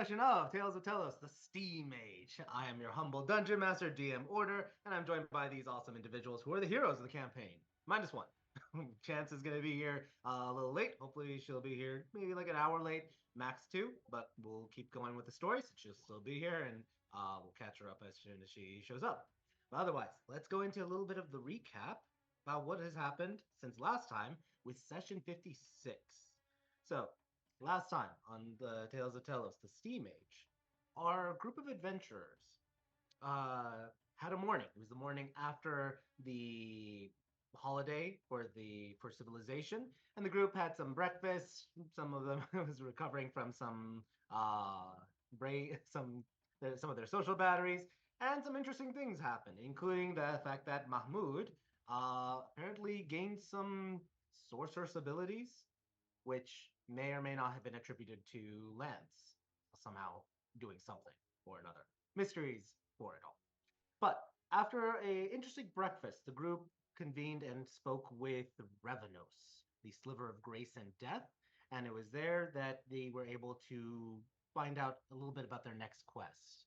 session of Tales of Tellos, the Steam Age. I am your humble Dungeon Master, DM Order, and I'm joined by these awesome individuals who are the heroes of the campaign. Minus one. Chance is going to be here a little late. Hopefully she'll be here maybe like an hour late, max two, but we'll keep going with the stories. She'll still be here, and we'll catch her up as soon as she shows up. But otherwise, let's go into a little bit of the recap about what has happened since last time with session 56. So, last time on the Tales of Telos, the Steam Age, our group of adventurers had a morning. It was the morning after the holiday for civilization, and the group had some breakfast. Some of them was recovering from some brain some of their social batteries, and some interesting things happened, including the fact that Mahmoud apparently gained some sorceress abilities which may or may not have been attributed to Lance somehow doing something or another. Mysteries for it all. But after a interesting breakfast, the group convened and spoke with Revenos, the sliver of grace and death, and it was there that they were able to find out a little bit about their next quest.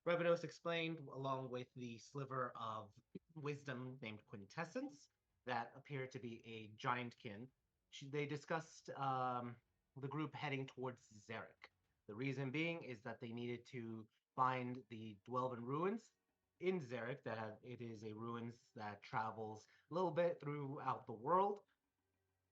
Revenos explained, along with the sliver of wisdom named Quintessence, that appeared to be a giantkin. They discussed the group heading towards Zarek. The reason being is that they needed to find the Dwelven Ruins in Zarek. It is a ruins that travels a little bit throughout the world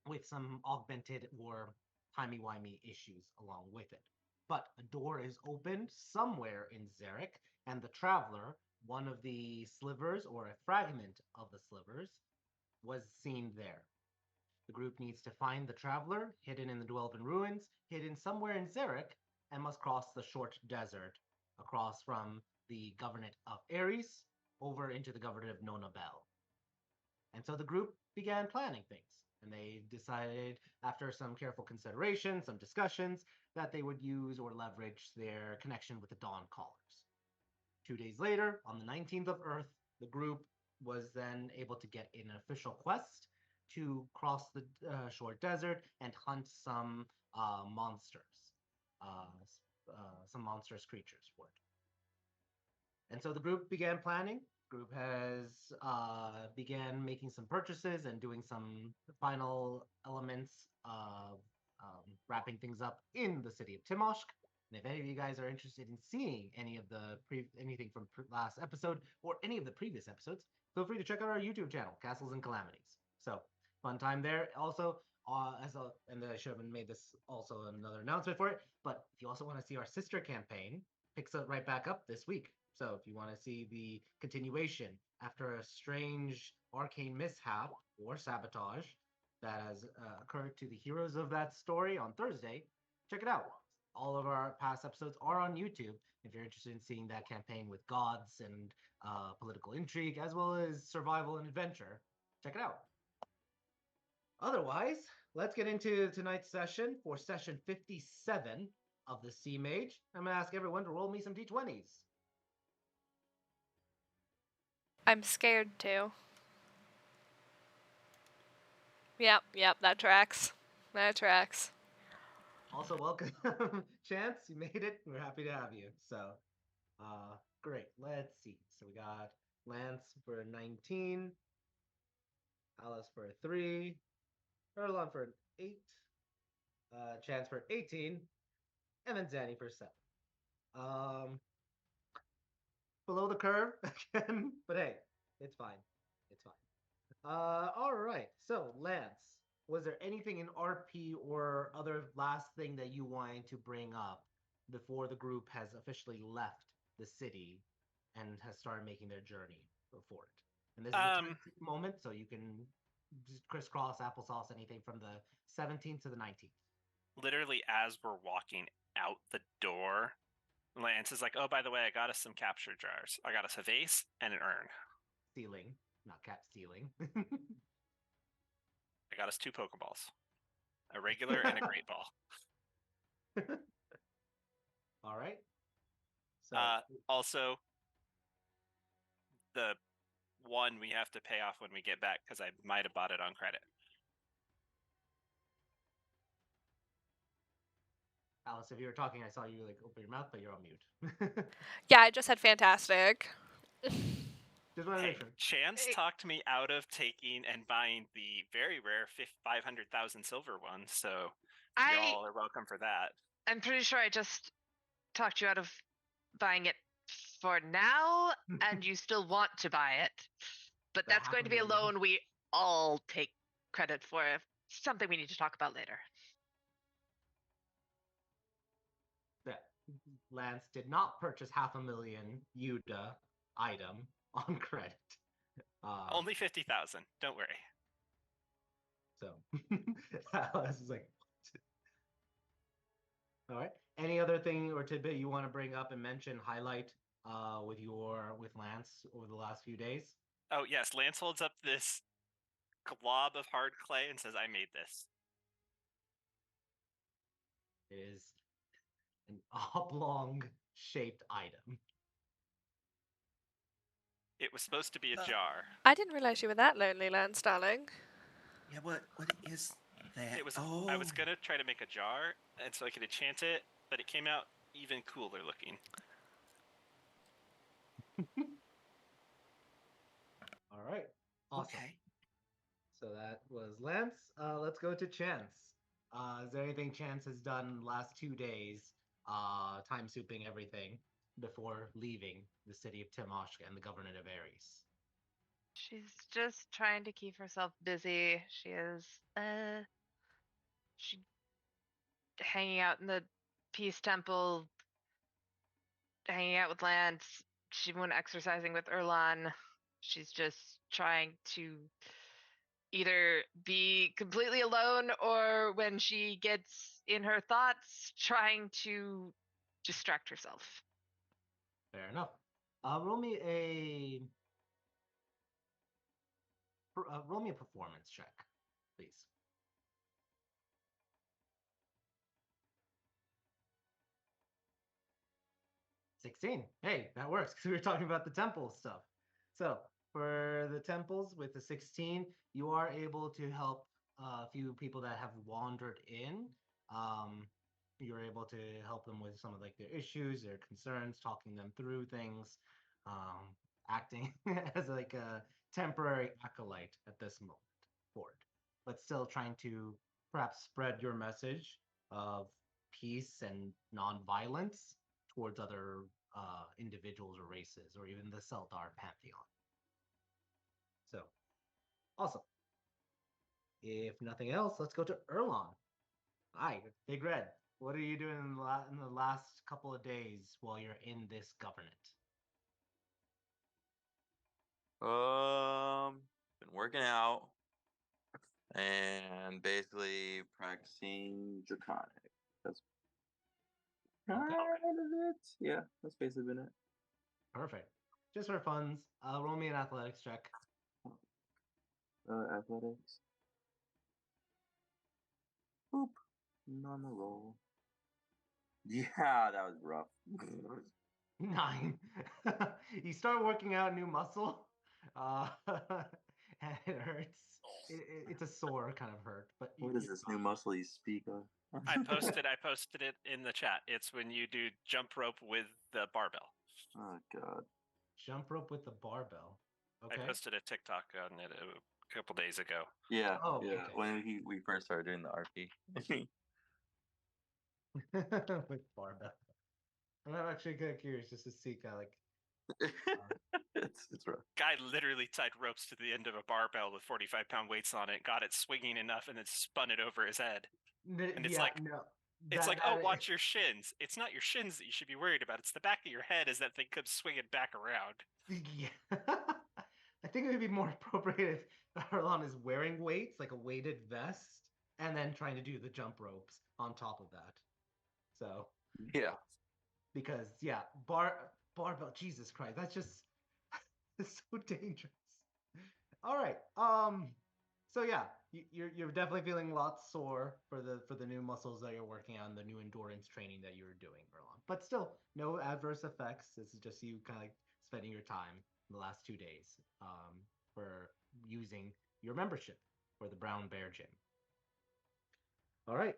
with some augmented or timey-wimey issues along with it. But a door is opened somewhere in Zarek, and the traveler, one of the slivers or a fragment of the slivers, was seen there. The group needs to find the traveler, hidden in the Dwelven ruins, hidden somewhere in Zarek, and must cross the short desert across from the Governorate of Ares over into the Governorate of Nonabel. And so the group began planning things. And they decided, after some careful consideration, some discussions, that they would use or leverage their connection with the Dawn Callers. 2 days later, on the 19th of Earth, the group was then able to get an official quest to cross the short desert and hunt some monsters, uh, some monstrous creatures for it. And so the group began planning. Group has began making some purchases and doing some final elements of wrapping things up in the city of Timoshk. And if any of you guys are interested in seeing anything from last episode or any of the previous episodes, feel free to check out our YouTube channel, Castles and Calamities. So fun time there. Also, and I should have made this also another announcement for it. But if you also want to see our sister campaign, picks it right back up this week. So if you want to see the continuation after a strange arcane mishap or sabotage that has occurred to the heroes of that story on Thursday, check it out. All of our past episodes are on YouTube if you're interested in seeing that campaign with gods and political intrigue, as well as survival and adventure. Check it out. Otherwise, let's get into tonight's session for session 57 of the Sea Mage. I'm going to ask everyone to roll me some d20s. I'm scared too. Yep, that tracks. That tracks. Also, welcome, Chance. You made it. We're happy to have you. So, great. Let's see. So we got Lance for 19, Alice for 3, Erlon for 8, Chance for 18, and then Zanny for 7. Um, Below the curve again, but hey, it's fine. It's fine. All right. So, Lance, was there anything in RP or other last thing that you wanted to bring up before the group has officially left the city and has started making their journey for it? And this is a time moment, so you can just crisscross applesauce anything from the 17th to the 19th. Literally, as we're walking out the door, Lance is like, "Oh, by the way, I got us some capture jars. I got us a vase and an urn. Stealing, not cat stealing. I got us 2 Pokeballs, a regular and a great ball." All right. So also, the one we have to pay off when we get back because I might have bought it on credit. Alice, if you were talking, I saw you like open your mouth, but you're on mute. Yeah, I just said fantastic. Just want to Hey, make sure. Chance talked me out of taking and buying the very rare 500,000 silver one, so y'all are welcome for that. I'm pretty sure I just talked you out of buying it for now, and you still want to buy it. But The that's going to be a 500,000. loan we all take credit for. Something we need to talk about later. That Lance did not purchase 500,000 Yuda item on credit. Only 50,000. Don't worry. So Alice is like, what? All right. Any other thing or tidbit you want to bring up and mention, highlight with Lance over the last few days? Oh yes, Lance holds up this glob of hard clay and says, "I made this." It is an oblong shaped item. It was supposed to be a jar. I didn't realize you were that lonely, Lance, darling. Yeah, what is that? It was. Oh, I was gonna try to make a jar, and so I could enchant it, but it came out even cooler looking. All right. Awesome. okay. So that was Lance. Let's go to Chance. Is there anything Chance has done last 2 days, time souping everything before leaving the city of Timoshka and the government of Ares? She's just trying to keep herself busy. She is she hanging out in the Peace Temple, hanging out with Lance. She went exercising with Erlan. She's just trying to either be completely alone or when she gets in her thoughts, trying to distract herself. Fair enough. Roll me a performance check, please. 16. Hey, that works because we were talking about the temple stuff. So for the temples with the 16, you are able to help a few people that have wandered in. You're able to help them with some of like their issues, their concerns, talking them through things, acting as like a temporary acolyte at this moment for it, but still trying to perhaps spread your message of peace and nonviolence towards other individuals or races, or even the Seldar pantheon. So, awesome. If nothing else, let's go to Erlon. Hi, Big Red. What are you doing in the last couple of days while you're in this government? Been working out and basically practicing Draconic. That's kind Okay. of it. Yeah, that's basically been it. Perfect. Just for funds, roll me an athletics check. Athletics. Boop. Normal roll. Yeah, that was rough. 9. You start working out new muscle, and it hurts. It's a sore kind of hurt, but What is this new muscle you speak of? I posted it in the chat. It's when you do jump rope with the barbell. Oh god. Jump rope with the barbell. Okay. I posted a TikTok on it a couple days ago. Yeah. Oh, yeah. okay. When we first started doing the RP. With barbell. I'm actually kind of curious just to see kind of like. It's rough. Guy literally tied ropes to the end of a barbell with 45-pound weights on it, got it swinging enough, and then spun it over his head. And it's watch your shins. It's not your shins that you should be worried about. It's the back of your head as that thing comes swinging back around. Yeah. I think it would be more appropriate if Harlan is wearing weights, like a weighted vest, and then trying to do the jump ropes on top of that. So. Yeah. Because barbell, Jesus Christ, that's just it's so dangerous. All right. So yeah, you're definitely feeling lots sore for the new muscles that you're working on, the new endurance training that you're doing, Erlon. But still, no adverse effects. This is just you kind of like spending your time in the last 2 days for using your membership for the Brown Bear Gym. All right,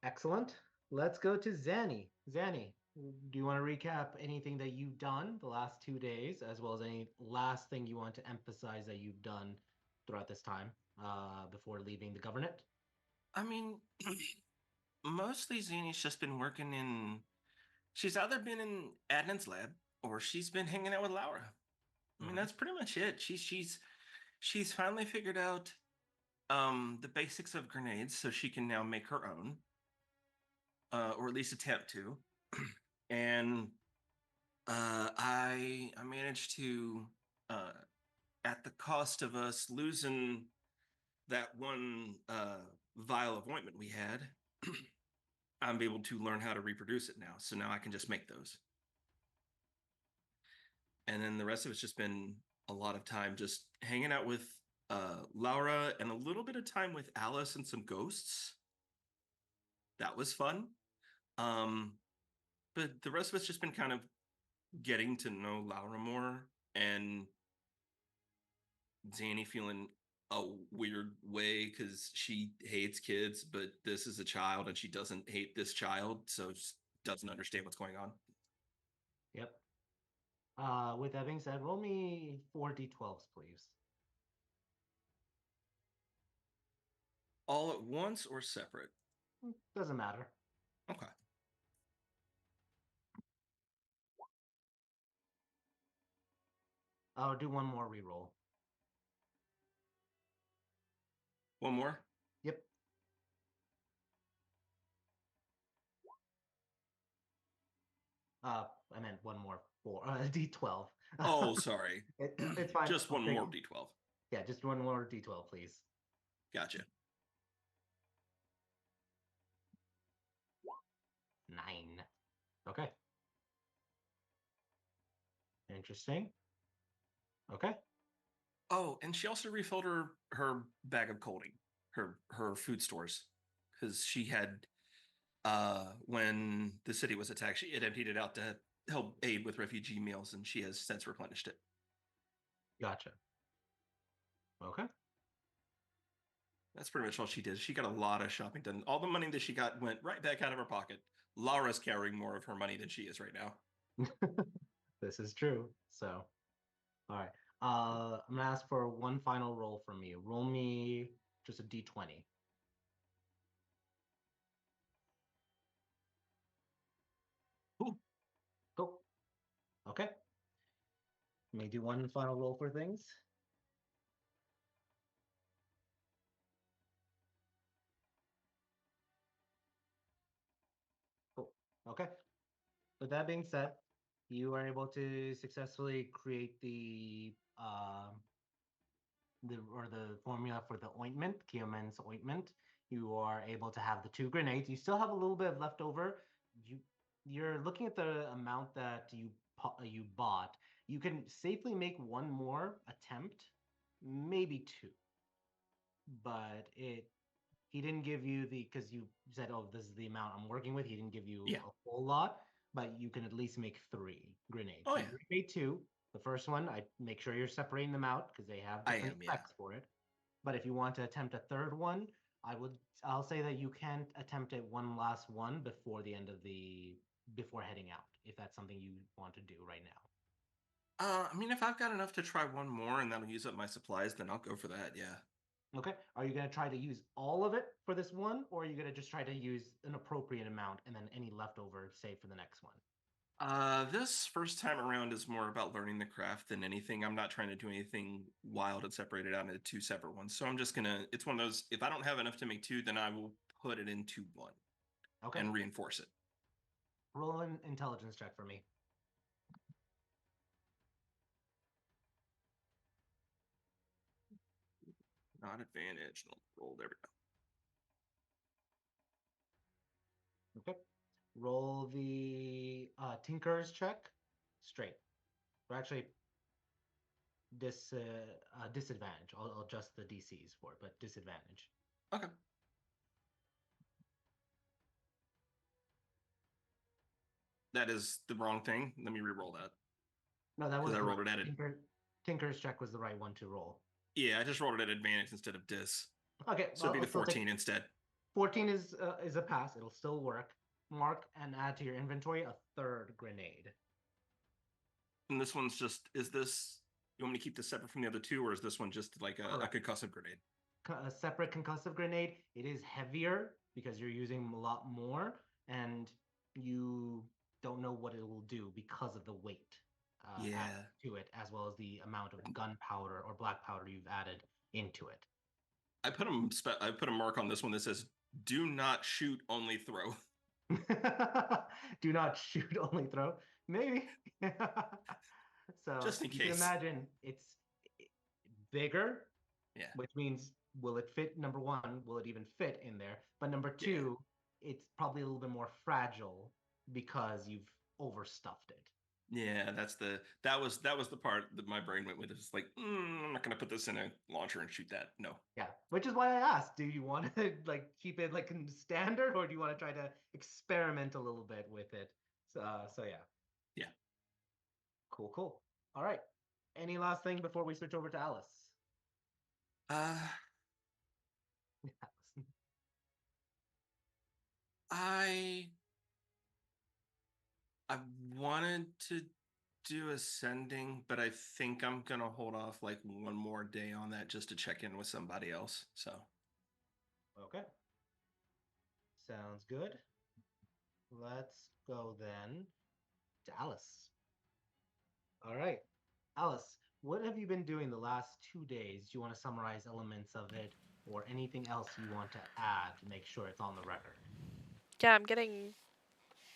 excellent. let's go to Zanny. Zanny, do you want to recap anything that you've done the last 2 days, as well as any last thing you want to emphasize that you've done throughout this time before leaving the government? I mean, mostly Zani's just been working in. She's either been in Adnan's lab or she's been hanging out with Laura. I mean, that's pretty much it. She's finally figured out the basics of grenades, so she can now make her own, or at least attempt to. And I managed to, at the cost of us losing that one vial of ointment we had, I'm able to learn how to reproduce it now. So now I can just make those. And then the rest of it's just been a lot of time just hanging out with Laura and a little bit of time with Alice and some ghosts. That was fun. But the rest of it's just been kind of getting to know Laura more and Zanny feeling a weird way because she hates kids, but this is a child and she doesn't hate this child, so doesn't understand what's going on. Yep. With that being said, roll me 4d12s, please. All at once or separate? Doesn't matter. Okay. I'll do one more reroll. One more? Yep. I meant one more d12. Oh, sorry. It's fine. Just one more d12. Yeah, just one more d12, please. Gotcha. 9. Okay. Interesting. Okay. Oh, and she also refilled her bag of colding, her food stores, because she had when the city was attacked, she had emptied it out to help aid with refugee meals, and she has since replenished it. Gotcha. Okay. That's pretty much all she did. She got a lot of shopping done. All the money that she got went right back out of her pocket. Laura's carrying more of her money than she is right now. This is true. So, all right. I'm gonna ask for one final roll from you. Roll me just a d20. Ooh. Cool. Okay. May do one final roll for things. Cool. Okay. With that being said, you are able to successfully create the formula for the ointment, Kiomen's ointment. You are able to have the 2 grenades. You still have a little bit left over. You're looking at the amount that you bought. You can safely make one more attempt, maybe 2. But he didn't give you because you said, "Oh, this is the amount I'm working with." He didn't give you a whole lot, but you can at least make 3 grenades. Oh, you made 2. The first one, I make sure you're separating them out because they have different specs for it. But if you want to attempt a third one, I'll say that you can attempt it one last one before the end of before heading out, if that's something you want to do right now. I mean, if I've got enough to try one more and that'll use up my supplies, then I'll go for that. Yeah. Okay. Are you going to try to use all of it for this one, or are you going to just try to use an appropriate amount and then any leftover save for the next one? This first time around is more about learning the craft than anything. I'm not trying to do anything wild and separate it out into 2 separate ones. So I'm just gonna. It's one of those. If I don't have enough to make 2, then I will put it into 1. Okay. And reinforce it. Roll an intelligence check for me. Not advantage. Roll. There we go. Okay. Roll the Tinker's check straight. Or actually, disadvantage. I'll adjust the DCs for it, but disadvantage. Okay. That is the wrong thing. Let me re-roll that. No, that was I rolled it at Tinker's check was the right one to roll. Yeah, I just rolled it at advantage instead of dis. Okay, so it'd be the 14 instead. 14 is a pass. It'll still work. mark and add to your inventory a third grenade. And this one's just, is this, you want me to keep this separate from the other two, or is this one just like a concussive grenade? A separate concussive grenade. It is heavier because you're using a lot more, and you don't know what it will do because of the weight added to it, as well as the amount of gunpowder or black powder you've added into it. I put a mark on this one that says, "Do not shoot, only throw." Do not shoot, only throw. Maybe. So just in you case. can imagine it's bigger, yeah, which means will it fit? Number one, will it even fit in there? But number two, it's probably a little bit more fragile because you've overstuffed it. Yeah, that was the part that my brain went with. It's like, I'm not gonna put this in a launcher and shoot that. No. Yeah, which is why I asked, do you want to like keep it like standard, or do you want to try to experiment a little bit with it? So yeah. Yeah. Cool. All right. Any last thing before we switch over to Alice? I wanted to do ascending, but I think I'm gonna hold off like one more day on that just to check in with somebody else. So Okay. Sounds good. Let's go then to Alice. All right. Alice, what have you been doing the last 2 days? Do you want to summarize elements of it or anything else you want to add to make sure it's on the record? Yeah, I'm getting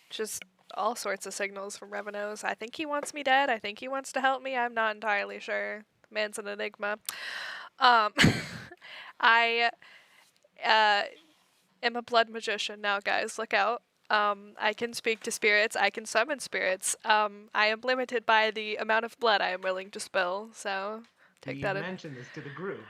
just all sorts of signals from Revenos. I think he wants me dead. I think he wants to help me. I'm not entirely sure. Man's an enigma. I am a blood magician now, guys. Look out. I can speak to spirits. I can summon spirits. I am limited by the amount of blood I am willing to spill. So take Do you that. mention this to the group?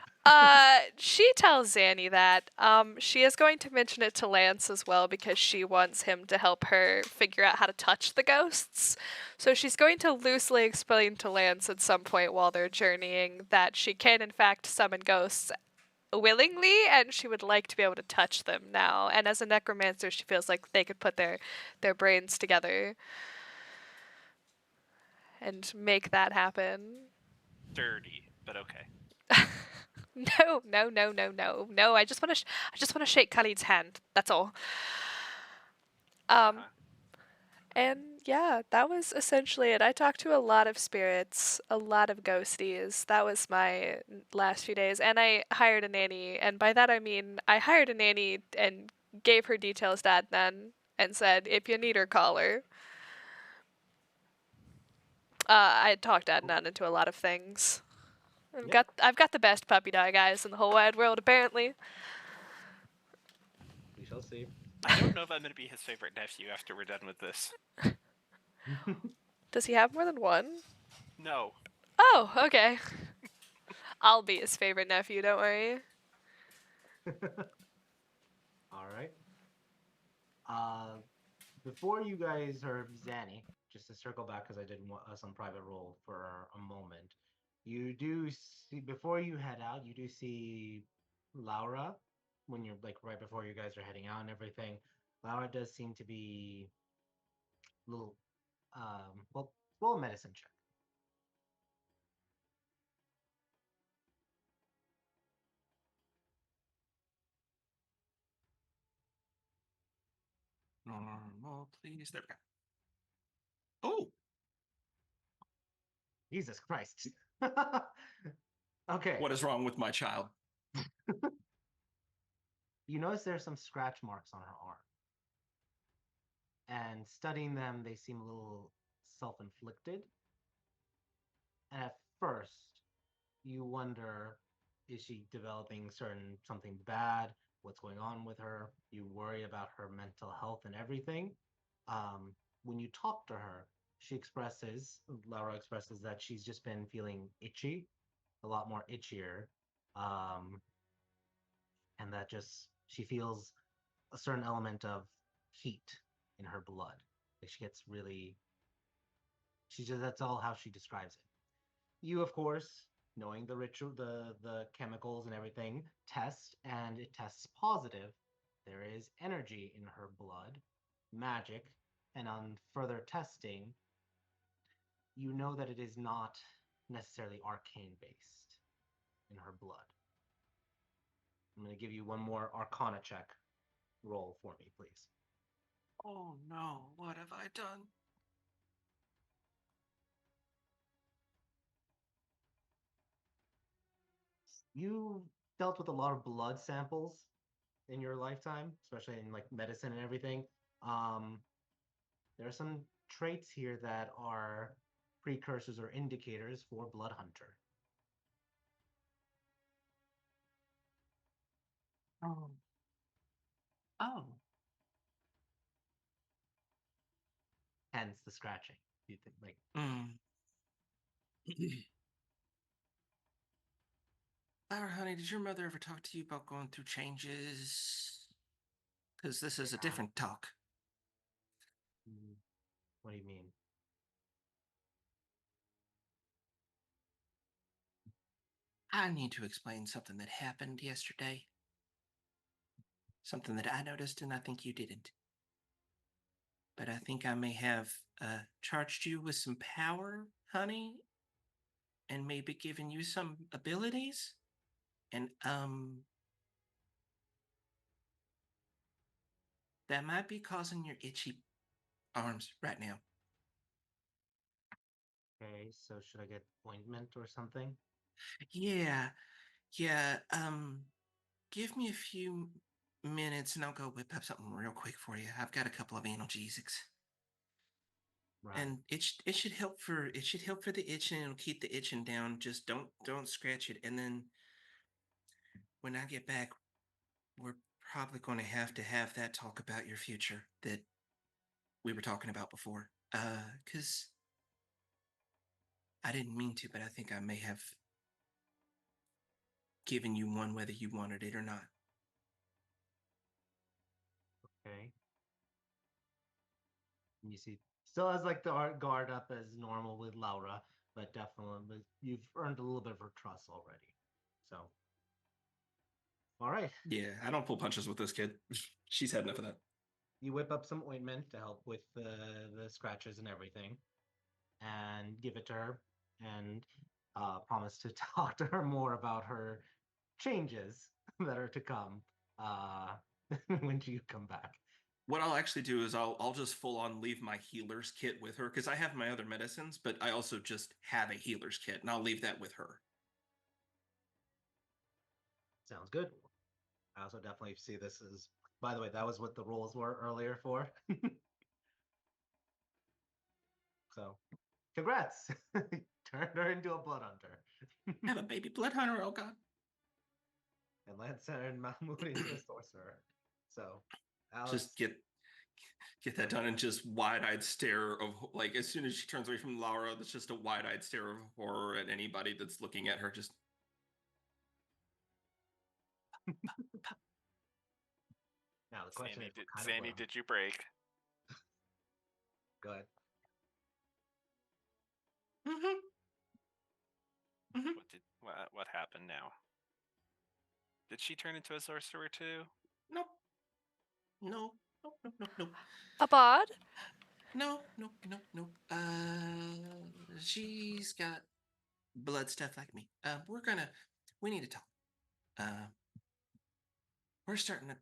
She tells Zanny that. She is going to mention it to Lance as well because she wants him to help her figure out how to touch the ghosts. So she's going to loosely explain to Lance at some point while they're journeying that she can in fact summon ghosts willingly, and she would like to be able to touch them now. And as a necromancer, she feels like they could put their brains together and make that happen. Dirty, but okay. No. I just want to shake Khalid's hand. That's all. And yeah, that was essentially it. I talked to a lot of spirits, a lot of ghosties. That was my last few days. And I hired a nanny. And by that I mean I hired a nanny and gave her details to Adnan and said, if you need her, call her. I talked Adnan into a lot of things. I've got the best puppy dog eyes in the whole wide world, apparently. We shall see. I don't know if I'm going to be his favorite nephew after we're done with this. Does he have more than one? No. Oh, okay. I'll be his favorite nephew, don't worry. All right. Before you guys heard Zanny, just to circle back because I did some private role for a moment, you do see, before you head out, you do see Laura when you're like right before you guys are heading out and everything. Laura does seem to be a little, roll a medicine check. normal, please. There we go. Oh, Jesus Christ. Okay. what is wrong with my child? You notice there's some scratch marks on her arm. And studying them, they seem a little self-inflicted. And at first, you wonder, is she developing something bad? What's going on with her? You worry about her mental health and everything. When you talk to her, Laura expresses that she's just been feeling itchy, a lot more itchier. And that just, she feels a certain element of heat in her blood. Like she gets really, that's all how she describes it. You, of course, knowing the ritual, the chemicals and everything, test, and it tests positive. There is energy in her blood, magic, and on further testing, you know that it is not necessarily arcane based in her blood. I'm going to give you one more Arcana check roll for me, please. Oh no, what have I done? You dealt with a lot of blood samples in your lifetime, especially in like medicine and everything. There are some traits here that are precursors or indicators for Blood Hunter. Oh. Oh. Hence the scratching. You think like Flower honey, did your mother ever talk to you about going through changes? Because this is a different talk. What do you mean? I need to explain something that happened yesterday. Something that I noticed and I think you didn't. But I think I may have charged you with some power, honey, and maybe given you some abilities. And that might be causing your itchy arms right now. Okay, so should I get ointment or something? Yeah. Give me a few minutes and I'll go whip up something real quick for you. I've got a couple of analgesics. Right. And it should help for the itching and it'll keep the itching down. Just don't scratch it. And then when I get back, we're probably going to have that talk about your future that we were talking about before. Because I didn't mean to, but I think I may have given you one whether you wanted it or not. Okay. You see, still has like the art guard up as normal with Laura, but definitely you've earned a little bit of her trust already. So, all right. Yeah, I don't pull punches with this kid. She's had enough of that. You whip up some ointment to help with the scratches and everything, and give it to her, and promise to talk to her more about her changes that are to come when you come back. What I'll actually do is I'll just full on leave my healer's kit with her because I have my other medicines, but I also just have a healer's kit, and I'll leave that with her. Sounds good. I also definitely see this as, by the way, that was what the rules were earlier for. So, congrats! Turned her into a blood hunter. Have a baby blood hunter, oh god. And Lancer and Mahmoud into a sorcerer. So, Alex. Just get that done and just wide-eyed stare of, like, as soon as she turns away from Laura, that's just a wide-eyed stare of horror at anybody that's looking at her. Just now the question is, Zanny, did you break? Go ahead. What happened now? Did she turn into a sorcerer too? Nope. No. Abad? No. She's got blood stuff like me. We need to talk. We're starting to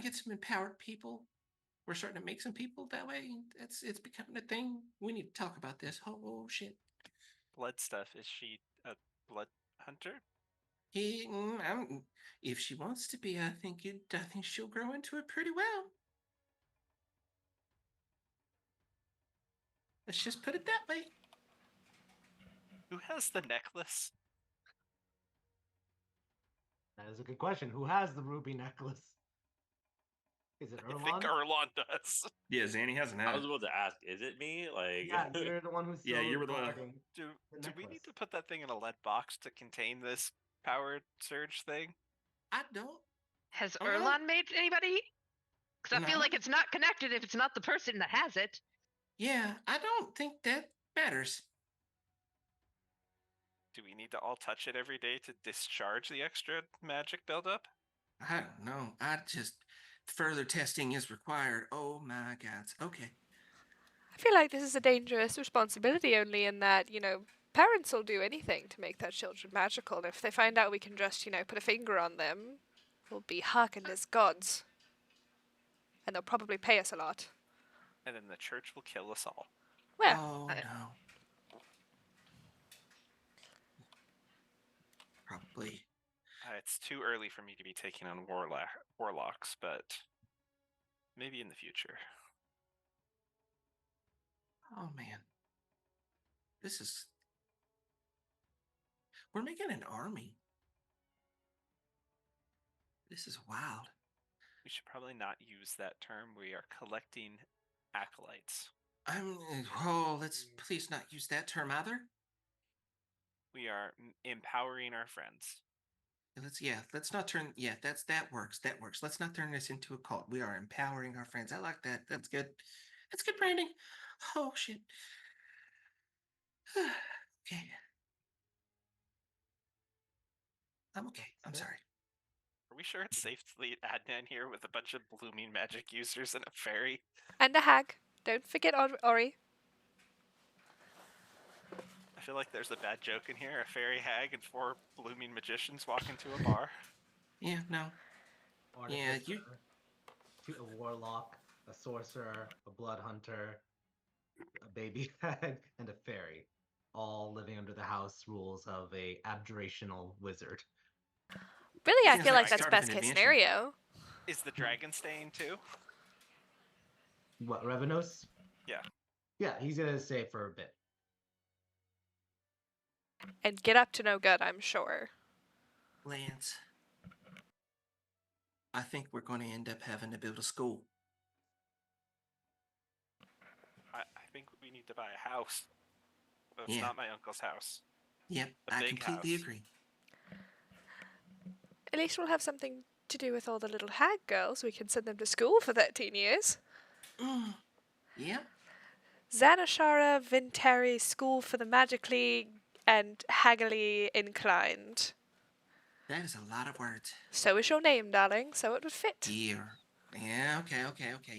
get some empowered people. We're starting to make some people that way. It's becoming a thing. We need to talk about this. Oh shit. Blood stuff. Is she a blood hunter? If she wants to be, I think she'll grow into it pretty well. Let's just put it that way. Who has the necklace? That is a good question. Who has the ruby necklace? Is it Erlon? I think Erlon does. Yeah, Zanny hasn't had I was about to ask, is it me? Like, yeah, you're the one who's still you were the one. Do we need to put that thing in a lead box to contain this powered surge thing? I don't. Has Erlon made anybody? Because I feel like it's not connected if it's not the person that has it. Yeah, I don't think that matters. Do we need to all touch it every day to discharge the extra magic buildup? I don't know. further testing is required. Oh my God. Okay. I feel like this is a dangerous responsibility only in that, parents will do anything to make their children magical. And if they find out we can just, put a finger on them, we'll be hearkened as gods. And they'll probably pay us a lot. And then the church will kill us all. Well, Oh no. Probably. It's too early for me to be taking on warlocks, but maybe in the future. Oh man. We're making an army. This is wild. We should probably not use that term. We are collecting acolytes. Let's please not use that term either. We are empowering our friends. Let's not turn, that works. Let's not turn this into a cult. We are empowering our friends. I like that. That's good. That's good branding. Oh, shit. Okay. I'm okay. I'm sorry. Are we sure it's safe to lead Adnan here with a bunch of blooming magic users and a fairy? and a hag. Don't forget Ori. I feel like there's a bad joke in here. A fairy hag and 4 blooming magicians walk into a bar. Yeah, no. Artificer, a warlock, a sorcerer, a blood hunter, a baby hag, and a fairy, all living under the house rules of a abjurational wizard. Really, I Seems feel like like the that's start of best an case adventure. scenario. Is the dragon staying too? What, Revenos? Yeah. Yeah, he's gonna stay for a bit. And get up to no good, I'm sure. Lance, I think we're going to end up having to build a school. I think we need to buy a house. That's Yeah. not my uncle's house. Yep, A I big completely house. agree. At least we'll have something to do with all the little hag girls. We can send them to school for 13 years. Yeah. Zanashara Vinteri School for the Magically and Haggily Inclined. That is a lot of words. So is your name, darling, so it would fit. Yeah, okay.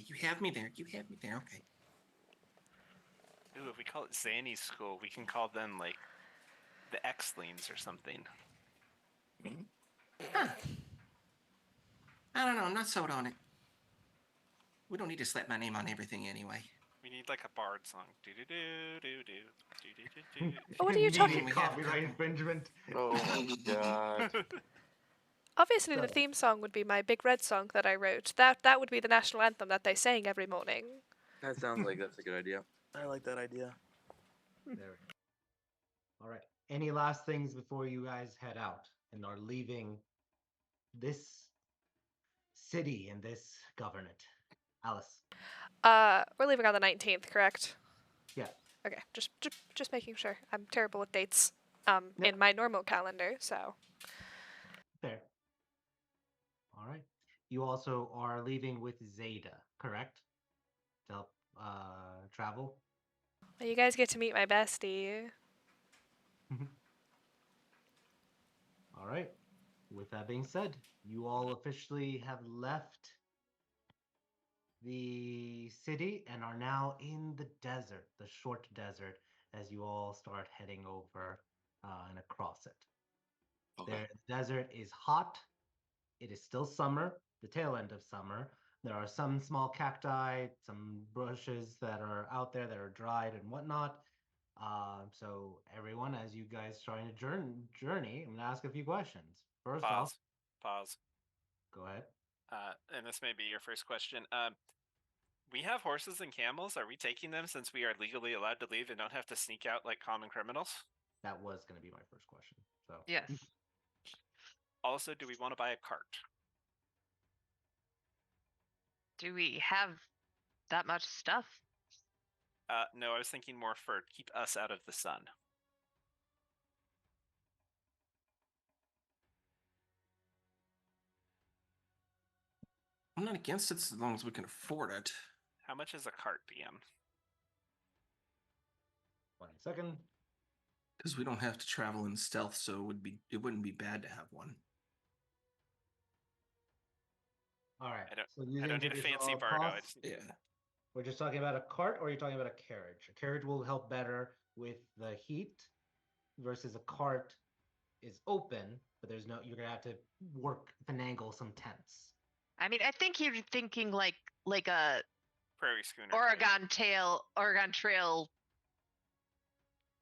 You have me there. Okay. Ooh, if we call it Zanny's school, we can call them, like, the X-Leans or something. Huh. I don't know, I'm not sold on it. We don't need to slap my name on everything anyway. We need, like, a bard song. Do-do-do-do-do. What are you talking Immediate We have a copyright couple. infringement. Oh my god. Obviously, So- the theme song would be my Big Red song that I wrote. That would be the national anthem that they sang every morning. That sounds like that's a good idea. I like that idea. There we go. All right. Any last things before you guys head out and are leaving this city and this government? Alice. We're leaving on the 19th, correct? Yeah. Okay, just making sure. I'm terrible with dates. Yep. In my normal calendar, so. Fair. All right. You also are leaving with Zeta, correct? To help travel. Well, you guys get to meet my bestie. All right. With that being said, you all officially have left the city and are now in the desert, the short desert, as you all start heading over and across it. Okay. The desert is hot. It is still summer, the tail end of summer. There are some small cacti, some bushes that are out there that are dried and whatnot. So everyone, as you guys trying to journey, I'm gonna ask a few questions. First off, Pause. go ahead. And this may be your first question. We have horses and camels. Are we taking them since we are legally allowed to leave and don't have to sneak out like common criminals? That was gonna be my first question. So Yes. Also, do we want to buy a cart? Do we have that much stuff? No, I was thinking more for keep us out of the sun. I'm not against it as long as we can afford it. How much is a cart, DM? 1 second. Because we don't have to travel in stealth, so it wouldn't be bad to have one. All right. I don't. So I using don't need a fancy traditional Bardo. I costs, just need Yeah. we're just talking about a cart, or are you talking about a carriage? A carriage will help better with the heat versus a cart is open, but there's no. You're gonna have to finagle some tents. I mean, I think you're thinking like a prairie schooner. Oregon Trail,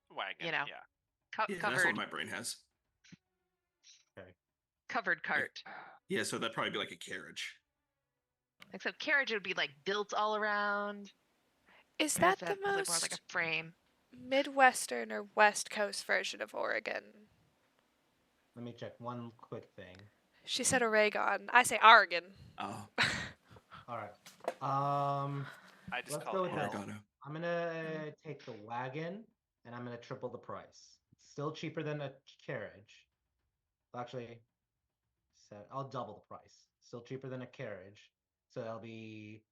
wagon. you know. Yeah. Yeah, Covered that's what my brain has. Okay. covered cart. Yeah, so that'd probably be like a carriage. Except carriage would be like built all around. Is Whereas that the would look more most like a frame. Midwestern or West Coast version of Oregon? Let me check one quick thing. She said Oregon. I say Oregon. Oh, All right. I just Let's call go it with hell. oregano. I'm gonna take the wagon, and I'm gonna triple the price. It's still cheaper than a carriage. Actually, I'll double the price. Still cheaper than a carriage. So that'll be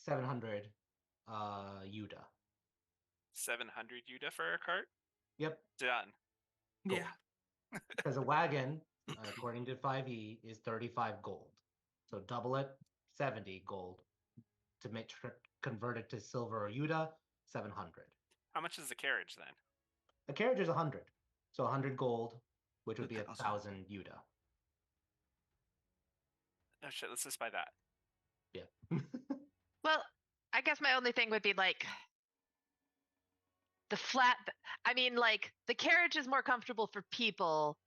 700 Yuta. 700 Yuta for a cart. Yep. Done. Yeah. Because a wagon, according to 5e, is 35 gold. So double it, 70 gold. To convert it to silver or Yuta, 700. How much is the carriage then? The carriage is 100. So 100 gold, which would be 1,000. 1,000 Yuta. Oh shit, let's just buy that. Yeah. Well, I guess my only thing would be like the I mean, like the carriage is more comfortable for people,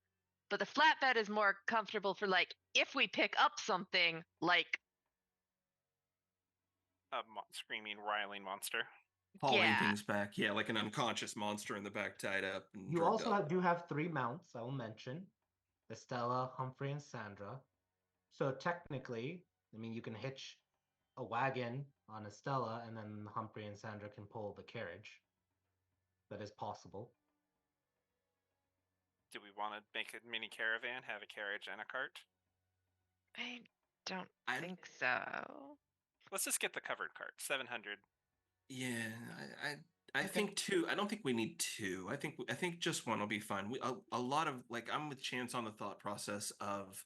but the flatbed is more comfortable for like if we pick up something like A screaming, riling monster. Hauling things back. Yeah, like an unconscious monster in the back tied up. And You drugged also up. do have 3 mounts, I will mention. Estella, Humphrey, and Sandra. So technically, I mean, you can hitch a wagon on Estella, and then Humphrey and Sandra can pull the carriage. That is possible. Do we want to make a mini caravan, have a carriage and a cart? I don't think so. Let's just get the covered cart. 700. Yeah, I think two. I don't think we need two. I think just one will be fine. A lot of like I'm with Chance on the thought process of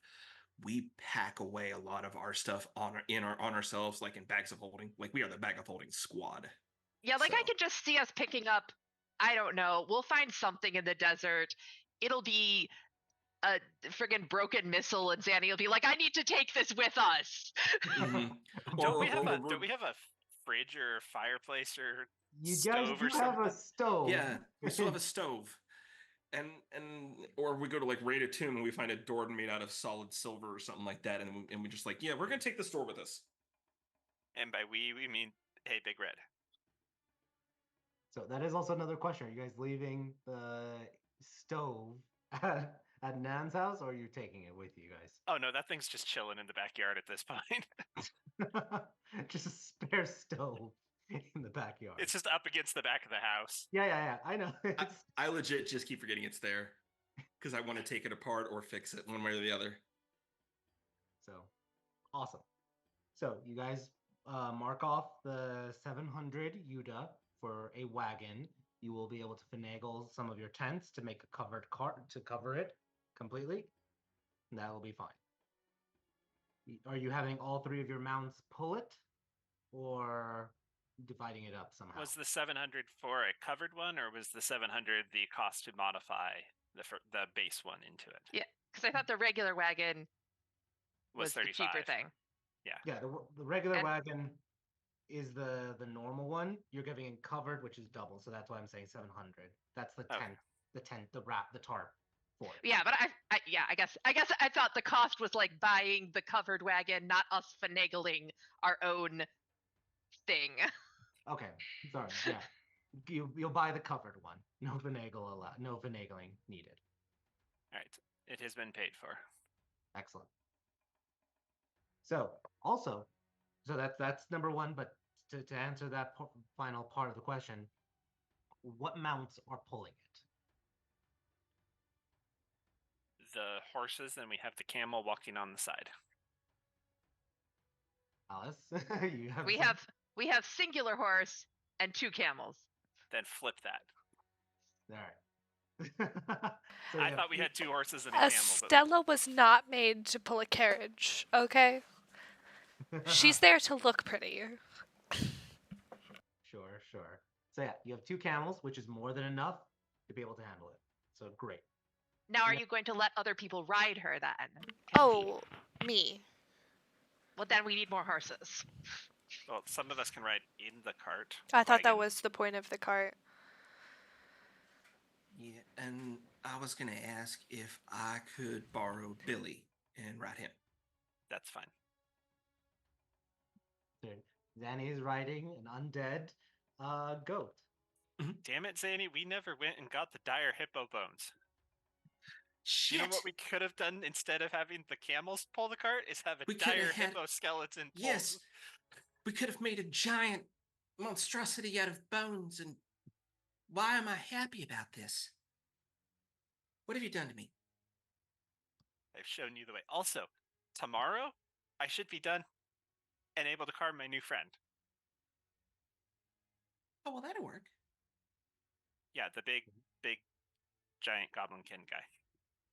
we pack away a lot of our stuff on ourselves, like in bags of holding. Like we are the bag of holding squad. Yeah, like I So- could just see us picking up, I don't know, we'll find something in the desert. It'll be a friggin' broken missile, and Zanny will be like, I need to take this with us. Mhm. Don't we have or- a fridge or fireplace or You guys stove do or have a something? stove. Yeah, we still have a stove. And or we go to like Raid of Tomb and we find a door made out of solid silver or something like that, and we just like, yeah, we're gonna take this door with us. And by we mean, hey, Big Red. So that is also another question. Are you guys leaving the stove at Nan's house, or are you taking it with you guys? Oh no, that thing's just chilling in the backyard at this point. Just a spare stove in the backyard. It's just up against the back of the house. Yeah. I know. I legit just keep forgetting it's there because I want to take it apart or fix it one way or the other. So awesome. So you guys mark off the 700 Yuta for a wagon. You will be able to finagle some of your tents to make a covered cart to cover it completely. And that will be fine. Are you having all 3 of your mounts pull it, or dividing it up somehow? Was the 700 for a covered one, or was the 700 the cost to modify the base one into it? Yeah, because I thought the regular wagon was the 35. cheaper thing. Yeah, the regular And- wagon is the normal one. You're giving it covered, which is double, so that's why I'm saying 700. That's the Okay. tent, the wrap, the tarp for it. Yeah, but I guess I thought the cost was like buying the covered wagon, not us finagling our own thing. Okay, sorry. Yeah, you'll buy the covered one. No finagle allowed. No finagling needed. All right, it has been paid for. Excellent. So also, that's number one. But to answer that final part of the question, what mounts are pulling it? The horses, and we have the camel walking on the side. Alice, you have We have singular horse and 2 camels. Then flip that. All right. So I yeah, thought we had 2 horses and a camel. Stella was not made to pull a carriage, okay? She's there to look pretty. Sure. So yeah, you have 2 camels, which is more than enough to be able to handle it. So great. Now, are you going to let other people ride her then? Oh, me. Well, then we need more horses. Well, some of us can ride in the cart. I thought that wagon. was the point of the cart. Yeah, and I was gonna ask if I could borrow Billy and ride him. That's fine. Zanny is riding an undead goat. Damn it, Zanny, we never went and got the dire hippo bones. Shit! You know what we could have done instead of having the camels pull the cart is have a dire hippo skeleton pull. Yes, we could have made a giant monstrosity out of bones. And why am I happy about this? What have you done to me? I've shown you the way. Also, tomorrow I should be done and able to carve my new friend. Oh, well, that'll work. Yeah, the big giant goblinkin guy.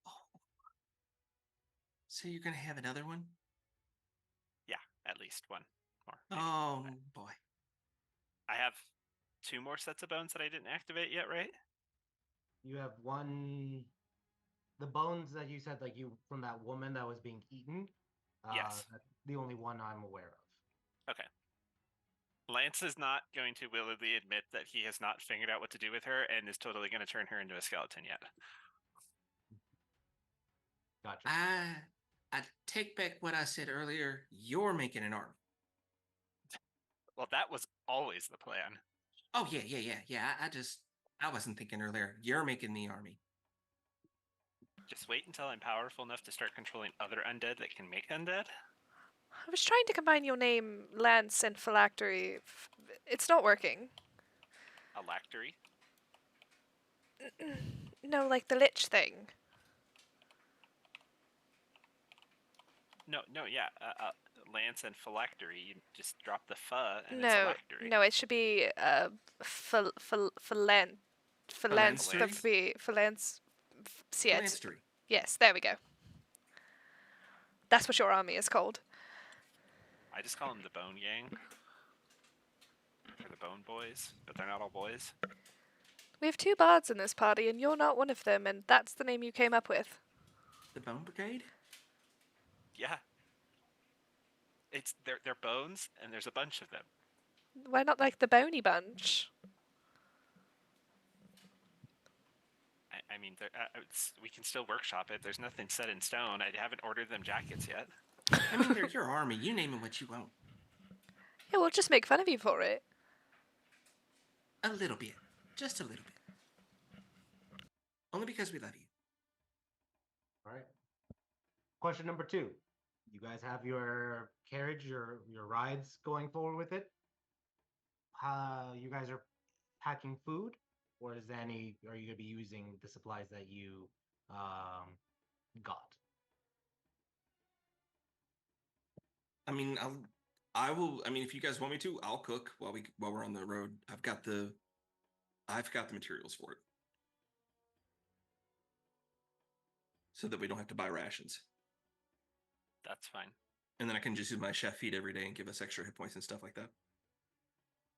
Oh. So you're gonna have another one? Yeah, at least one more. Oh boy. I have 2 more sets of bones that I didn't activate yet, right? You have one. The bones that you said, like you from that woman that was being eaten. Yes. That's the only one I'm aware of. Okay. Lance is not going to willingly admit that he has not figured out what to do with her and is totally going to turn her into a skeleton yet. Gotcha. I take back what I said earlier. You're making an army. Well, that was always the plan. Oh yeah. I wasn't thinking earlier. You're making the army. Just wait until I'm powerful enough to start controlling other undead that can make undead. I was trying to combine your name, Lance, and Phylactery. It's not working. A lactory. No, like the lich thing. No, yeah. Lance and phylactery. You just drop the pho and it's a No, lactory. no, it should be Phylactery. Philanstery. Yes, there we go. That's what your army is called. I just call them the Bone Gang. Or the Bone Boys, but they're not all boys. We have 2 bards in this party, and you're not one of them, and that's the name you came up with. The Bone Brigade? Yeah. It's they're bones, and there's a bunch of them. Why not like the Bony Bunch? I mean, we can still workshop it. There's nothing set in stone. I haven't ordered them jackets yet. I mean, they're your army. You name it what you want. Yeah, we'll just make fun of you for it. A little bit. Just a little bit. Only because we love you. All right. Question number 2. You guys have your carriage, your rides going forward with it. You guys are packing food, or are you gonna be using the supplies that you got? I mean, I will. I mean, if you guys want me to, I'll cook while we're on the road. I've got the materials for it, so that we don't have to buy rations. That's fine. And then I can just use my chef feed every day and give us extra hit points and stuff like that.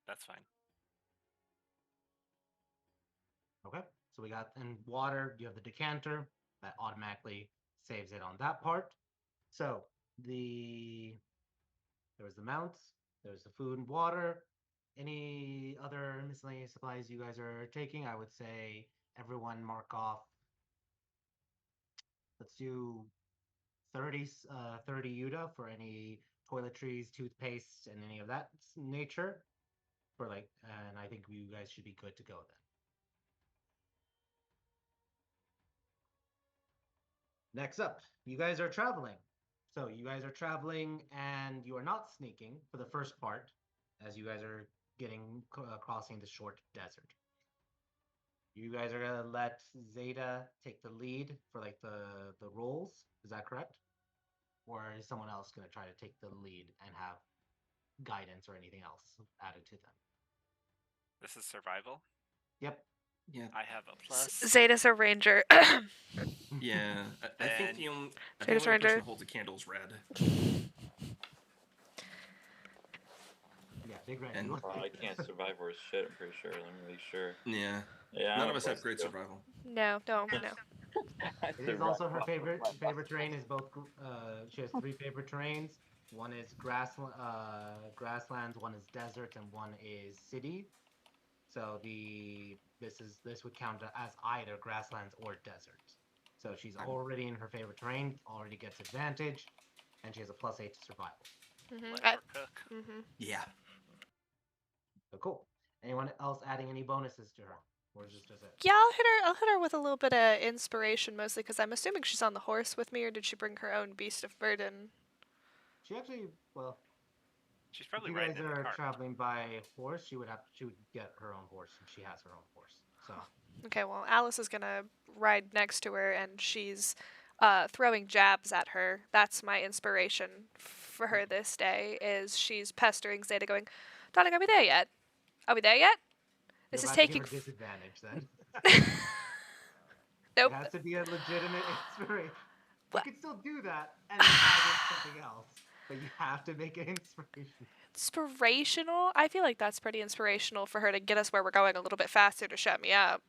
That's fine. Okay. So we got in water. You have the decanter that automatically saves it on that part. So there was the mounts. There's the food and water. Any other miscellaneous supplies you guys are taking? I would say everyone mark off. Let's do 30 Yuta for any toiletries, toothpaste, and any of that nature. And I think you guys should be good to go then. Next up, you guys are traveling. So you guys are traveling and you are not sneaking for the first part as you guys are crossing the short desert. You guys are gonna let Zeta take the lead for like the rolls. Is that correct? Or is someone else gonna try to take the lead and have guidance or anything else added to them? This is survival? Yep. Yeah. I have a plus. Zeta's a ranger. Yeah. I think the only Zeta's person ranger. who holds a candle is red. Yeah, big red. And- I can't survive worse shit, I'm pretty sure. Let me make sure. Yeah. Yeah, None I'm of a us have plus great two. survival. No. It is also her favorite terrain is both. She has 3 favorite terrains. One is grasslands, one is desert, and one is city. So this would count as either grasslands or desert. So she's already in her favorite terrain, already gets advantage, and she has a +8 to survival. Let her cook. Yeah. So cool. Anyone else adding any bonuses to her, or is this just it? Yeah, I'll hit her with a little bit of inspiration, mostly because I'm assuming she's on the horse with me, or did she bring her own beast of burden? She actually, well, She's if probably you riding guys in the are cart. traveling by horse, she would get her own horse, and she has her own horse. So Okay, well, Alice is gonna ride next to her, and she's throwing jabs at her. That's my inspiration for her this day. Is she's pestering Zeta, going, "Darling, are we there yet? Are we there yet? This you're is about to give taking." her disadvantage then. Nope. It has to be a legitimate inspiration. You What? could still do that and then add in something else, but you have to make it inspiration. Inspirational? I feel like that's pretty inspirational for her to get us where we're going a little bit faster to shut me up.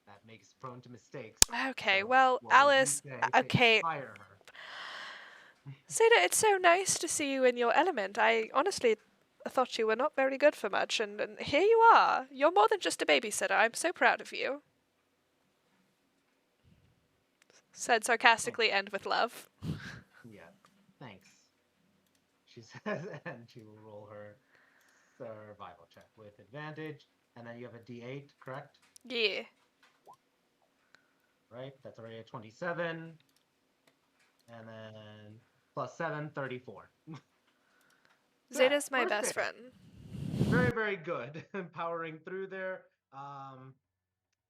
That makes prone to mistakes. Okay, So, well, what would you Alice, say to okay. inspire her? Zeta, it's so nice to see you in your element. I honestly thought you were not very good for much, and here you are. You're more than just a babysitter. I'm so proud of you. Said sarcastically and with love. Yeah, thanks. She says, and she will roll her survival check with advantage, and then you have a D8, correct? Yeah. Right? That's already a 27, and then +7, 34. Zeta's my First best hit. friend. Very, very good. Powering through there.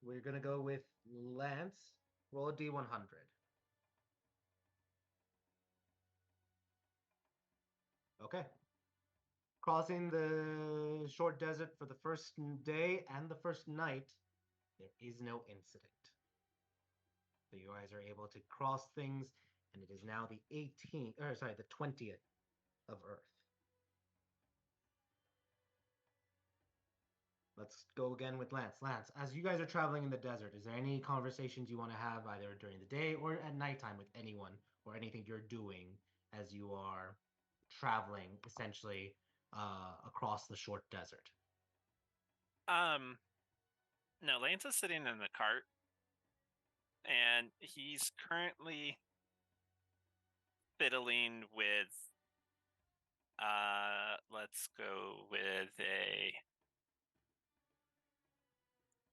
We're gonna go with Lance. Roll a D100. Okay. Crossing the short desert for the first day and the first night, there is no incident. So you guys are able to cross things, and it is now the 20th of Earth. Let's go again with Lance. Lance, as you guys are traveling in the desert, is there any conversations you want to have either during the day or at nighttime with anyone, or anything you're doing as you are traveling essentially across the short desert? No, Lance is sitting in the cart, and he's currently fiddling with. Let's go with a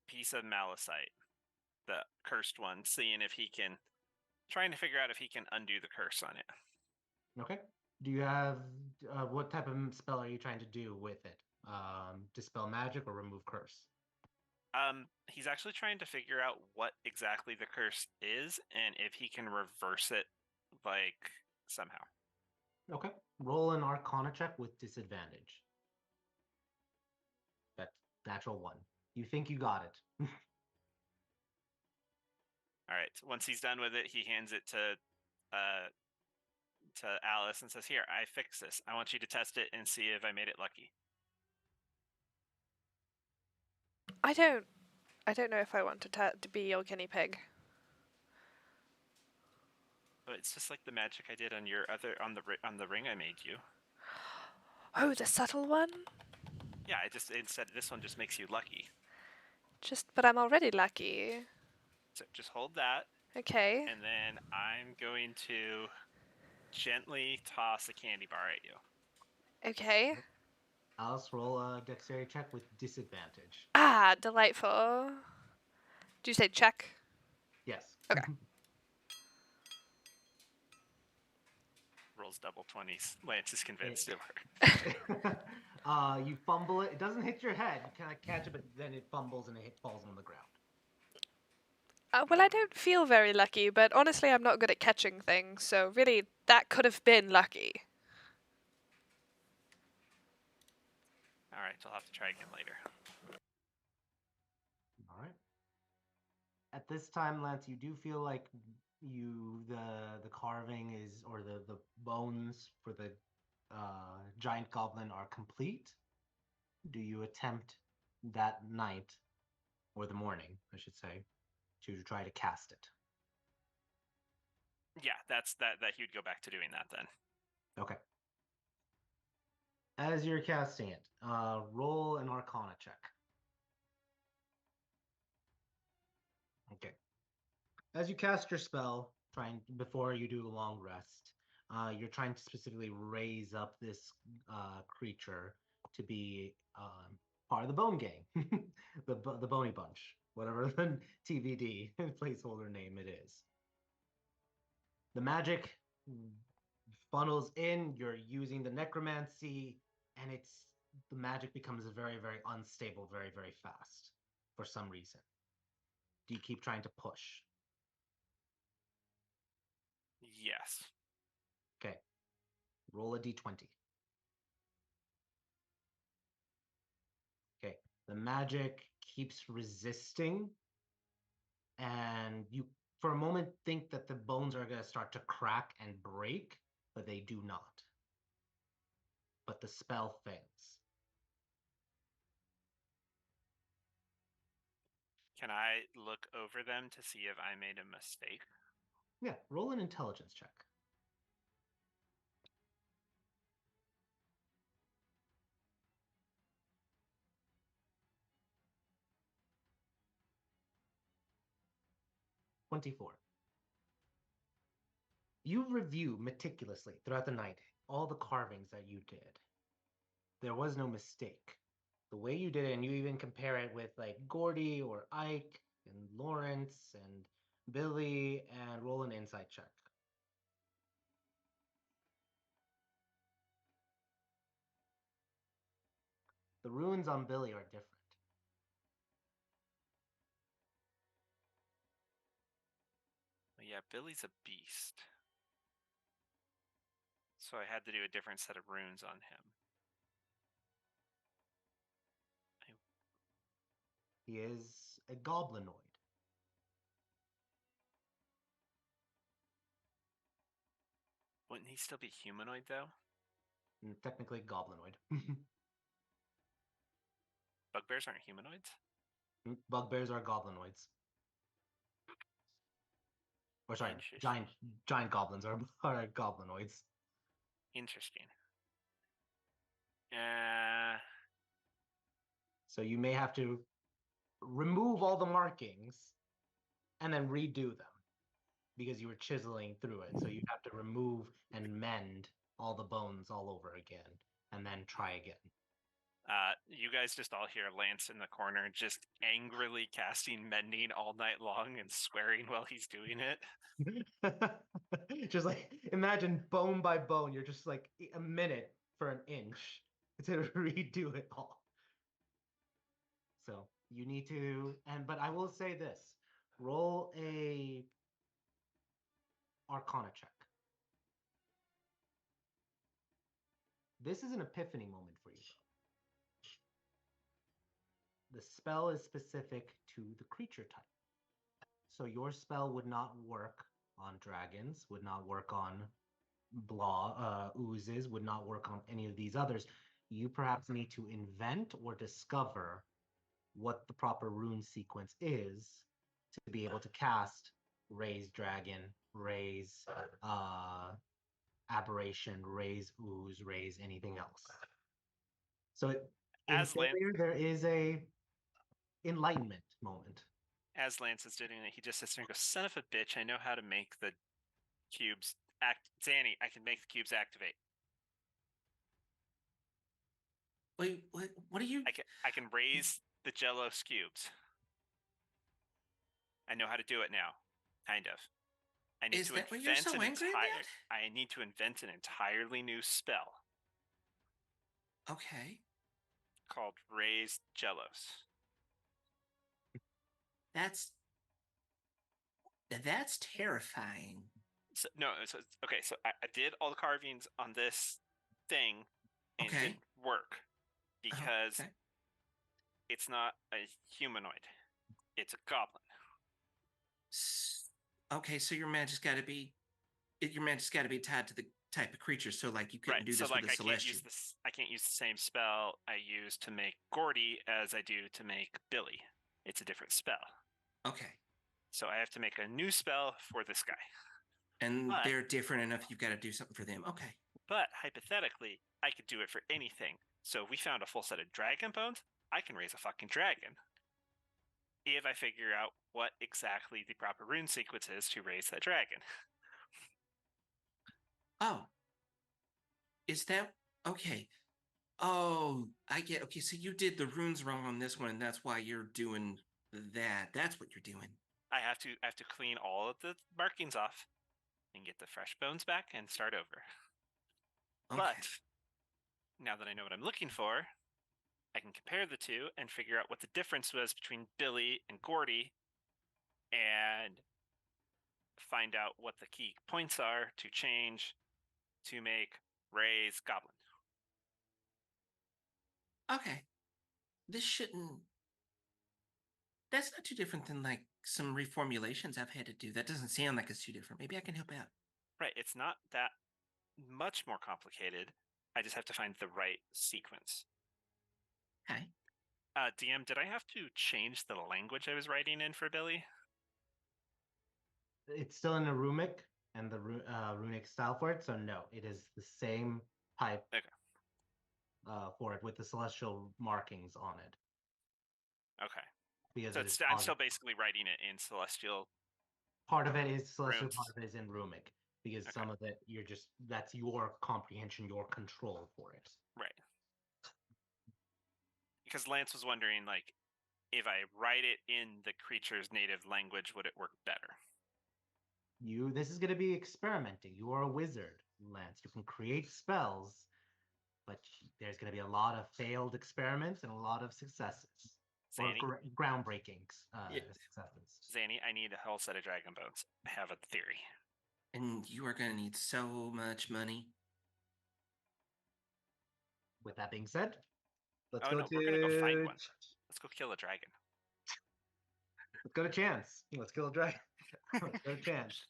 piece of malachite, the cursed one, seeing if he can, trying to figure out if he can undo the curse on it. Okay. Do you have what type of spell are you trying to do with it? Dispel magic or remove curse? He's actually trying to figure out what exactly the curse is and if he can reverse it, like, somehow. Okay. Roll an Arcana check with disadvantage. That's natural 1. You think you got it. All right. Once he's done with it, he hands it to Alice and says, "Here, I fixed this. I want you to test it and see if I made it lucky." I don't know if I want to be your guinea pig. But it's just like the magic I did on your on the ring I made you. Oh, the subtle one? Yeah, instead this one just makes you lucky. But I'm already lucky. So just hold that. Okay. And then I'm going to gently toss a candy bar at you. Okay. Alice, roll a dexterity check with disadvantage. Ah, delightful. Do you say check? Yes. Okay. Rolls double 20s. Lance is convinced it works. You fumble it. It doesn't hit your head. You kind of catch it, but then it fumbles and it falls on the ground. Well, I don't feel very lucky, but honestly, I'm not good at catching things, so really, that could have been lucky. All right, I'll have to try again later. All at this time, Lance, you do feel like the carving is, or the bones for the giant goblin are complete. Do you attempt that night, or the morning, I should say, to try to cast it? Yeah, that he would go back to doing that then. Okay. As you're casting it, roll an Arcana check. Okay. As you cast your spell, before you do a long rest, you're trying to specifically raise up this creature to be part of the Bone Gang, the Bony Bunch, whatever the TBD placeholder name it is. The magic funnels in. You're using the necromancy, and the magic becomes very, very unstable, very, very fast for some reason. Do you keep trying to push? Yes. Okay. Roll a d20. Okay. The magic keeps resisting, and you, for a moment, think that the bones are going to start to crack and break, but they do not. But the spell fails. Can I look over them to see if I made a mistake? Yeah, roll an intelligence check. $24. You review meticulously throughout the night all the carvings that you did. There was no mistake. The way you did it, and you even compare it with like Gordy or Ike and Lawrence and Billy, and roll an insight check. The runes on Billy are different. Well, yeah, Billy's a beast. So I had to do a different set of runes on him. He is a goblinoid. Wouldn't he still be humanoid, though? Technically goblinoid. Bugbears aren't humanoids? Bugbears are goblinoids. Or sorry, giant goblins are goblinoids. Interesting. So you may have to remove all the markings and then redo them because you were chiseling through it. So you have to remove and mend all the bones all over again and then try again. You guys just all hear Lance in the corner just angrily casting mending all night long and swearing while he's doing it. Just like imagine bone by bone, you're just like a minute for an inch to redo it all. So you need to, but I will say this, roll a Arcana check. This is an epiphany moment for you, though. The spell is specific to the creature type. So your spell would not work on dragons, would not work on oozes, would not work on any of these others. You perhaps need to invent or discover what the proper rune sequence is to be able to cast Raise Dragon, Raise Aberration, Raise Ooze, Raise anything else. So in failure, there is a enlightenment moment. As Lance is doing it, he just sits there and goes, "Son of a bitch, I know how to make the cubes Zanny, I can make the cubes activate." Wait, what are you? I can raise the Jellos cubes. I know how to do it now, kind of. I need to invent I need to invent an entirely new spell. Okay. Called Raise Jellos. That's terrifying. So, no, okay. So I did all the carvings on this thing, and it didn't work because it's not a humanoid; it's a goblin. Okay, so your magic's got to be tied to the type of creature. So like you couldn't Right. do So this with like a celestial. I can't use the same spell I use to make Gordy as I do to make Billy. It's a different spell. Okay. So I have to make a new spell for this guy. And they're different enough. You've got to do something for them. Okay. But hypothetically, I could do it for anything. So if we found a full set of dragon bones, I can raise a fucking dragon. If I figure out what exactly the proper rune sequence is to raise that dragon. Oh. Is that okay? Oh, I get. Okay, so you did the runes wrong on this one, and that's why you're doing that. That's what you're doing. I have to clean all of the markings off and get the fresh bones back and start over. Okay. But now that I know what I'm looking for, I can compare the two and figure out what the difference was between Billy and Gordy and find out what the key points are to change to make Ray's goblin. Okay. This shouldn't. That's not too different than like some reformulations I've had to do. That doesn't sound like it's too different. Maybe I can help out. Right. It's not that much more complicated. I just have to find the right sequence. Okay. DM, did I have to change the language I was writing in for Billy? It's still in the runic and the runic style for it, so no, it is the same type. Okay. For it with the celestial markings on it. Okay. Because So I'm still basically writing it in celestial. Part of it is celestial, runes. part of it is in runic. Because some of it that's your comprehension, your control for it. Right. Because Lance was wondering, like, if I write it in the creature's native language, would it work better? This is going to be experimenting. You are a wizard, Lance. You can create spells, but there's going to be a lot of failed experiments and a lot of successes. Zanny? Or groundbreaking successes. Zanny, I need a whole set of dragon bones. I have a theory. And you are going to need so much money. With that being said, let's we're going to go find one. Let's go kill a dragon. Let's go to Chance. Let's kill a dragon. Let's go to Chance.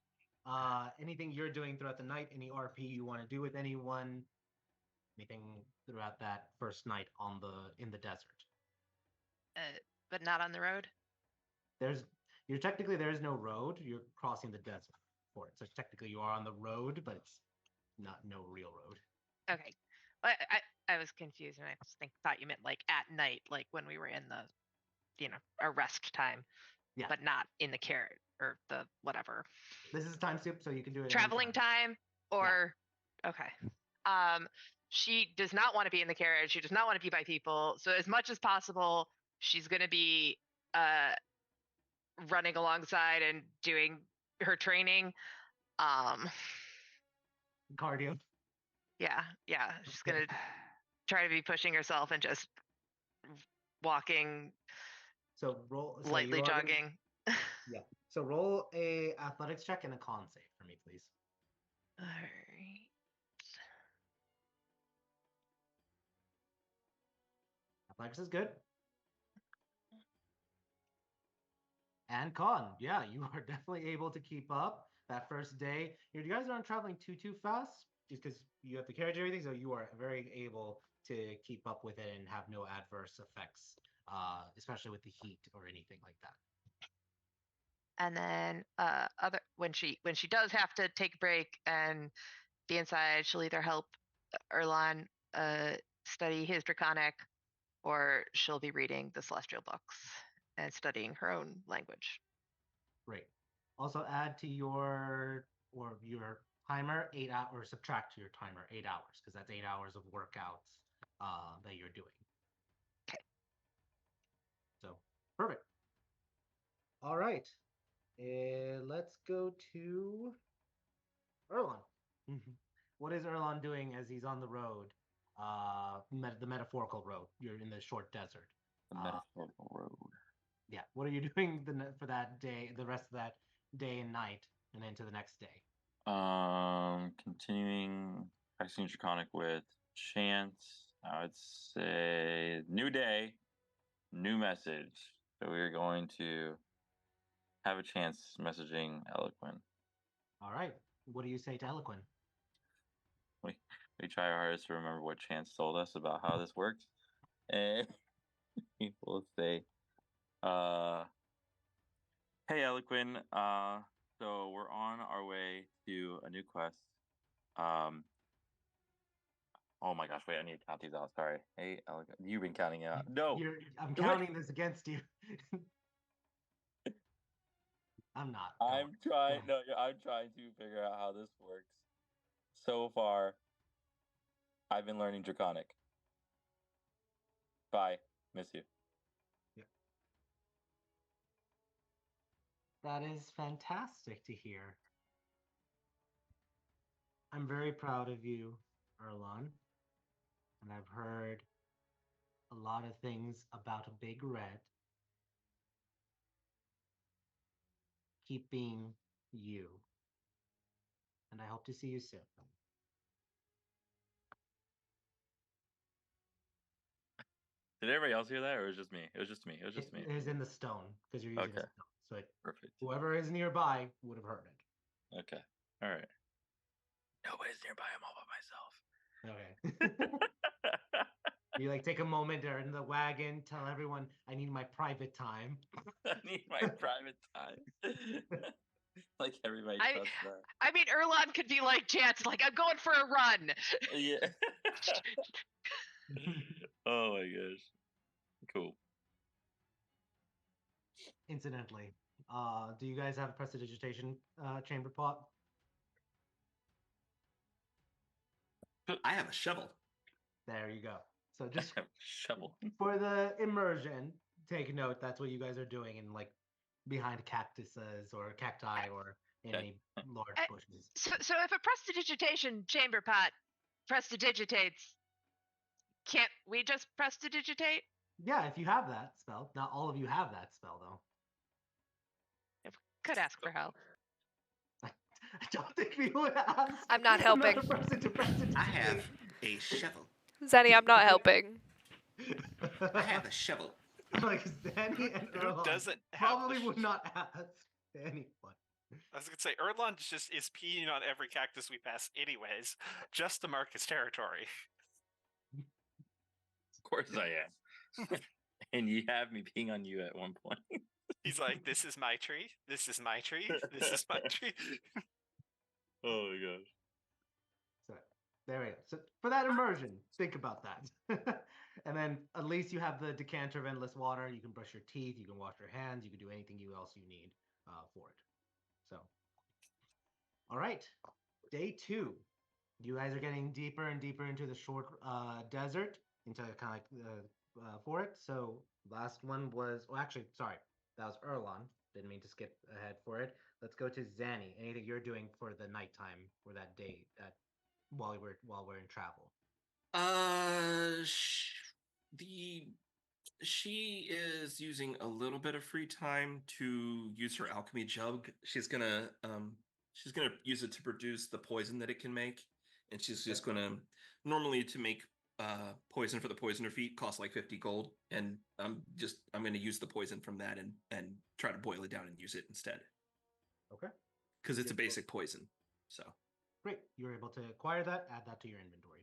Anything you're doing throughout the night? Any RP you want to do with anyone? Anything throughout that first night in the desert? But not on the road. There is no road. You're crossing the desert for it. So technically you are on the road, but it's not no real road. Okay. I was confused and I thought you meant like at night, like when we were in the our rest time. Yeah. But not in the carrot or the whatever. This is time soup, so you can do it. Traveling time or okay. She does not want to be in the carriage. She does not want to be by people. So as much as possible, she's going to be running alongside and doing her training. Cardio. Yeah. She's going to try to be pushing herself and just walking. So lightly jogging. Yeah. So roll a athletics check and a con save for me, please. All right. Athletics is good. And con, yeah, you are definitely able to keep up that first day. You guys aren't traveling too fast, just because you have the carriage and everything, so you are very able to keep up with it and have no adverse effects, especially with the heat or anything like that. And then when she does have to take a break and be inside, she'll either help Erlon study his Draconic, or she'll be reading the Celestial books and studying her own language. Great. Also add to your timer 8 hours, or subtract to your timer 8 hours, because that's 8 hours of workouts that you're doing. Okay. So perfect. All right. Let's go to Erlon. What is Erlon doing as he's on the road? The metaphorical road. You're in the short desert. The metaphorical road. Yeah. What are you doing for that day, the rest of that day and night, and into the next day? Continuing practicing Draconic with Chance. I would say new day, new message. So we're going to have a chance messaging Eloquent. All right. What do you say to Eloquent? We try our hardest to remember what Chance told us about how this works, and he will say, "Hey, Eloquent. So we're on our way to a new quest. Um, oh my gosh, wait, I need to count these out. Sorry. Hey, Eloquent, you've been counting out. No, I'm counting this against you. I'm not. I'm trying. No, I'm trying to figure out how this works. So far, I've been learning Draconic. Bye. Miss you. Yeah. That is fantastic to hear. I'm very proud of you, Erlon. And I've heard a lot of things about a big red. Keep being you. And I hope to see you soon. Did everybody else hear that, or was it just me? It was just me. It was just me. It is in the stone because you're using a stone. So Perfect. Whoever is nearby would have heard it. Okay. All right. Nobody's nearby. I'm all by myself. Okay. You like take a moment there in the wagon, tell everyone I need my private time. I need my private time. Like everybody trusts that. I mean, Erlon could be like Chance, like, I'm going for a run. Yeah. Oh my gosh. Cool. Incidentally, do you guys have a prestidigitation chamber pot? I have a shovel. There you go. So just shovel for the immersion, take note that's what you guys are doing in like behind cactuses or cacti or in any large bushes. So if a prestidigitation chamber pot prestidigitates, can't we just prestidigitate? Yeah, if you have that spell. Not all of you have that spell though. Could ask for help. I don't think we would ask. I'm not helping. I have a shovel. Zenny, I'm not helping. I have a shovel. Like Zanny and Erlon doesn't have probably would not ask anyone. I was gonna say Erlon just is peeing on every cactus we pass, anyways, just to mark his territory. Of course I am. And you have me peeing on you at one point. He's like, "This is my tree. This is my tree. This is my tree." Oh my gosh. So there we go. So for that immersion, think about that. And then at least you have the decanter of endless water. You can brush your teeth. You can wash your hands. You can do anything else you need for it. So, all right, day 2. You guys are getting deeper and deeper into the short desert, into kind of like for it. So last one was, well, actually, sorry, that was Erlon. Didn't mean to skip ahead for it. Let's go to Zanny. Anything you're doing for the nighttime or that day while we're in travel? She is using a little bit of free time to use her alchemy jug. She's gonna use it to produce the poison that it can make, and she's just gonna normally to make poison for the poisoner feat costs like 50 gold, and I'm gonna use the poison from that and try to boil it down and use it instead. Okay. Because it's a basic poison. So great, you're able to acquire that, add that to your inventory.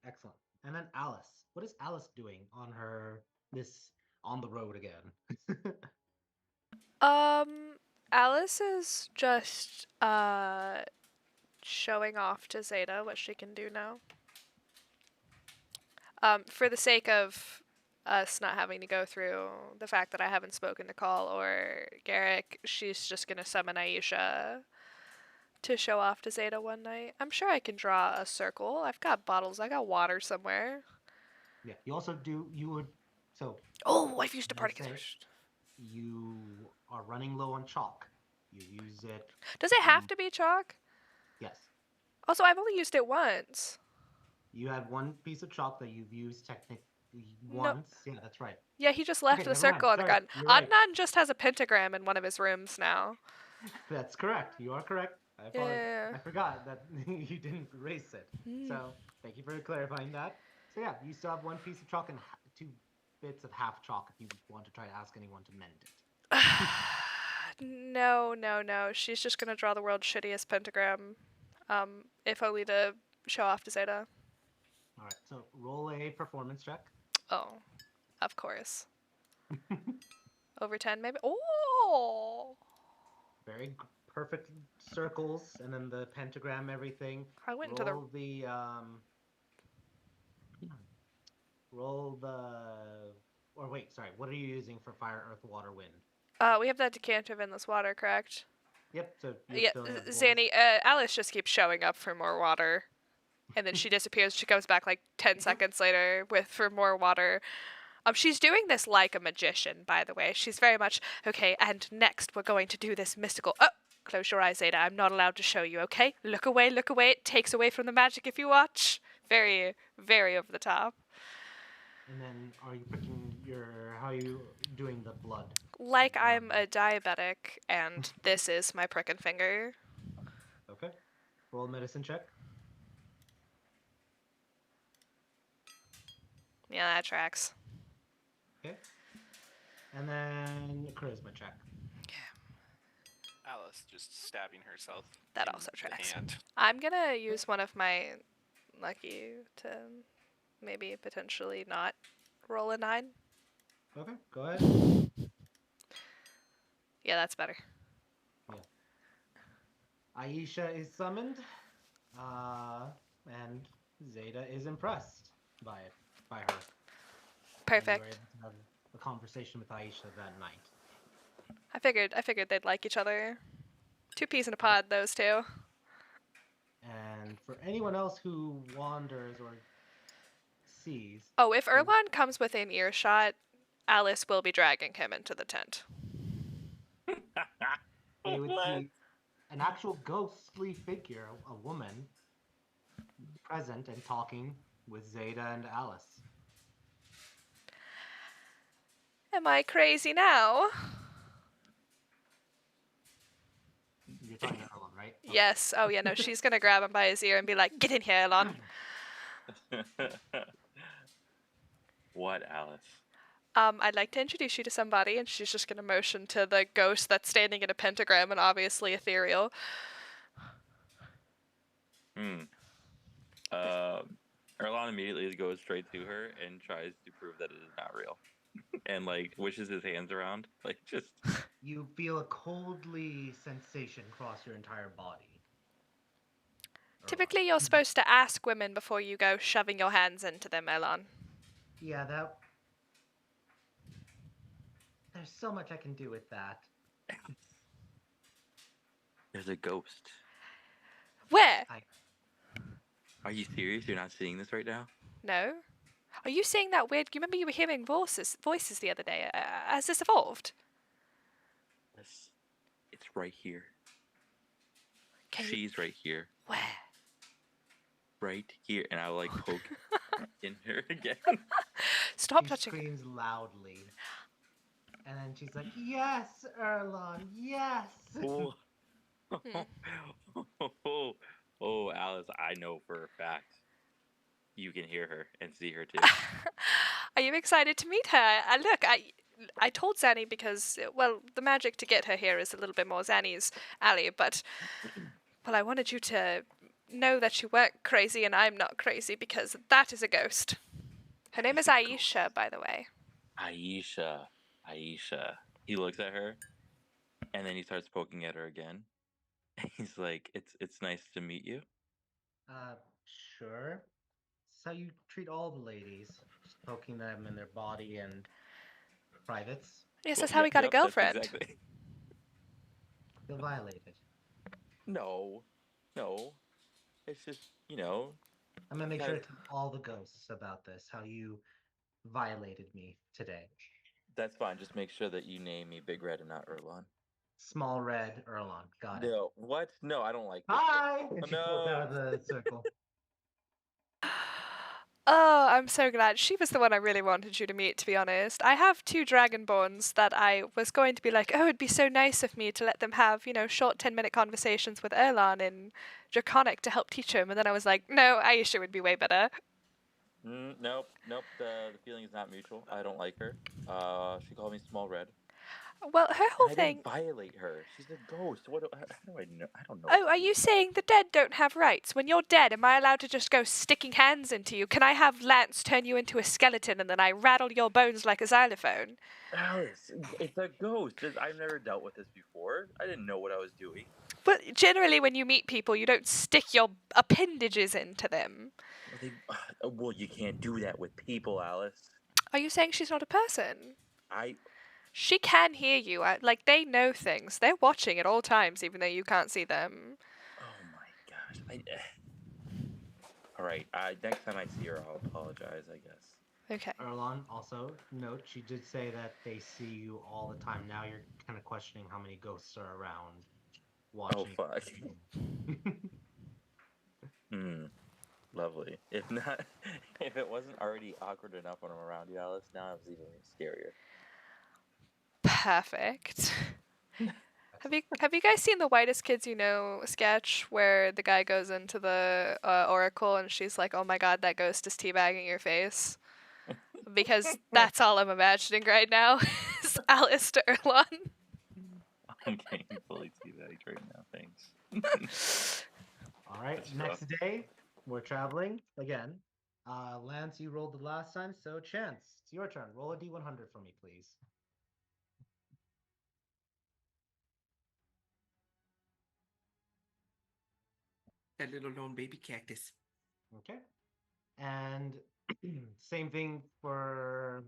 Excellent. And then Alice, what is Alice doing on on the road again? Alice is just showing off to Zeta what she can do now. For the sake of us not having to go through the fact that I haven't spoken to Call or Garrick, she's just gonna summon Aisha to show off to Zeta one night. I'm sure I can draw a circle. I've got bottles. I got water somewhere. Yeah, you also Oh, I've used a party thirst. You are running low on chalk. You use it. Does it have to be chalk? Yes. Also, I've only used it once. You had one piece of chalk that you've used technically once. No. Yeah, that's right. Yeah, he just left the circle on the gun. Right. Adnan just has a pentagram in one of his rooms now. That's correct. You are correct. I forgot that you didn't erase it. So thank you for clarifying that. So yeah, you still have one piece of chalk and 2 bits of half chalk if you want to try to ask anyone to mend it. No. She's just gonna draw the world's shittiest pentagram, if only to show off to Zeta. All right, so roll a performance check. Oh, of course. Over 10, maybe? Oh! Very perfect circles, and then the pentagram, everything. I went into the... Roll the... Or wait, sorry. What are you using for fire, earth, water, wind? We have that decanter of endless water, correct? Yep, so you Yeah, still have Zanny, Alice just keeps showing up for more water. And then she disappears. She comes back like 10 seconds later for more water. She's doing this like a magician, by the way. She's very much, okay, and next we're going to do this mystical... Oh, close your eyes, Zeta. I'm not allowed to show you, okay? Look away, look away. It takes away from the magic if you watch. Very, very over the top. And then are you picking how are you doing the blood? Like I'm a diabetic, and this is my pricking finger. Okay. Roll a medicine check. Yeah, that tracks. Okay. And then a charisma check. Alice just stabbing herself. That in also the tracks. hand. I'm gonna use one of my lucky to maybe potentially not roll a 9. Okay, go ahead. Yeah, that's better. Yeah. Aisha is summoned, and Zeta is impressed by her. Perfect. And you were able to have a conversation with Aisha that night. I figured they'd like each other. 2 peas in a pod, those two. And for anyone else who wanders or sees... Oh, if Erlon comes within earshot, Alice will be dragging him into the tent. They would see an actual ghostly figure, a woman, present and talking with Zeta and Alice. Am I crazy now? You're talking to Erlon, right? Okay. Yes. Oh, yeah, no, she's gonna grab him by his ear and be like, get in here, Erlon. What, Alice? I'd like to introduce you to somebody, and she's just gonna motion to the ghost that's standing in a pentagram and obviously ethereal. Erlon immediately goes straight to her and tries to prove that it is not real. And like wishes his hands around. Like just You feel a coldly sensation cross your entire body. Typically, you're supposed to ask women before you go shoving your hands into them, Erlon. Yeah, there's so much I can do with that. there's a ghost. Where? Are you serious? You're not seeing this right now? No. Are you seeing that weird... You remember you were hearing voices the other day? Has this evolved? Yes. It's right here. Can you... She's right here. Where? Right here. And I will like poke in her again. Stop She touching. screams loudly. And then she's like, yes, Erlon, yes! Oh, Alice, I know for a fact you can hear her and see her too. Are you excited to meet her? Look, I told Zanny because, well, the magic to get her here is a little bit more Zanny's alley, but, well, I wanted you to know that you weren't crazy and I'm not crazy because that is a ghost. Her name is Aisha, by the way. Aisha. He looks at her, and then he starts poking at her again. He's like, "It's nice to meet you." Sure. That's how you treat all the ladies. Just poking them in their body and privates. Yes, that's how we got a girlfriend. Exactly. Feel violated. No. It's just, I'm gonna make sure to tell all the ghosts about this, how you violated me today. That's fine. Just make sure that you name me Big Red and not Erlon. Small Red Erlon. Got it. No. What? No, I don't like this. Hi! And she No. pulls out of the circle. Oh, I'm so glad. She was the one I really wanted you to meet, to be honest. I have 2 dragonborns that I was going to be like, oh, it'd be so nice of me to let them have, short 10-minute conversations with Erlon in Draconic to help teach him. And then I was like, no, Aisha would be way better. Nope. The feeling is not mutual. I don't like her. She called me Small Red. Well, her whole I thing. didn't violate her. She's a ghost. How do I know? I don't know. Oh, are you saying the dead don't have rights? When you're dead, am I allowed to just go sticking hands into you? Can I have Lance turn you into a skeleton and then I rattle your bones like a xylophone? Alice, it's a ghost. I've never dealt with this before. I didn't know what I was doing. But generally, when you meet people, you don't stick your appendages into them. Well, you can't do that with people, Alice. Are you saying she's not a person? I She can hear you. Like, they know things. They're watching at all times, even though you can't see them. Oh my gosh. All right. Next time I see her, I'll apologize, I guess. Okay. Erlon, also note, she did say that they see you all the time. Now you're kind of questioning how many ghosts are around watching. Oh fuck. Lovely. If not, if it wasn't already awkward enough when I'm around you, Alice, now it's even scarier. Perfect. Have you guys seen the Whitest Kids You Know sketch where the guy goes into the oracle and she's like, "Oh my god, that ghost is teabagging your face"? Because that's all I'm imagining right now is Alice to Erlon. I'm getting fully teabagged right now. Thanks. All right, next day we're traveling again. Lance, you rolled the last time, so Chance, it's your turn. Roll a d100 for me, please. That little lone baby cactus. Okay. And same thing for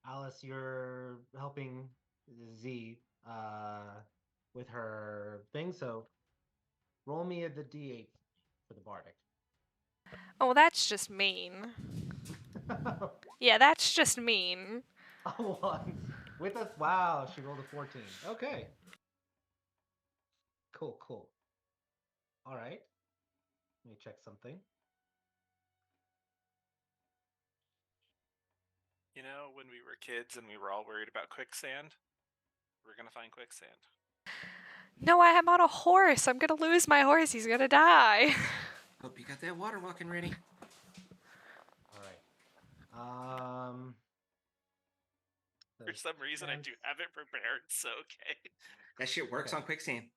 Alice. You're helping Z with her thing, so roll me the d8 for the bardic. Oh, that's just mean. Yeah, that's just mean. A 1 with a wow. She rolled a 14. Okay. Cool. All right. Let me check something. You know, when we were kids and we were all worried about quicksand, we're gonna find quicksand. No, I am on a horse. I'm gonna lose my horse. He's gonna die. Hope you got that water walking ready. All right. For some reason, I do have it prepared, so okay. That shit works on quicksand.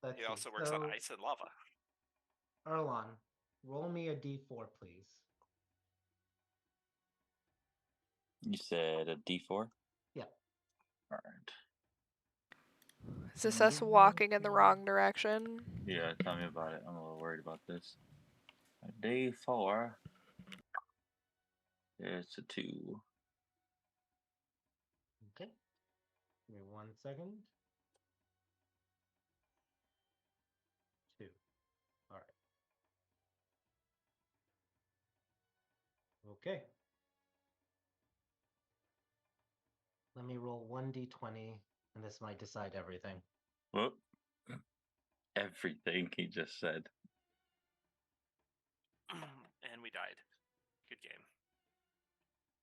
It also works on ice and lava. Erlon, roll me a d4, please. You said a D4? Yeah. All right. Is this us walking in the wrong direction? Yeah, tell me about it. I'm a little worried about this. A D4. It's a 2. Okay. Give me 1 second. 2. All right. Okay. Let me roll 1d20, and this might decide everything. Whoop. Everything he just said. And we died. Good game.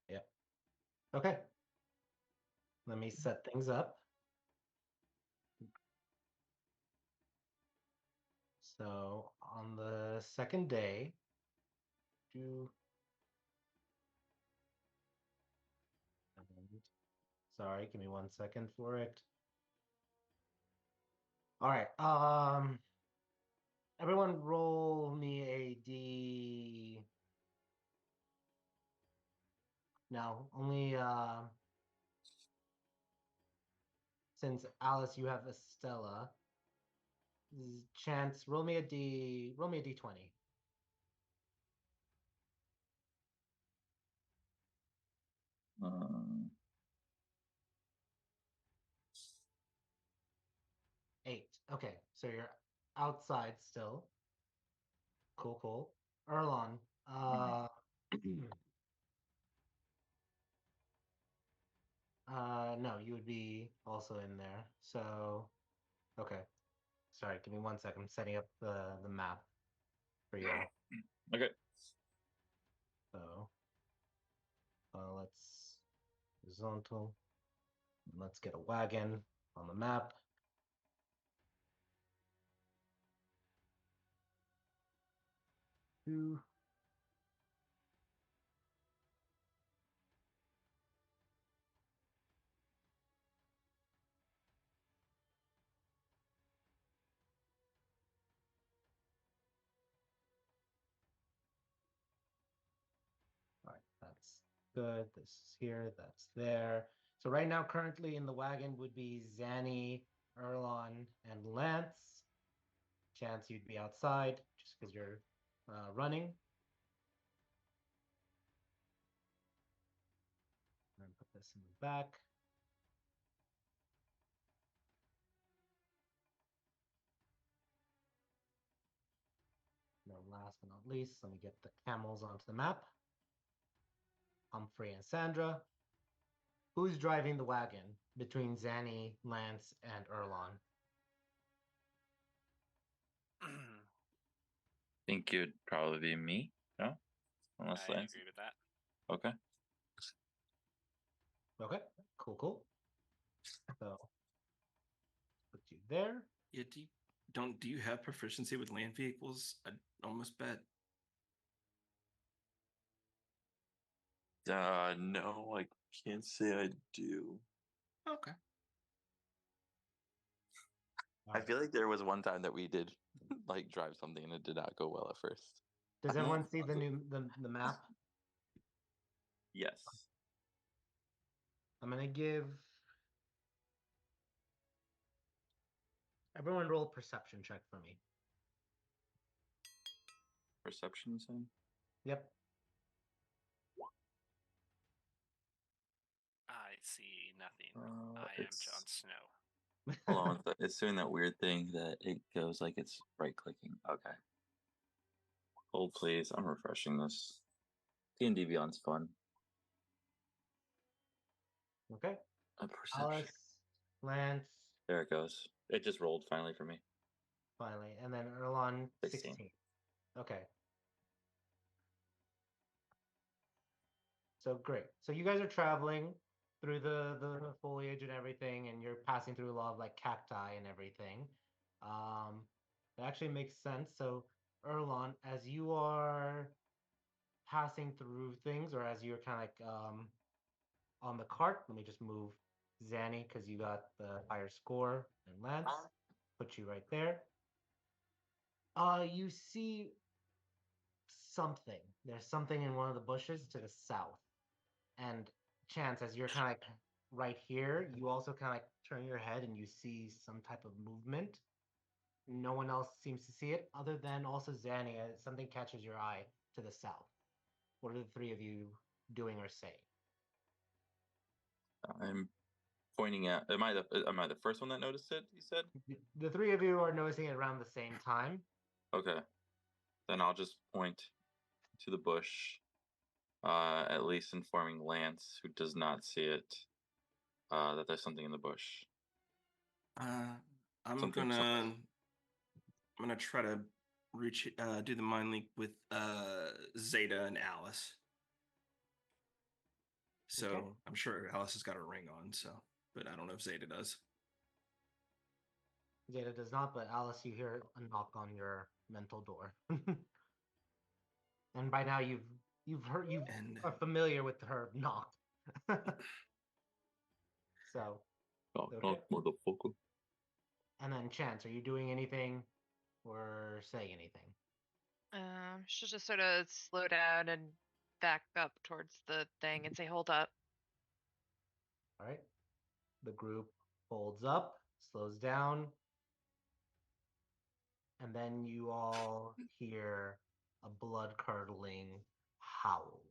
Yep. Okay. Let me set things up. So on the second day, sorry, give me 1 second for it. All right. Everyone roll me a D. No, only since Alice, you have Estella. Chance, roll me a D20. Um, 8. Okay, so you're outside still. Cool. Erlon, no, you would be also in there. So, okay. Sorry, give me 1 second. I'm setting up the map for you all. okay. So, let's horizontal. Let's get a wagon on the map. Two. good. This is here. That's there. So right now, currently in the wagon would be Zanny, Erlon, and Lance. Chance you'd be outside just because you're running. And put this in the back. And then last but not least, let me get the camels onto the map. Humphrey and Sandra. Who's driving the wagon between Zanny, Lance, and Erlon? Think it'd probably be me. No, unless I Lance. agree with that. Okay. Okay, cool. So put you there. Yeah, do you have proficiency with land vehicles? I'd almost bet. No, I can't say I do. Okay. I feel like there was one time that we did like drive something and it did not go well at first. Does everyone see the map? Yes. I'm gonna give everyone roll a perception check for me. Perception, son? Yep. I see nothing. I am Jon Snow. Hold on, it's doing that weird thing that it goes like it's right clicking. Okay. Hold please. I'm refreshing this. D&D Beyond's fun. Okay. A perception. Alice, Lance. There it goes. It just rolled finally for me. Finally. And then Erlon, 16. Okay. So great. So you guys are traveling through the foliage and everything, and you're passing through a lot of like cacti and everything. That actually makes sense. So Erlon, as you are passing through things, or as you're kind of like on the cart, let me just move Zanny because you got the higher score, and Lance, put you right there. You see something. There's something in one of the bushes to the south. And Chance, as you're kind of like right here, you also kind of like turn your head and you see some type of movement. No one else seems to see it other than also Zanny. Something catches your eye to the south. What are the three of you doing or saying? I'm pointing at. Am I the first one that noticed it? You said. The three of you are noticing it around the same time. Okay, then I'll just point to the bush. At least informing Lance, who does not see it, that there's something in the bush. I'm gonna try to reach do the mind link with Zeta and Alice. So okay. I'm sure Alice has got a ring on, but I don't know if Zeta does. Zeta does not, but Alice, you hear a knock on your mental door. And by now you are familiar with her knock. So okay. Motherfucker. And then Chance, are you doing anything or saying anything? She'll just sort of slow down and back up towards the thing and say, "Hold up." All right. The group folds up, slows down, and then you all hear a blood-curdling howl.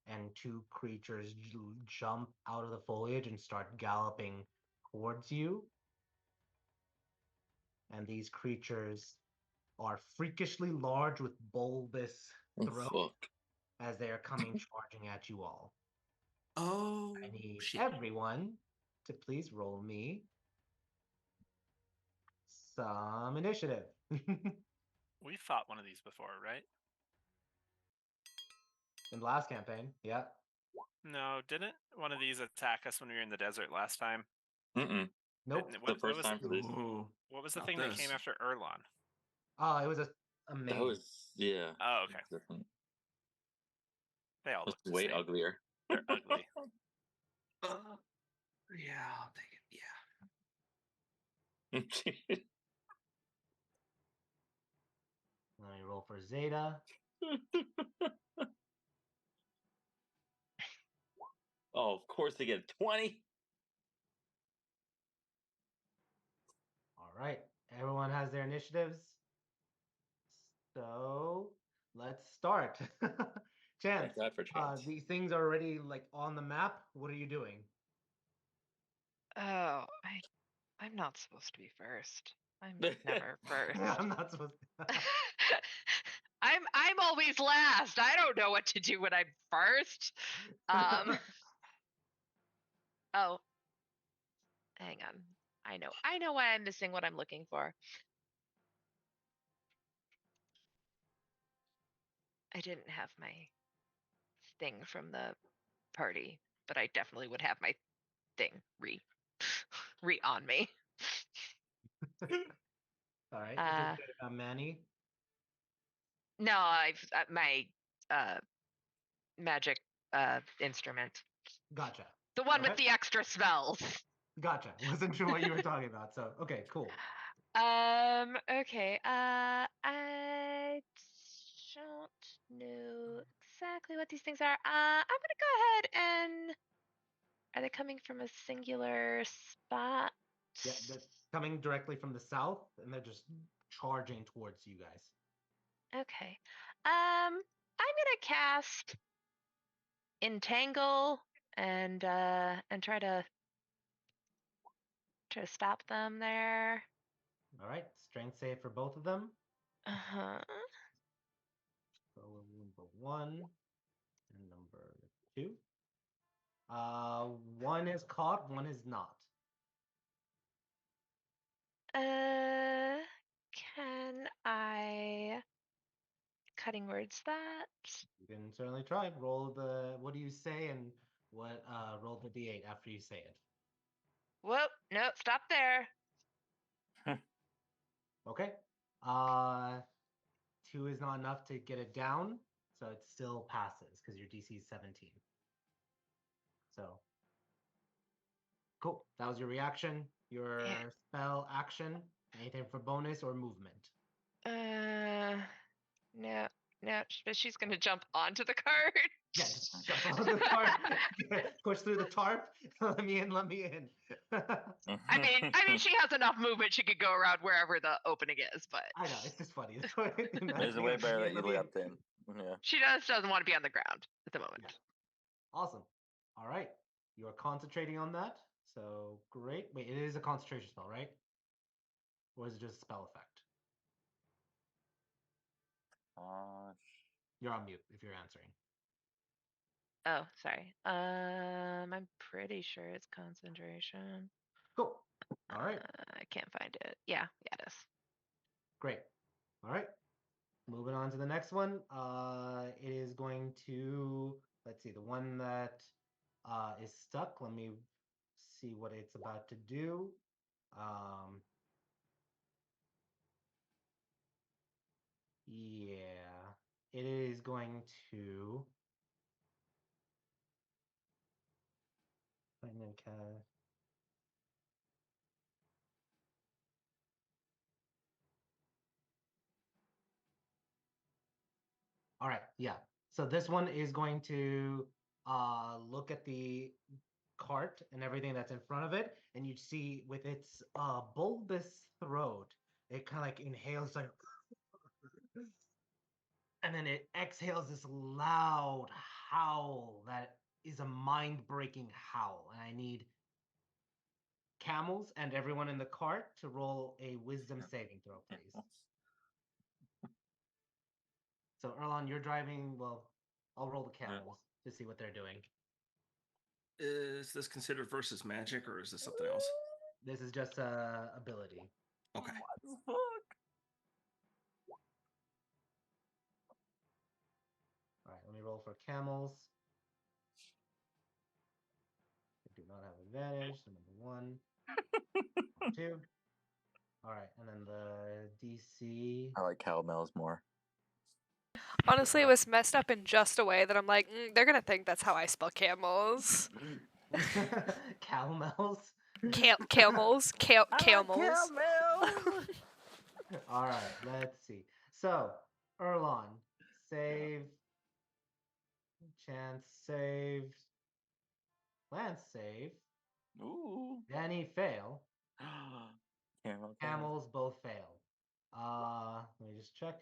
And two creatures jump out of the foliage and start galloping towards you. And these creatures are freakishly large with bulbous throats as they are coming charging at you all. Oh, I need shit. everyone to please roll me some initiative. We fought one of these before, right? In the last campaign, yeah. No, didn't one of these attack us when we were in the desert last time? Nope. The first time for this. What was the thing that came after Erlon? Oh, it was a maze. That was, yeah. Oh, okay. Different. They all look the way same. uglier. They're ugly. Yeah, I'll take it. Yeah. Let me roll for Zeta. Oh, of course they get 20. All right. Everyone has their initiatives. So let's start. Chance, Thank God for Chance. these things are already like on the map. What are you doing? Oh, I'm not supposed to be first. I'm never first. I'm not supposed to. I'm always last. I don't know what to do when I'm first. Oh, hang on. I know why I'm missing what I'm looking for. I didn't have my thing from the party, but I definitely would have my thing re on me. All right. Is this Manny? No, I've my magic instrument. Gotcha. The one with the extra spells. Gotcha. Wasn't sure what you were talking about. So okay, cool. Okay. I don't know exactly what these things are. I'm gonna go ahead and. Are they coming from a singular spot? Yeah, they're coming directly from the south, and they're just charging towards you guys. Okay. I'm gonna cast Entangle and try to stop them there. All right, strength save for both of them. Uh-huh. So number 1 and number 2. One is caught, one is not. Can I cutting words that? You can certainly try. Roll the what do you say and what roll the d8 after you say it. Whoa, no, stop there. Okay. 2 is not enough to get it down, so it still passes because your DC is 17. So cool. That was your reaction, your spell action, anything for bonus or movement. No, but she's gonna jump onto the cart. Yeah, just jump on the tarp, push through the tarp. Let me in. I mean, she has enough movement; she could go around wherever the opening is. But I know it's just funny. There's a way better that you left in. Yeah. She doesn't want to be on the ground at the moment. Yeah. Awesome. All right, you are concentrating on that. So great. Wait, it is a concentration spell, right? Or is it just a spell effect? You're on mute if you're answering. Oh, sorry. I'm pretty sure it's concentration. Cool. All right. I can't find it. Yeah, it is. Great. All right. Moving on to the next one. It is going to, let's see, the one that is stuck. Let me see what it's about to do. Yeah, it is going to. All right, yeah. So this one is going to look at the cart and everything that's in front of it, and you see with its bulbous throat, it kind of like inhales like, and then it exhales this loud howl that is a mind-breaking howl. And I need camels and everyone in the cart to roll a wisdom saving throw, please. So Erlon, you're driving. Well, I'll roll the camels to see what they're doing. Is this considered versus magic, or is this something else? This is just ability. Okay. What the fuck? All right, let me roll for camels. They do not have advantage. So number 1, 2. All right, and then the DC. I like cowbells more. Honestly, it was messed up in just a way that I'm like, they're gonna think that's how I spell camels. Camels. Camels. Camels. All right, let's see. So, Erlon, save. Chance, save. Lance save. Ooh. Danny fail. Camel Camels both fail. Let me just check.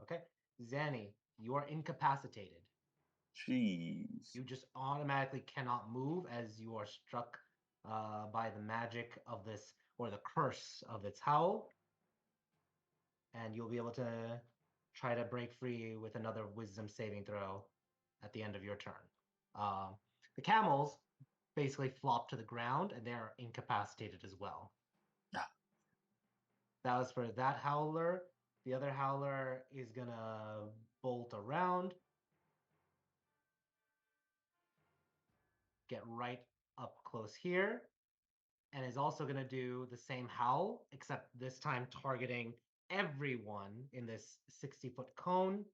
Okay. Zanny, you are incapacitated. Jeez. You just automatically cannot move as you are struck by the magic of this, or the curse of its howl. And you'll be able to try to break free with another wisdom saving throw at the end of your turn. The camels basically flop to the ground and they're incapacitated as well. Ah. That was for that howler. The other howler is gonna bolt around, get right up close here, and is also gonna do the same howl, except this time targeting everyone in this 60-foot cone.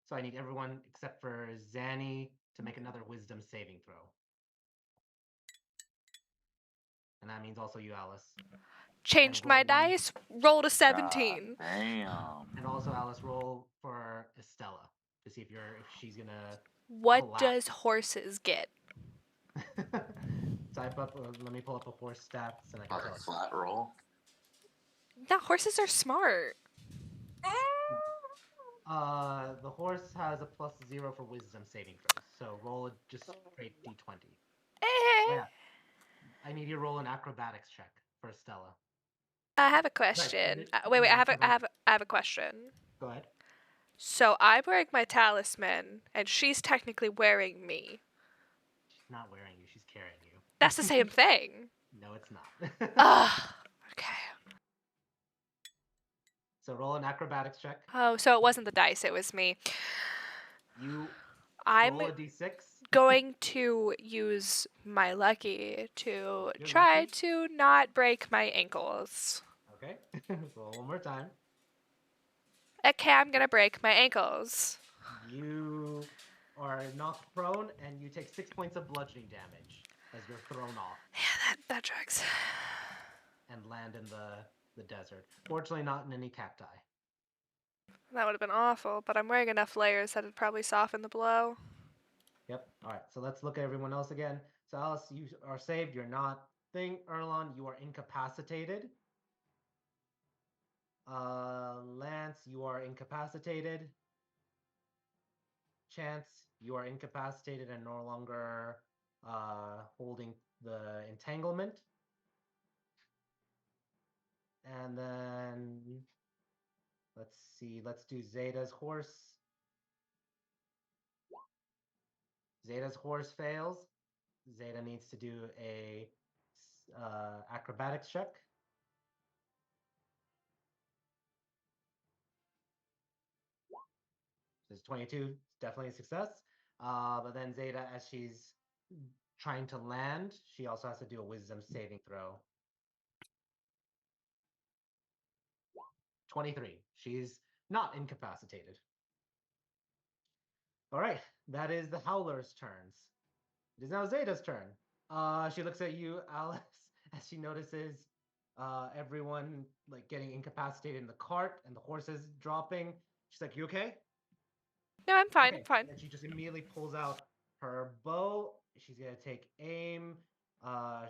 So I need everyone except for Zanny to make another wisdom saving throw. And that means also you, Alice. Changed my dice, rolled a 17. Damn. And also, Alice, roll for Estella to see if she's gonna. What does horses get? Type up. Let me pull up a horse stats, and I can tell you. Flat roll. No, horses are smart. The horse has a +0 for wisdom saving throws. So roll just straight d20. Oh, yeah. I need you to roll an acrobatics check for Estella. I have a question. Wait. I have a question. Go ahead. So I'm wearing my talisman, and she's technically wearing me. She's not wearing you. She's carrying you. That's the same thing. No, it's not. Ugh. Okay. So roll an acrobatics check. Oh, so it wasn't the dice, it was me. You I'm roll a d6. going to use my lucky to You're try lucky. to not break my ankles. Okay. Roll one more time. Okay, I'm gonna break my ankles. You are knocked prone and you take 6 points of bludgeoning damage as you're thrown off Yeah, that tracks. and land in the desert. Fortunately, not in any cacti. That would have been awful, but I'm wearing enough layers that it'd probably soften the blow. Yep. All right. So let's look at everyone else again. So Alice, you are saved. You're not thing. Erlon, you are incapacitated. Lance, you are incapacitated. Chance, you are incapacitated and no longer holding the entanglement. And then let's see. Let's do Zeta's horse. Zeta's horse fails. Zeta needs to do a acrobatics check. This 22, definitely a success. But then Zeta, as she's trying to land, she also has to do a wisdom saving throw. 23. She's not incapacitated. All right, that is the Howler's turns. It is now Zeta's turn. She looks at you, Alice, as she notices everyone like getting incapacitated in the cart and the horses dropping. She's like, "You okay?" No, I'm fine. Okay. I'm fine. And she just immediately pulls out her bow. She's gonna take aim.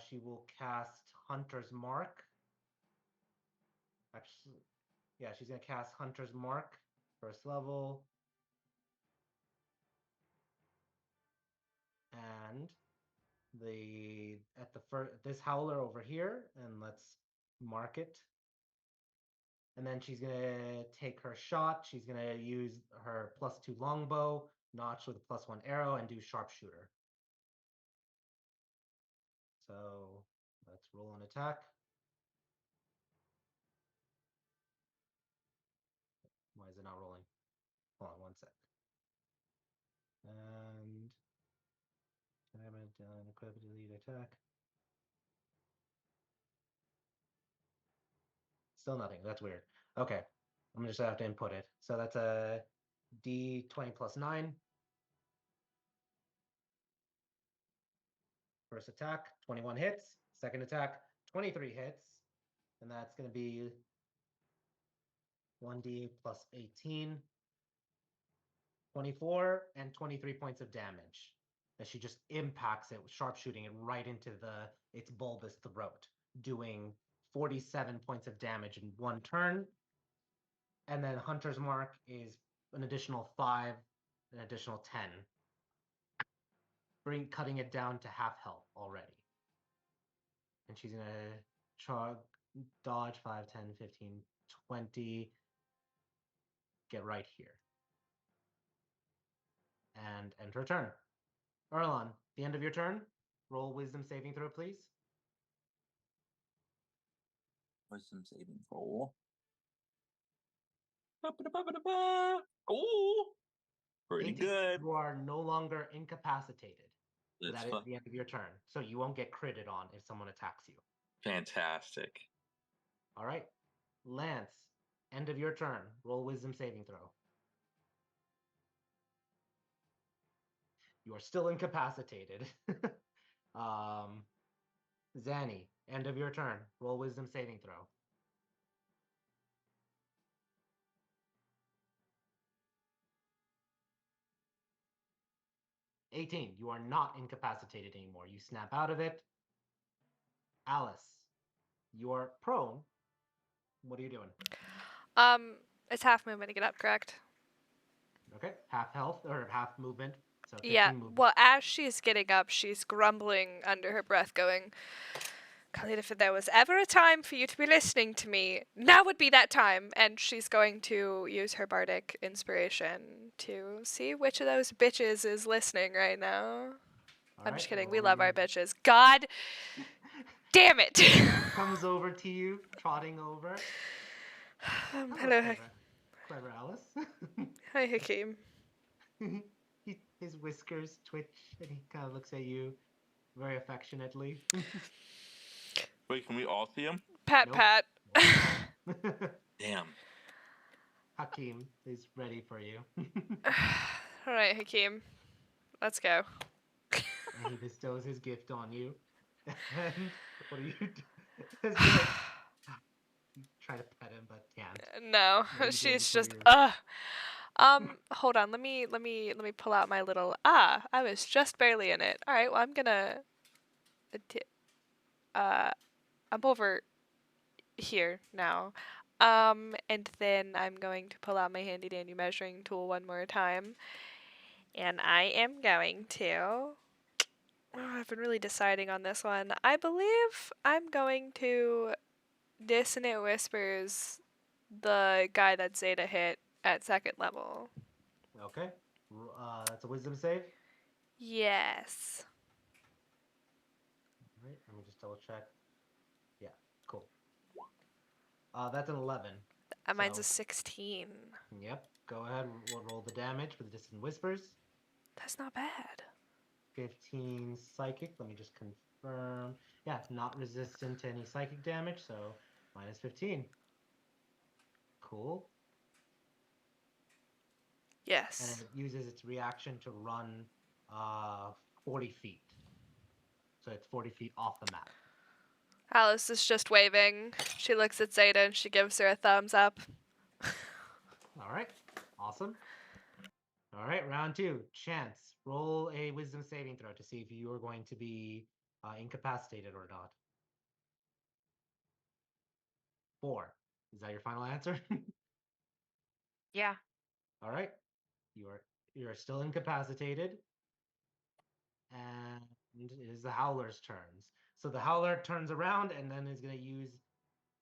She will cast Hunter's Mark. Actually, yeah, she's gonna cast Hunter's Mark, first level. And this howler over here, and let's mark it. And then she's gonna take her shot. She's gonna use her +2 longbow, notch with a +1 arrow, and do sharpshooter. So let's roll an attack. Why is it not rolling? Hold on one sec. And equip, delete attack. Still nothing. That's weird. Okay. I'm just gonna have to input it. So that's a D20 plus 9. First attack, 21 hits. Second attack, 23 hits. And that's going to be 1D plus 18. 24 and 23 points of damage. As she just impacts it, sharpshooting it right into its bulbous throat, doing 47 points of damage in one turn. And then Hunter's Mark is an additional 5, an additional 10. Cutting it down to half health already. And she's going to dodge 5, 10, 15, 20. Get right here. And end her turn. Erlon, the end of your turn. Roll wisdom saving throw, please. Wisdom saving throw. Oh, pretty 18. good. You are no longer incapacitated. So That's that is the end of your turn. So you won't get critted on if someone attacks you. fantastic. All right. Lance, end of your turn. Roll wisdom saving throw. You are still incapacitated. Zanny, end of your turn. Roll wisdom saving throw. $18. You are not incapacitated anymore. You snap out of it. Alice, you're prone. What are you doing? It's half movement to get up, correct? Okay, half health or half movement. So 15 Yeah. movement. Well, as she's getting up, she's grumbling under her breath, going, Khalid, if there was ever a time for you to be listening to me, now would be that time. And she's going to use her bardic inspiration to see which of those bitches is listening right now. I'm just kidding. We love our bitches. God damn it. Comes over to you, trotting over. Hello. Clever Alice. Hi, Hakeem. His whiskers twitch and he kind of looks at you very affectionately. Wait, can we all see him? Pat, Nope. pat. Damn. Hakeem is ready for you. All right, Hakeem. Let's go. And he bestows his gift on you. And what do you do? You try to pet him, but can't. No, What are you doing she's for just your- hold on. Let me pull out my little I was just barely in it. All right, well, I'm gonna I'm over here now. And then I'm going to pull out my handy dandy measuring tool one more time. And I am going to I've been really deciding on this one. I believe I'm going to Dissonant Whispers the guy that Zeta hit at second level. Okay. That's a wisdom save. Yes. All right, let me just double check. Yeah, cool. That's an 11. Mine's a So- 16. Yep. Go ahead. Roll the damage for the distant whispers. That's not bad. 15 psychic. Let me just confirm. Yeah, not resistant to any psychic damage, so minus 15. Cool. Yes. And it uses its reaction to run 40 feet. So it's 40 feet off the map. Alice is just waving. She looks at Zeta and she gives her a thumbs up. All right. Awesome. All right, round 2. Chance, roll a wisdom saving throw to see if you are going to be incapacitated or not. 4. Is that your final answer? Yeah. All right. You are still incapacitated. And it is the Howler's turns. So the Howler turns around and then is going to use.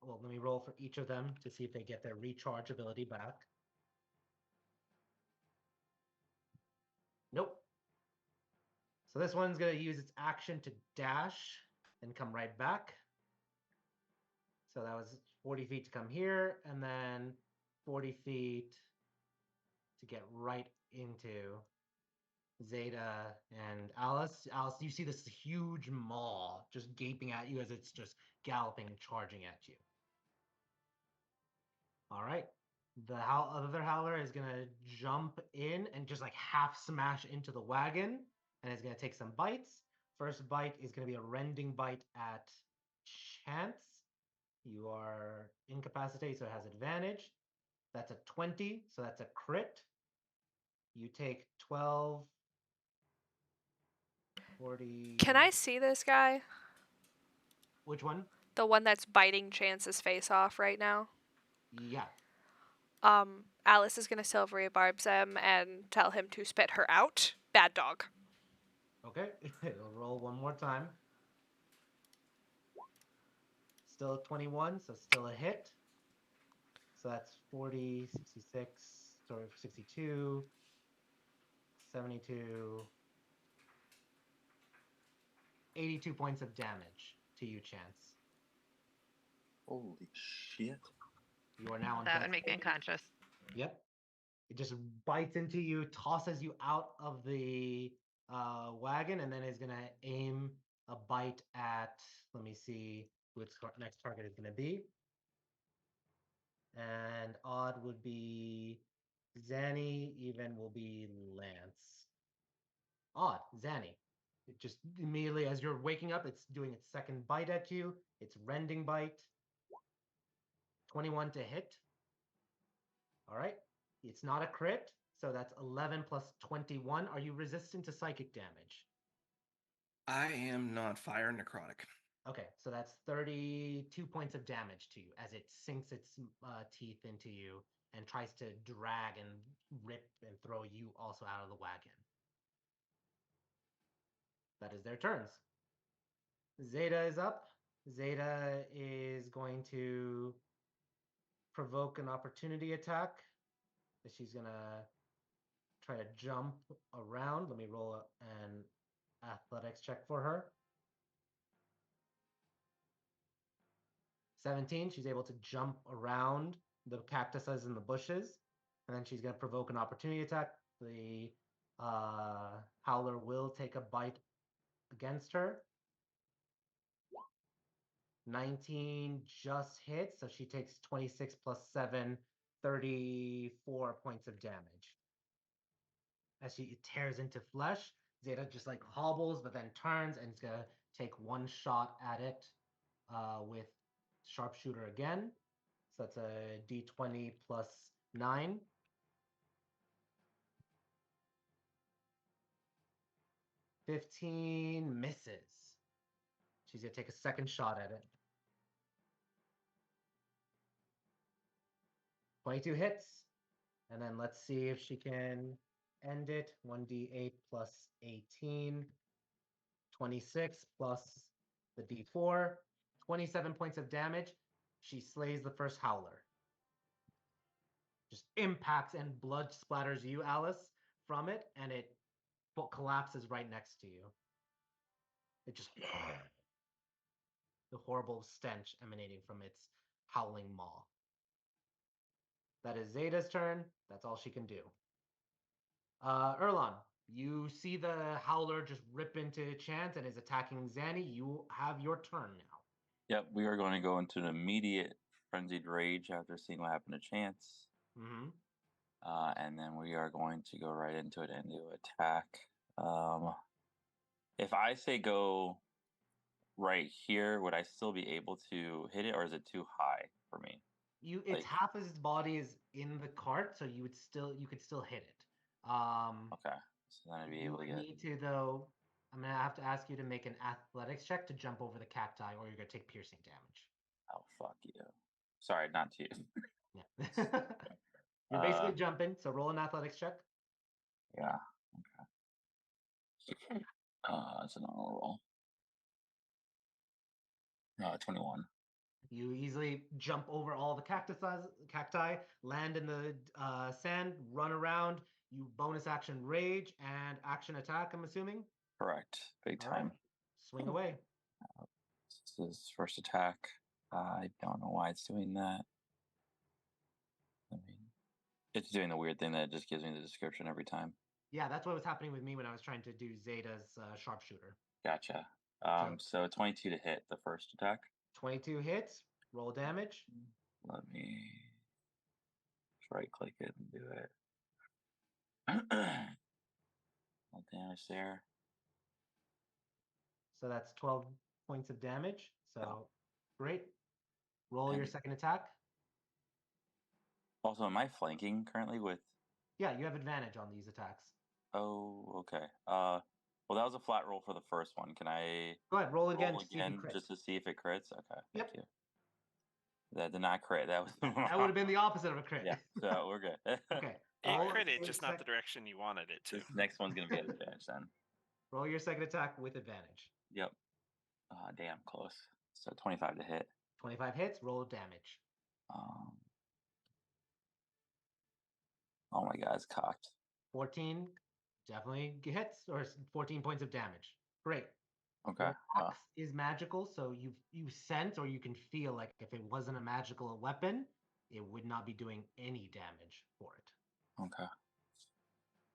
Well, let me roll for each of them to see if they get their recharge ability back. Nope. So this one's going to use its action to dash and come right back. So that was 40 feet to come here, and then 40 feet to get right into Zeta and Alice. Alice, you see this huge maw just gaping at you as it's just galloping and charging at you. All right. The other Howler is going to jump in and just like half smash into the wagon, and it's going to take some bites. First bite is going to be a rending bite at Chance. You are incapacitated, so it has advantage. That's a 20, so that's a crit. You take 12, 40. Can I see this guy? Which one? The one that's biting Chance's face off right now. Yeah. Alice is gonna silvery barbs him and tell him to spit her out. Bad dog. Okay. It'll roll one more time. Still 21, so still a hit. So that's 40, 66, sorry, 62, 72, 82 points of damage to you, Chance. Holy shit. You are now on That would make me unconscious. Yep. It just bites into you, tosses you out of the wagon, and then is going to aim a bite at, let me see who its next target is going to be. And odd would be Zanny, even will be Lance. Odd, Zanny. It just immediately, as you're waking up, it's doing its second bite at you. It's rending bite. 21 to hit. All right. It's not a crit, so that's 11 plus 21. Are you resistant to psychic damage? I am not fire necrotic. Okay, so that's 32 points of damage to you as it sinks its teeth into you and tries to drag and rip and throw you also out of the wagon. That is their turns. Zeta is up. Zeta is going to provoke an opportunity attack. She's going to try to jump around. Let me roll an athletics check for her. 17, she's able to jump around the cactuses and the bushes. And then she's going to provoke an opportunity attack. The Howler will take a bite against her. 19 just hits, so she takes 26 plus 7, 34 points of damage. As she tears into flesh, Zeta just like hobbles, but then turns and is going to take one shot at it with Sharpshooter again. So that's a d20 plus 9. 15 misses. She's going to take a second shot at it. 22 hits. And then let's see if she can end it. 1d8 plus 18. 26 plus the d4. 27 points of damage. She slays the first Howler. Just impacts and blood splatters you, Alice, from it, and it collapses right next to you. It just the horrible stench emanating from its howling maw. That is Zeta's turn. That's all she can do. Erlon, you see the Howler just rip into Chance and is attacking Zanny. You have your turn now. Yep, we are going to go into an immediate frenzied rage after seeing what happened to Chance. Mm-hmm. And then we are going to go right into it and do attack. If I say go right here, would I still be able to hit it, or is it too high for me? It's half as its body is in the cart, so you could still hit it. Okay, so then I'd be able to get. Need to though. I'm gonna have to ask you to make an athletics check to jump over the cacti, or you're gonna take piercing damage. Oh fuck you! Sorry, not to you. Yeah. You're basically jumping, so roll an athletics check. Yeah. Okay. It's an honor roll. 21. You easily jump over all the cacti, land in the sand, run around. You bonus action rage and action attack, I'm assuming? Correct. Big All right. time. Swing away. This is first attack. I don't know why it's doing that. I mean, it's doing the weird thing that it just gives me the description every time. Yeah, that's what was happening with me when I was trying to do Zeta's sharpshooter. Gotcha. So 22 to hit the first attack. 22 hits. Roll damage. Let me right click it and do it. No damage there. So that's 12 points of damage. So Oh. great. Roll your second attack. Also, am I flanking currently with? Yeah, you have advantage on these attacks. Oh, okay. Well, that was a flat roll for the first one. Can I Go ahead, roll again, just to see if it crits? Okay, thank Yep. you. That did not crit. That was That would have been the opposite of a crit. Yeah, so we're good. Okay. It roll critted, a just not the direction you wanted it to. This next one's gonna be an advantage then. Roll your second attack with advantage. Yep. Damn, close. So 25 to hit. 25 hits, roll damage. Oh my god, it's cocked. 14 definitely hits, or 14 points of damage. Great. Okay. Your axe is magical, so you sense or you can feel like if it wasn't a magical weapon, it would not be doing any damage for it. Okay.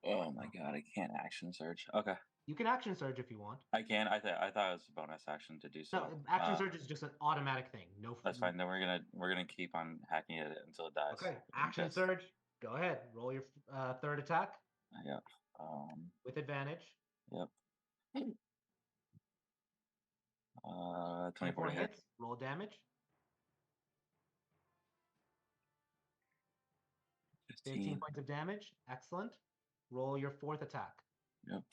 Oh my god, I can't action surge. Okay. You can action surge if you want. I can. I thought it was a bonus action to do so. No, action surge is just an automatic thing. No. That's fine. Then we're gonna keep on hacking it until it dies. Okay. Action surge. Go ahead. Roll your third attack. Yep. With advantage. Yep. 24 hits. Roll damage. 15 points of damage. Excellent. Roll your fourth attack. Yep.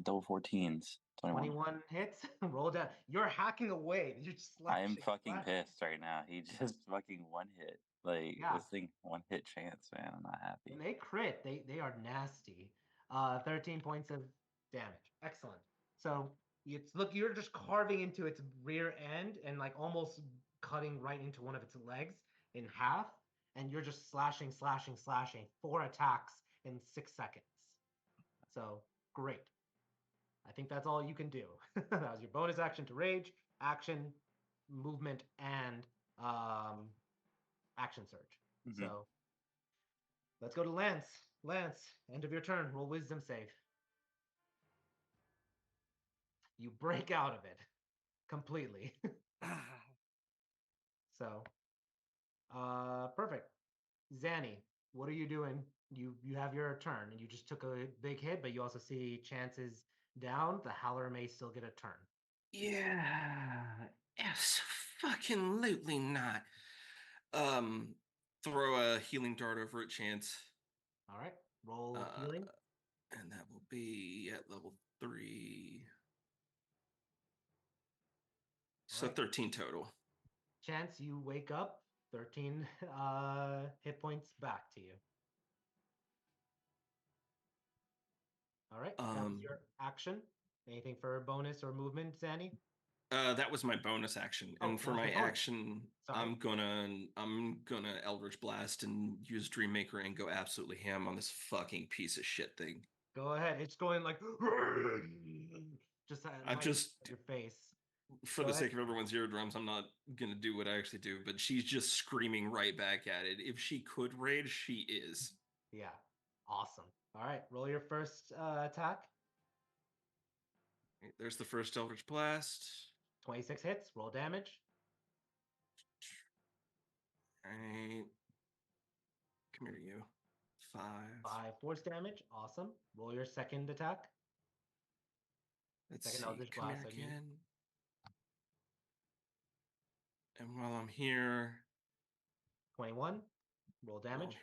Double 14s. 21 hits. Roll down. You're hacking away. You're just I am fucking pissed right now. He just fucking one hit. Like this thing, one hit chance, man. I'm not happy. When they crit, they are nasty. 13 points of damage. Excellent. So you're just carving into its rear end and like almost cutting right into one of its legs in half, and you're just slashing. 4 attacks in 6 seconds. So great. I think that's all you can do. That was your bonus action to rage, action, movement, and action surge. Mm-hmm. So let's go to Lance. Lance, end of your turn. Roll wisdom save. You break out of it completely. So, perfect. Zanny, what are you doing? You have your turn, and you just took a big hit, but you also see chances down. The Howler may still get a turn. Yeah, fucking not. Throw a healing dart over at Chance. All right, roll healing, and that will be at level 3. So right. 13 total. Chance, you wake up. 13 hit points back to you. All right, that was your action. Anything for bonus or movement, Zanny? That was my bonus action, and for my action, I'm gonna Eldritch Blast and use Dreammaker and go absolutely ham on this fucking piece of shit thing. Go ahead. It's going like just your face. For the sake of everyone's eardrums, I'm not gonna do what I actually do, but she's just screaming right back at it. If she could rage, she is. Yeah, awesome. All right, roll your first attack. There's the first Eldritch Blast. 26 hits. Roll damage. All right. Come here, you. 5 force damage. Awesome. Roll your second attack. Second Eldritch Blast again. And while I'm here, 21. Roll damage.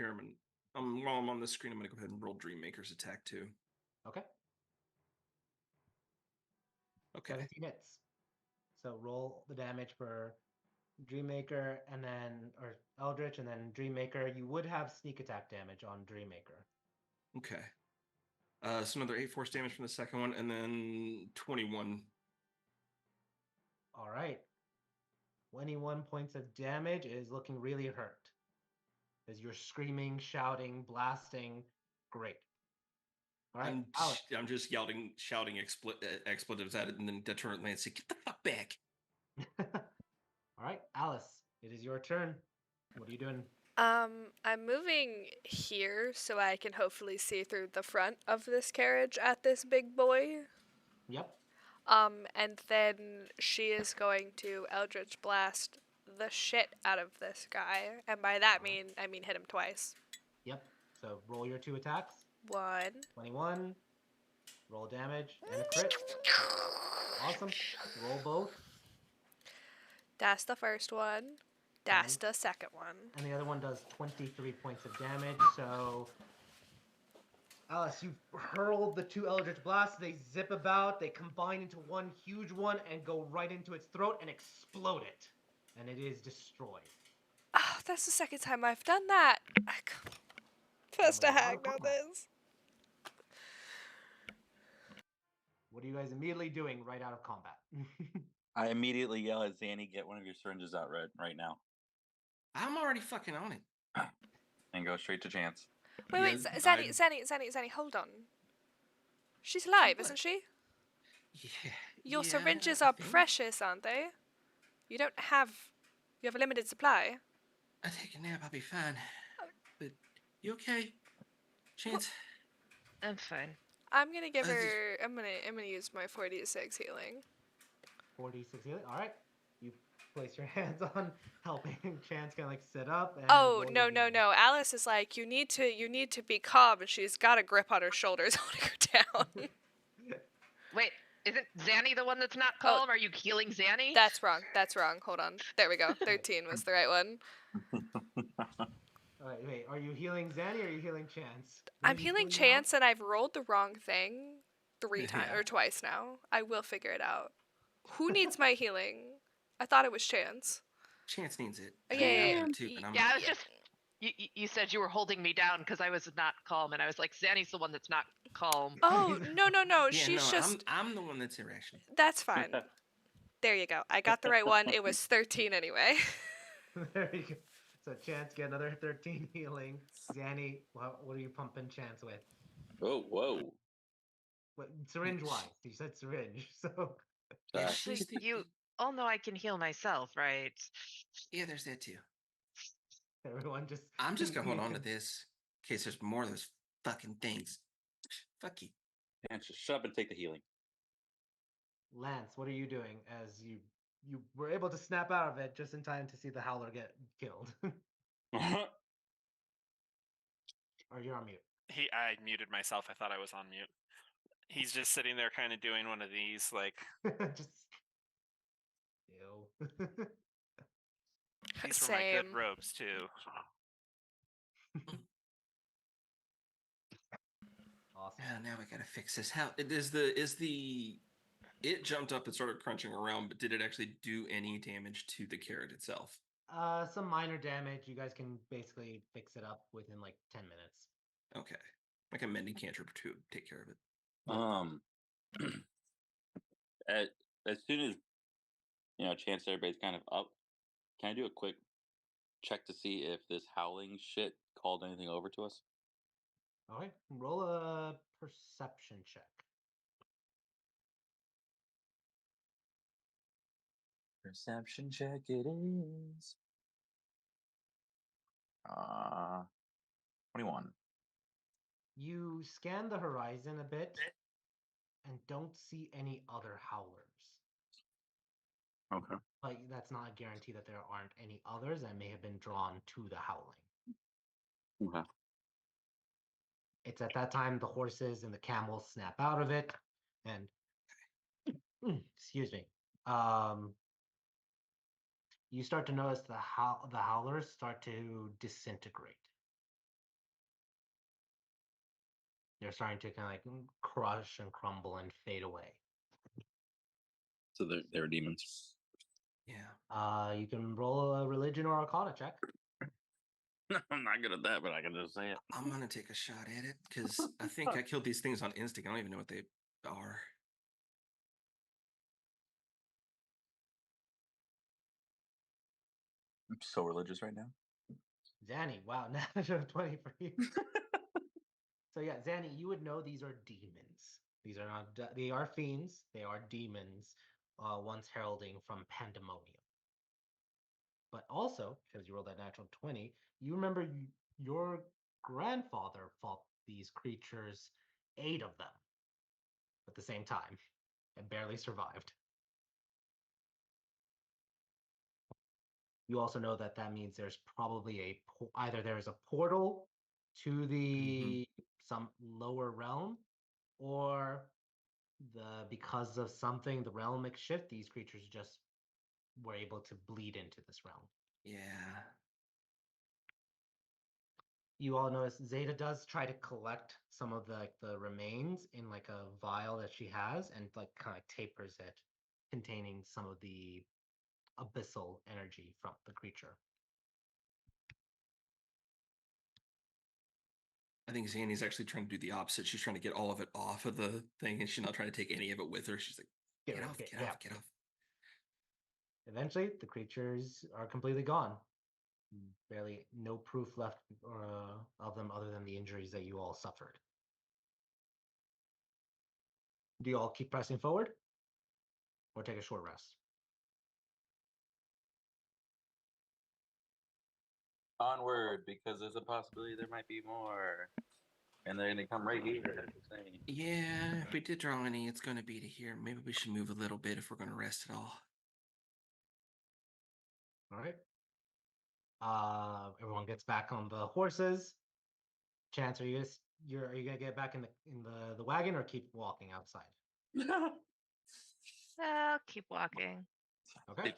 While I'm on the screen, I'm going to go ahead and roll Dreammaker's attack too. Okay. 17 hits. So roll the damage for Dreammaker or Eldritch, and then Dreammaker. You would have sneak attack damage on Dreammaker. Okay. So another 8 force damage from the second one, and then 21. All right. 21 points of damage is looking really hurt. As you're screaming, shouting, blasting. Great. All right, I'm just shouting expletives at it, and then deterrent Lance say, "Get the fuck back!" All right, Alice, it is your turn. What are you doing? I'm moving here so I can hopefully see through the front of this carriage at this big boy. Yep. And then she is going to Eldritch Blast the shit out of this guy, and by that I mean hit him twice. Yep. So roll your 2 attacks. 21. Roll damage and a crit. Awesome. Roll both. That's the first one. That's the second one. And the other one does 23 points of damage. So, Alice, you hurl the two Eldritch Blasts. They zip about. They combine into one huge one and go right into its throat and explode it. And it is destroyed. Oh, that's the second time I've done that. First a hag, now this. What are you guys immediately doing right out of combat? I immediately yell at Zanny, get one of your syringes out right now. I'm already fucking on it. And go straight to Chance. Wait, Zanny, hold on. She's alive, isn't she? Yeah. Your yeah, syringes I are think. precious, aren't they? You have a limited supply. I take a nap, I'll be fine. But you okay, Chance? I'm fine. I'm gonna give her. I'm gonna use my 46 healing. 46 healing. All right. You place your hands on helping Chance kind of like sit up. And Oh no. Alice is like, you need to be calm, and she's got a grip on her shoulders, holding her down. Wait, isn't Zanny the one that's not calm? Are you healing Zanny? That's wrong. Hold on. There we go. 13 was the right one. All right, wait. Are you healing Zanny or are you healing Chance? I'm healing Chance, and I've rolled the wrong thing 3 times or twice now. I will figure it out. Who needs my healing? I thought it was Chance. Chance needs it. Yeah. I was just. You said you were holding me down because I was not calm, and I was like, Zanny's the one that's not calm. Oh no! Yeah, She's just. I'm the one that's irrational. That's fine. There you go. I got the right one. It was 13 anyway. There you go. So Chance get another 13 healing. Zanny, what are you pumping Chance with? Whoa. What, syringe-wise? You said syringe, so... Yeah, You all know I can heal myself, right? Yeah, there's that too. Everyone just... I'm just gonna hold on to this in case there's more of those fucking things. Fuck you. Chance, just shut up and take the healing. Lance, what are you doing as you were able to snap out of it just in time to see the Howler get killed? Or you're on mute. I muted myself. I thought I was on mute. He's just sitting there kind of doing one of these, like... Just... Ew. These were my good robes, too. Awesome. Now we gotta fix this. How it jumped up and started crunching around, but did it actually do any damage to the carrot itself? Some minor damage. You guys can basically fix it up within like 10 minutes. Okay. Like a mending cantrip to take care of it. As soon as Chance everybody's kind of up, can I do a quick check to see if this howling shit called anything over to us? Alright, roll a perception check. Perception check it is. 21. You scan the horizon a bit and don't see any other howlers. Okay. But that's not a guarantee that there aren't any others that may have been drawn to the howling. Okay. It's at that time the horses and the camels snap out of it, and excuse me. You start to notice the howlers start to disintegrate. They're starting to kind of like crush and crumble and fade away. So they're demons. Yeah. You can roll a religion or arcana check. I'm not good at that, but I can just say it. I'm gonna take a shot at it because I think I killed these things on instinct. I don't even know what they are. I'm so religious right now. Zanny, wow, natural 20 for you. So yeah, Zanny, you would know these are demons. These are not, they are fiends, they are demons, once heralding from pandemonium. But also, because you rolled that natural 20, you remember your grandfather fought these creatures, 8 of them, at the same time, and barely survived. You also know that means there's probably either there's a portal to the some lower realm, or because of something the realm makes shift, these creatures just were able to bleed into this realm. Yeah. You all notice Zeta does try to collect some of the remains in like a vial that she has and like kind of tapers it, containing some of the abyssal energy from the creature. I think Zanny's actually trying to do the opposite. She's trying to get all of it off of the thing, and she's not trying to take any of it with her. She's like, get off. Eventually, the creatures are completely gone. Barely no proof left of them other than the injuries that you all suffered. Do you all keep pressing forward? Or take a short rest? Onward, because there's a possibility there might be more. And they're going to come right here. Yeah, if we did draw any, it's going to be to here. Maybe we should move a little bit if we're going to rest at all. All right. Everyone gets back on the horses. Chance, are you gonna get back in the wagon or keep walking outside? I'll keep walking. Okay.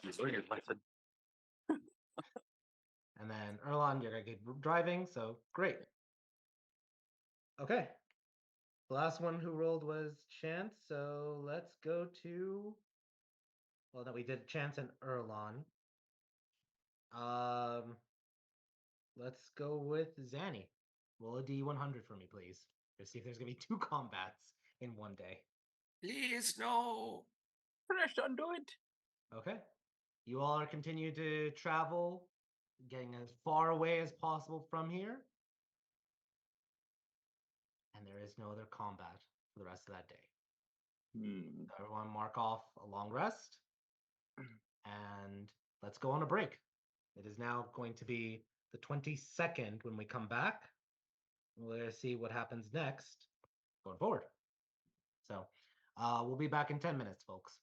And then Erlon, you're gonna get driving, so great. Okay. The last one who rolled was Chance, so let's go to. Well, no, we did Chance and Erlon. Let's go with Zanny. Roll a D100 for me, please. Let's see if there's gonna be 2 combats in one day. Please, no. Finish, undo it. Okay. You all are continuing to travel, getting as far away as possible from here. And there is no other combat for the rest of that day. Everyone mark off a long rest. And let's go on a break. It is now going to be the 22nd when we come back. We're going to see what happens next going forward. So we'll be back in 10 minutes, folks.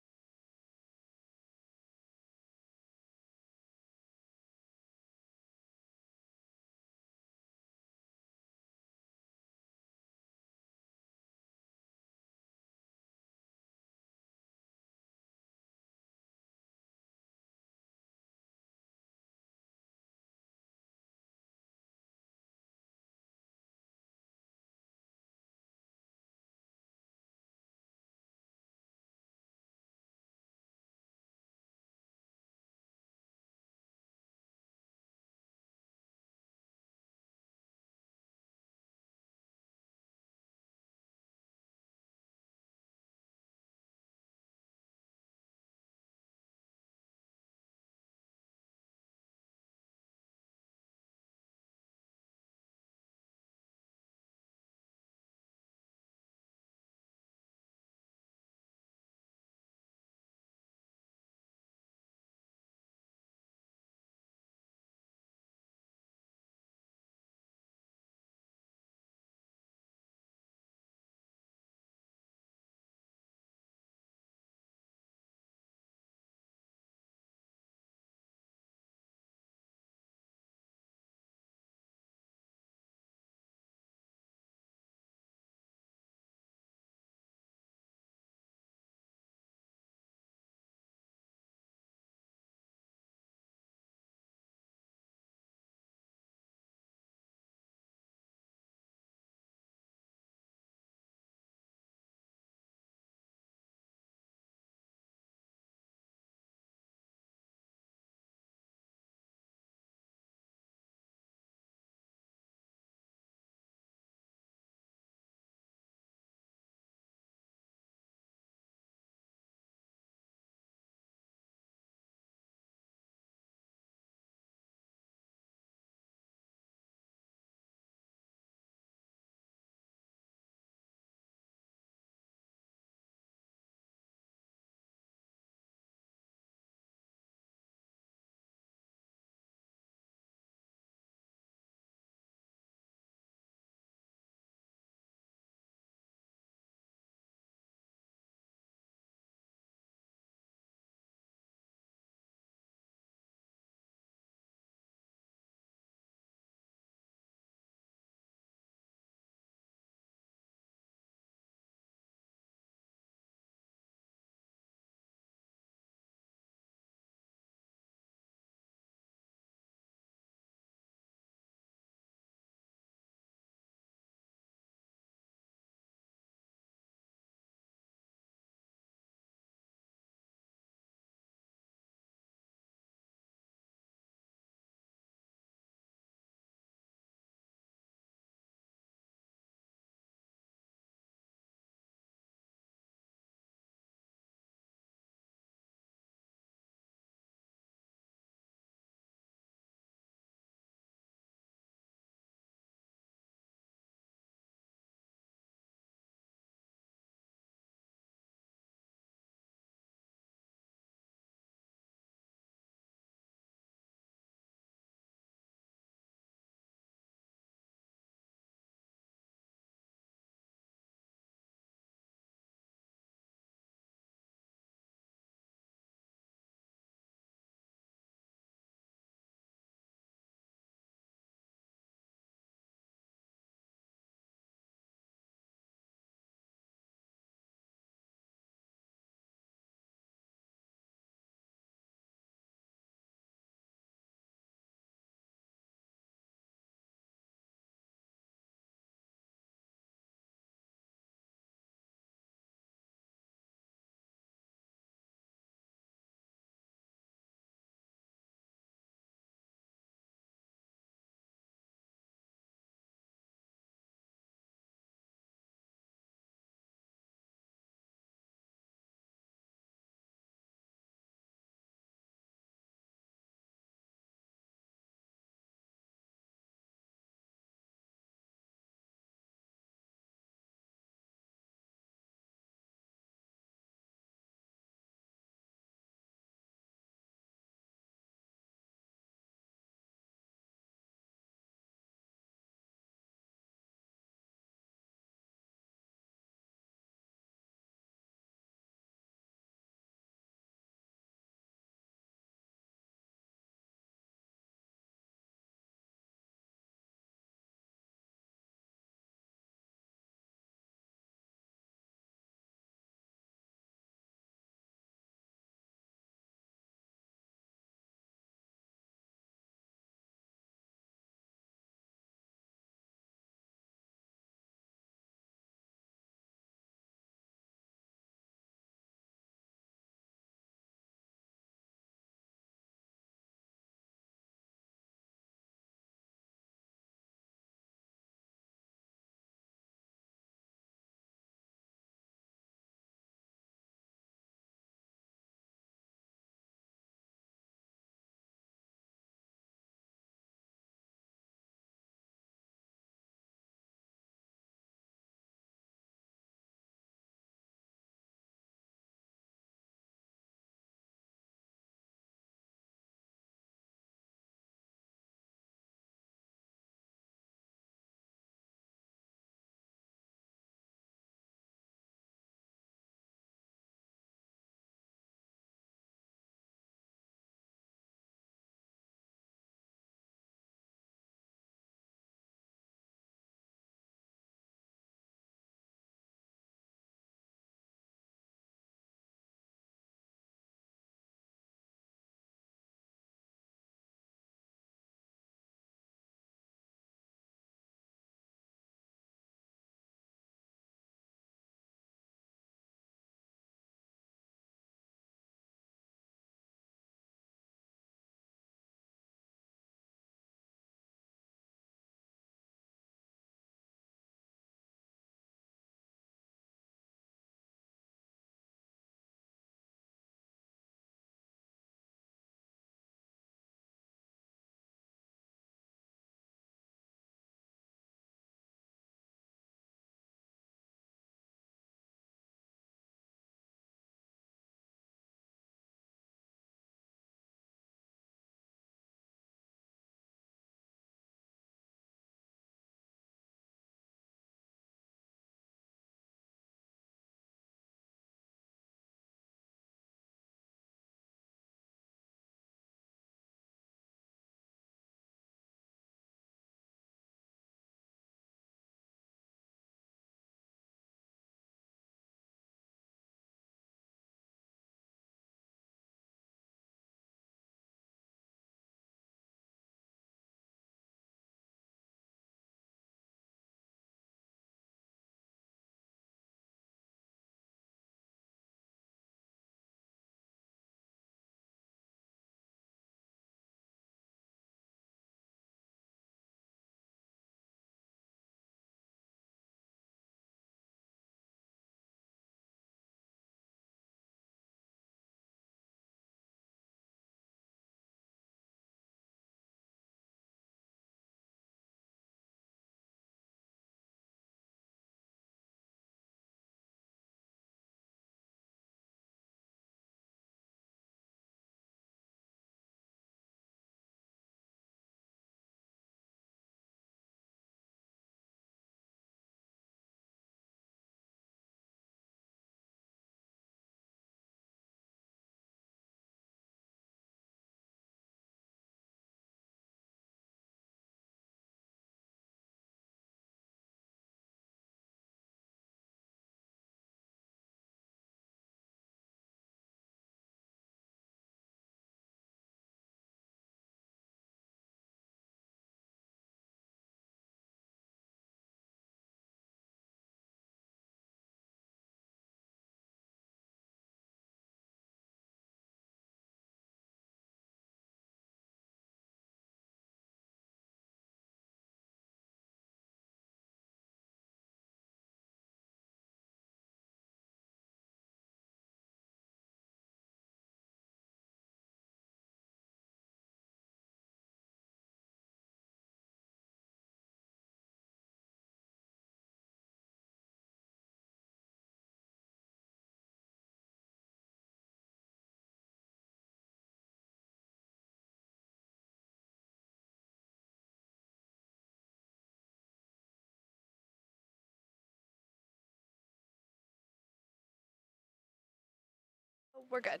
We're good.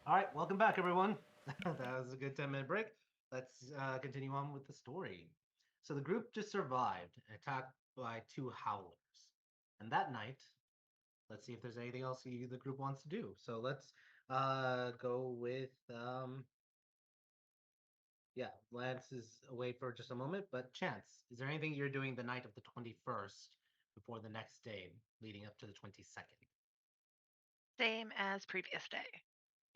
All right, welcome back, everyone. That was a good 10-minute break. Let's continue on with the story. So the group just survived an attack by 2 howlers. And that night, let's see if there's anything else the group wants to do. So let's go with yeah, Lance is away for just a moment, but Chance, is there anything you're doing the night of the 21st before the next day leading up to the 22nd? Same as previous day.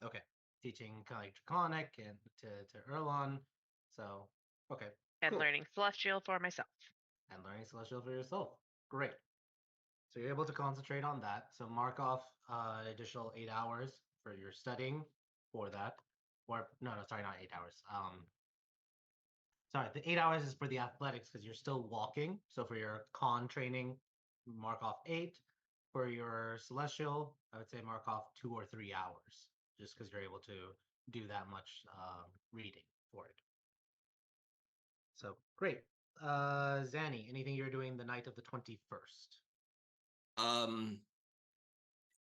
Okay. Teaching like Draconic and to Erlon. So okay. And Cool. learning Celestial for myself. And learning Celestial for yourself. Great. So you're able to concentrate on that. So mark off additional 8 hours for your studying for that. Or no, sorry, not 8 hours. Sorry, the 8 hours is for the athletics because you're still walking. So for your con training, mark off 8. For your celestial, I would say mark off 2 or 3 hours, just because you're able to do that much reading for it. So great. Zanny, anything you're doing the night of the 21st?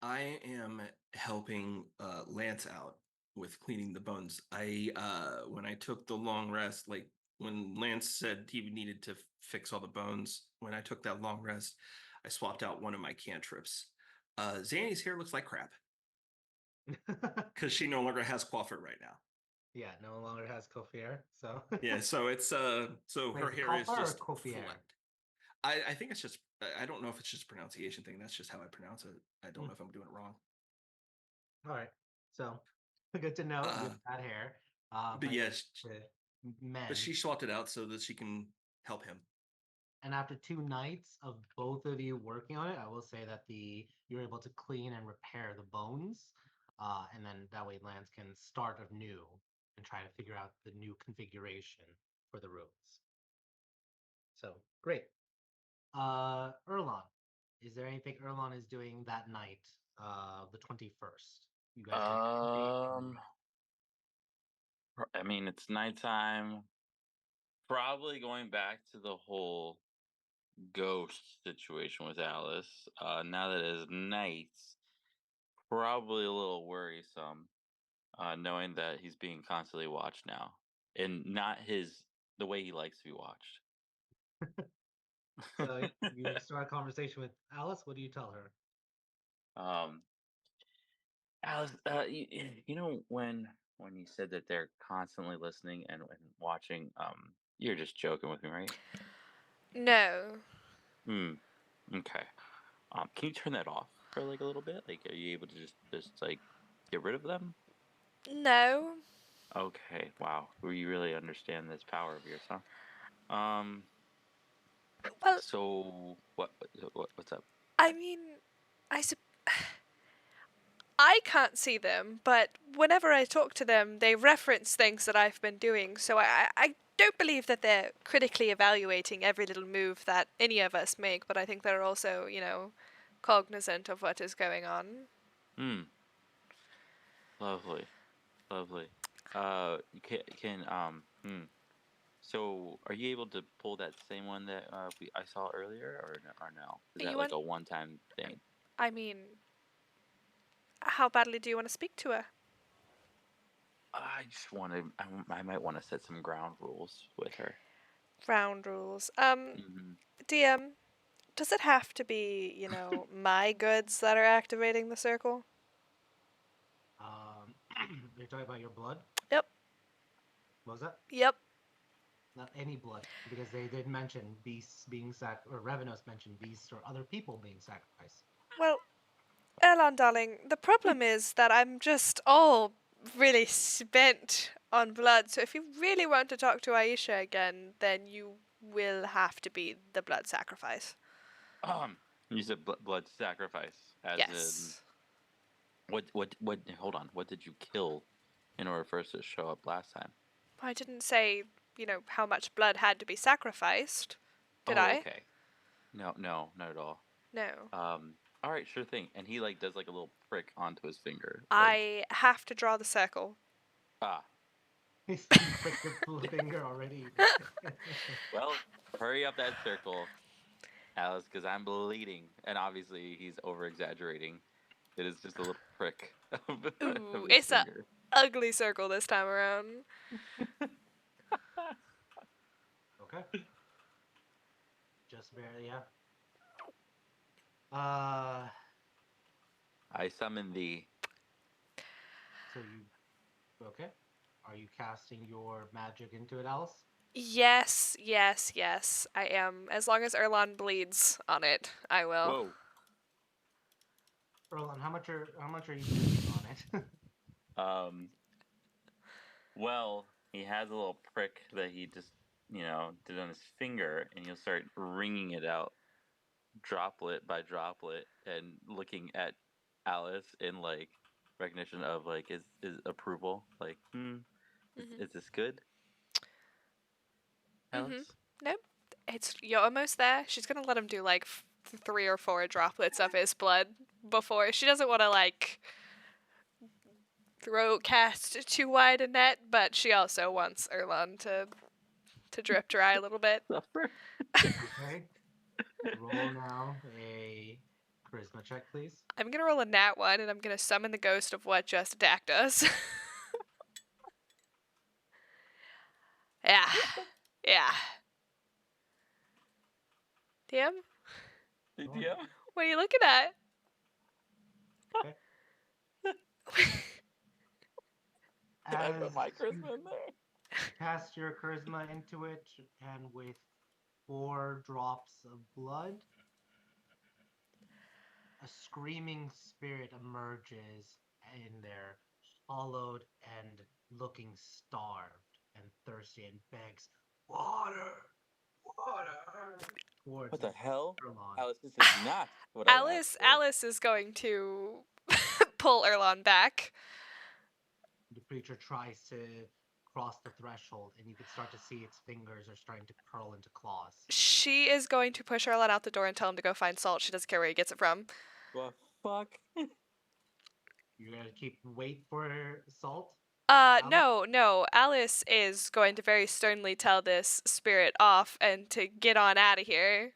I am helping Lance out with cleaning the bones. When I took the long rest, like when Lance said he needed to fix all the bones, when I took that long rest, I swapped out one of my cantrips. Zanny's hair looks like crap because she no longer has coiffure right now. Yeah, no longer has Cofier, so Yeah, so it's so wait, her is it hair is Cofier or just Cofier? flat. I think it's just I don't know if it's just a pronunciation thing. That's just how I pronounce it. I don't know if I'm doing it wrong. All right, so good to know you have bad hair. But yes, men. but she swapped it out so that she can help him. And after 2 nights of both of you working on it, I will say that you're able to clean and repair the bones, and then that way Lance can start anew and try to figure out the new configuration for the rooms. So great. Erlon, is there anything Erlon is doing that night, the 21st? You guys I mean, it's nighttime. Probably going back to the whole ghost situation with Alice. Now that it is night, probably a little worrisome, knowing that he's being constantly watched now, and not the way he likes to be watched. So you start a conversation with Alice. What do you tell her? Alice, you know when you said that they're constantly listening and watching, you're just joking with me, right? No. Hmm. Okay. Can you turn that off for like a little bit? Like, are you able to just like get rid of them? No. Okay. Wow. You really understand this power of yours, huh? Well, So what's up? I mean, I sup- I can't see them, but whenever I talk to them, they reference things that I've been doing, so I don't believe that they're critically evaluating every little move that any of us make, but I think they're also, cognizant of what is going on. Hmm. Lovely. Lovely. So, are you able to pull that same one that I saw earlier, or no? Is that You like want? a one-time thing? I mean, how badly do you want to speak to her? I just want to. I might want to set some ground rules with her. Round rules. Hmm. DM, does it have to be, my goods that are activating the circle? You're talking about your blood. Yep. What was that? Yep. Not any blood, because they did mention beasts being or Revenos mentioned beasts or other people being sacrificed. Well, Erlan, darling, the problem is that I'm just all really spent on blood, so if you really want to talk to Aisha again, then you will have to be the blood sacrifice. You said blood sacrifice, as in Yes. what? Hold on. What did you kill in order for us to show up last time? I didn't say, how much blood had to be sacrificed, did Oh, I? okay. No, not at all. No. All right, sure thing. And he like does like a little prick onto his finger. I have to draw the circle. Ah. He's pricked your finger already. Well, hurry up that circle, Alice, because I'm bleeding. And obviously he's over exaggerating. It is just a little prick Ooh, of his it's a finger. ugly circle this time around. Okay. Just barely, yeah. I summon thee. So you okay? Are you casting your magic into it, Alice? Yes, I am. As long as Erlon bleeds on it, I will. Whoa. Erlon, how much are you bleeding on it? Well, he has a little prick that he just, did on his finger, and he'll start wringing it out, droplet by droplet, and looking at Alice in like recognition of like is approval. Like, is this good, Alice? Nope. You're almost there. She's gonna let him do like 3 or 4 droplets of his blood before. She doesn't want to like cast too wide a net, but she also wants Erlon to drip dry a little bit. Suffer. Okay. Roll now a charisma check, please. I'm gonna roll a nat 1, and I'm gonna summon the ghost of what just attacked us. Yeah. Yeah. DM? DM? What are you looking at? Okay. Can I put my charisma in there? Cast your charisma into it, and with 4 drops of blood, a screaming spirit emerges in there, hollowed and looking starved and thirsty, and begs, "Water! Water!" towards What the hell? Erlon. Alice, this is not what I asked for. Alice is going to pull Erlon back. The creature tries to cross the threshold, and you can start to see its fingers are starting to curl into claws. She is going to push Erlon out the door and tell him to go find salt. She doesn't care where he gets it from. What fuck? You're gonna wait for salt? No. Alice is going to very sternly tell this spirit off and to get on out of here.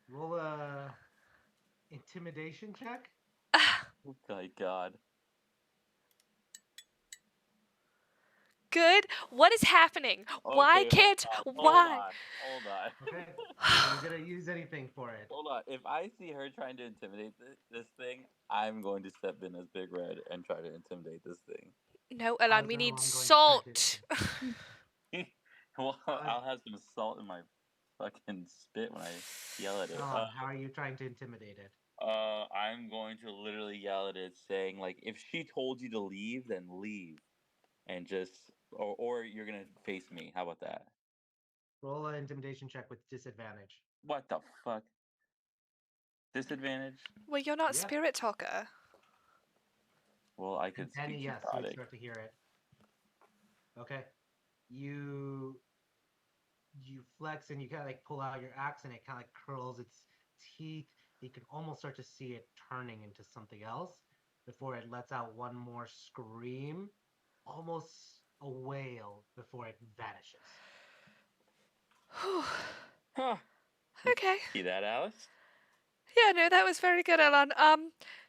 Roll a intimidation check. Oh my god. Good. What is happening? Why can't? Why? Hold on. Okay. Are you gonna use anything for it? Hold on. If I see her trying to intimidate this thing, I'm going to step in as Big Red and try to intimidate this thing. No, How's Erlon, we Erlon need going to salt. Well, I'll have some salt in my fucking spit when I yell at it. How are you trying to intimidate it? I'm going to literally yell at it, saying like, if she told you to leave, then leave, and just, or you're gonna face me. How about that? Roll an intimidation check with disadvantage. What the fuck? Disadvantage? Well, you're not Yeah. Spirit Talker. Well, I could Penny, speak yes, you Necrotic. start to hear it. Okay. You flex and you kind of like pull out your axe, and it kind of like curls its teeth. You can almost start to see it turning into something else before it lets out one more scream, almost a wail before it vanishes. Huh. Okay. See that, Alice? Yeah, no, that was very good, Erlon.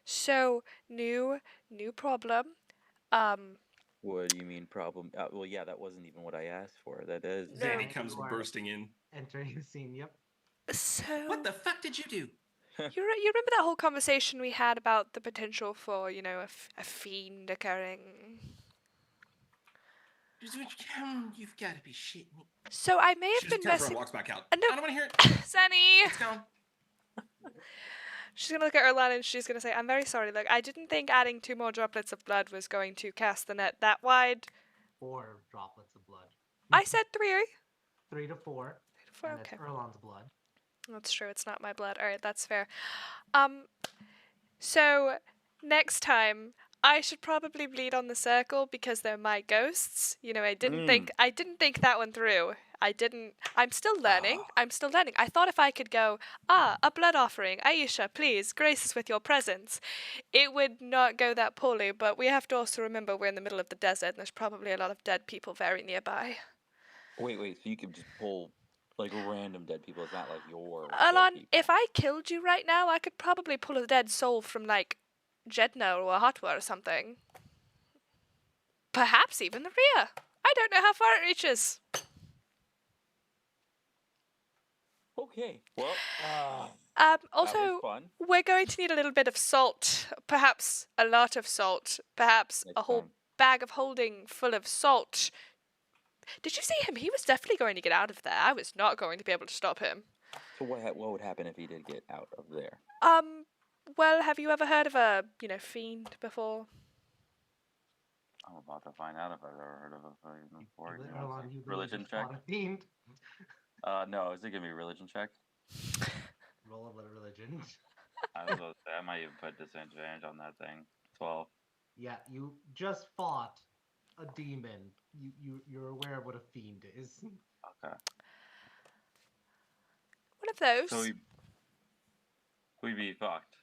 So new problem. What do you mean problem? Well, yeah, that wasn't even what I asked for. That is. No. Zanny comes bursting in. Entering the scene, yep. So What the fuck did you do? you remember that whole conversation we had about the potential for a fiend occurring? You've got to be shitting me. So I may She have just been turns around messing. and walks back out. No. I don't want to hear it. Zanny! It's gone. She's gonna look at Erlon and she's gonna say, "I'm very sorry. Look, I didn't think adding 2 more droplets of blood was going to cast the net that wide. 4 droplets of blood. I said 3. 3 to 4. 3 to 4. And Okay, that's Erlon's blood. that's true. It's not my blood. All right, that's fair. So next time I should probably bleed on the circle because they're my ghosts. I didn't think that one through. I'm still learning. I thought if I could go, a blood offering, Aisha, please, grace us with your presence, it would not go that poorly, but we have to also remember we're in the middle of the desert and there's probably a lot of dead people very nearby. Wait, so you could just pull Like random dead people. It's not like your Alon, dead people. if I killed you right now, I could probably pull a dead soul from, like, Jedna or Hotwa or something. Perhaps even the Rhea. I don't know how far it reaches. Okay. Well, Also, that was fun. we're going to need a little bit of salt. Perhaps a lot of salt. Perhaps Next a whole time. bag of holding full of salt. Did you see him? He was definitely going to get out of there. I was not going to be able to stop him. So what would happen if he did get out of there? Well, have you ever heard of a, fiend before? I'm about to find out if I've ever heard of a fiend before. You Religion check? fought a fiend. No, is it gonna be religion check? Roll a religion. I was about to say I might even put disadvantage on that thing. 12. Yeah, you just fought a demon. You're aware of what a fiend is. Okay. One of those. So we'd be fucked.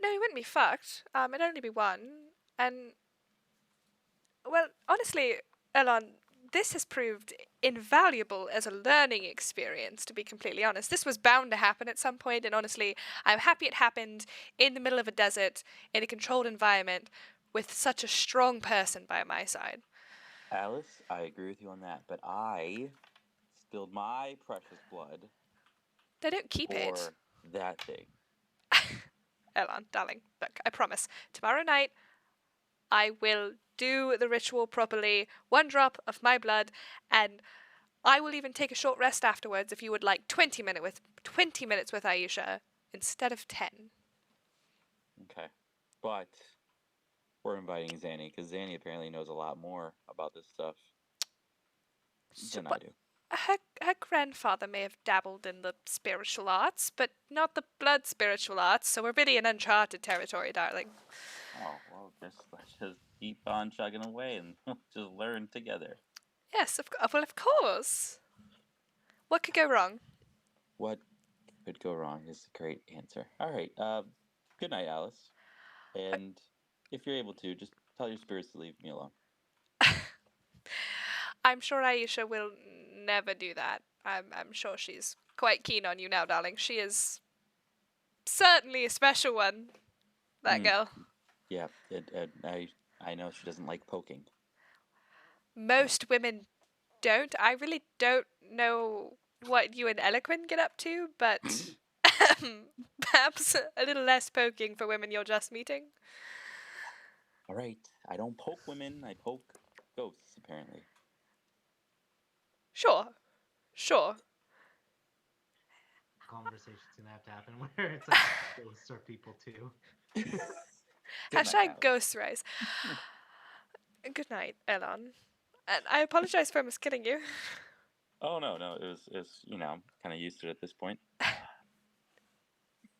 No, he wouldn't be fucked. It'd only be one. And, well, honestly, Elon, this has proved invaluable as a learning experience, to be completely honest. This was bound to happen at some point, and honestly, I'm happy it happened in the middle of a desert, in a controlled environment, with such a strong person by my side. Alice, I agree with you on that, but I spilled my precious blood They don't keep for it. that thing. Elon, darling, look, I promise. Tomorrow night, I will do the ritual properly, 1 drop of my blood, and I will even take a short rest afterwards if you would like 20 minutes with Aisha instead of 10. Okay. But we're inviting Zanny, because Zanny apparently knows a lot more about this stuff than I do. Her grandfather may have dabbled in the spiritual arts, but not the blood spiritual arts, so we're really in uncharted territory, darling. Oh, well, let's just keep on chugging away and just learn together. Yes, well, of course. What could go wrong? What could go wrong is a great answer. All right. Good night, Alice. And if you're able to, just tell your spirits to leave me alone. I'm sure Aisha will never do that. I'm sure she's quite keen on you now, darling. She is certainly a special one, that girl. Yeah, I know she doesn't like poking. Most women don't. I really don't know what you and Eloquin get up to, but perhaps a little less poking for women you're just meeting. All right. I don't poke women. I poke ghosts, apparently. Sure. Conversation's gonna have to happen where it's like ghosts are people too. Hashtag ghost rise. Good night, Elon. And I apologize for miskilling you. Oh no, it was kind of used to it at this point.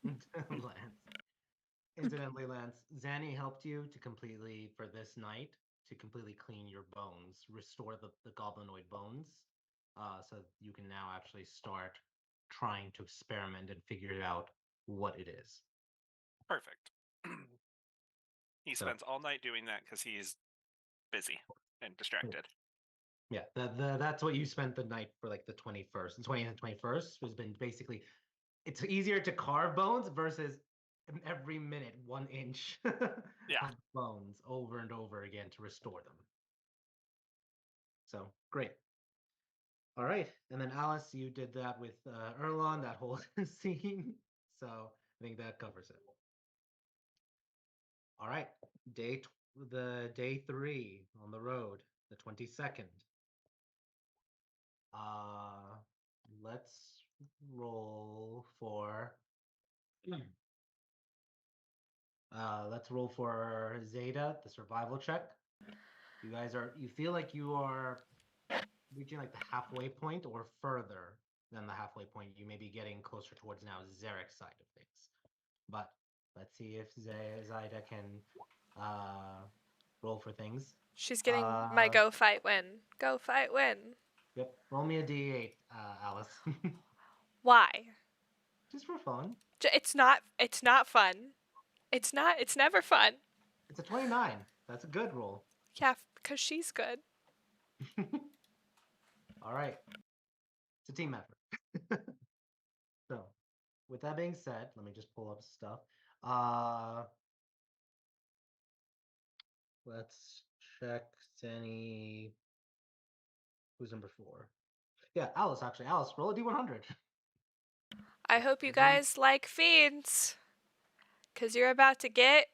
Lance. Incidentally, Lance, Zanny helped you to completely clean your bones, restore the goblinoid bones, so you can now actually start trying to experiment and figure out what it is. Perfect. He spends all night doing that because he's busy and distracted. Yeah, that's what you spent the night for, like the 21st. The 20th and 21st has been basically, it's easier to carve bones versus every minute 1 inch Yeah. of bones over and over again to restore them. So great. All right, and then Alice, you did that with Erlon, that whole scene. So I think that covers it. All right, day 3 on the road, the 22nd. Let's roll for. Let's roll for Zeta, the survival check. You feel like you are reaching like the halfway point or further than the halfway point. You may be getting closer towards now Zarek's side of things. But let's see if Zeta can roll for things. She's getting my go fight win. Go fight win. Yep. Roll me a d8, Alice. Why? Just for fun. It's not fun. It's never fun. It's a 29. That's a good roll. Yeah, because she's good. All right. It's a team effort. So, with that being said, let me just pull up stuff. Let's check Zanny. Who's number 4? Yeah, Alice, actually. Alice, roll a d100. I hope you guys like fiends. Because you're about to get...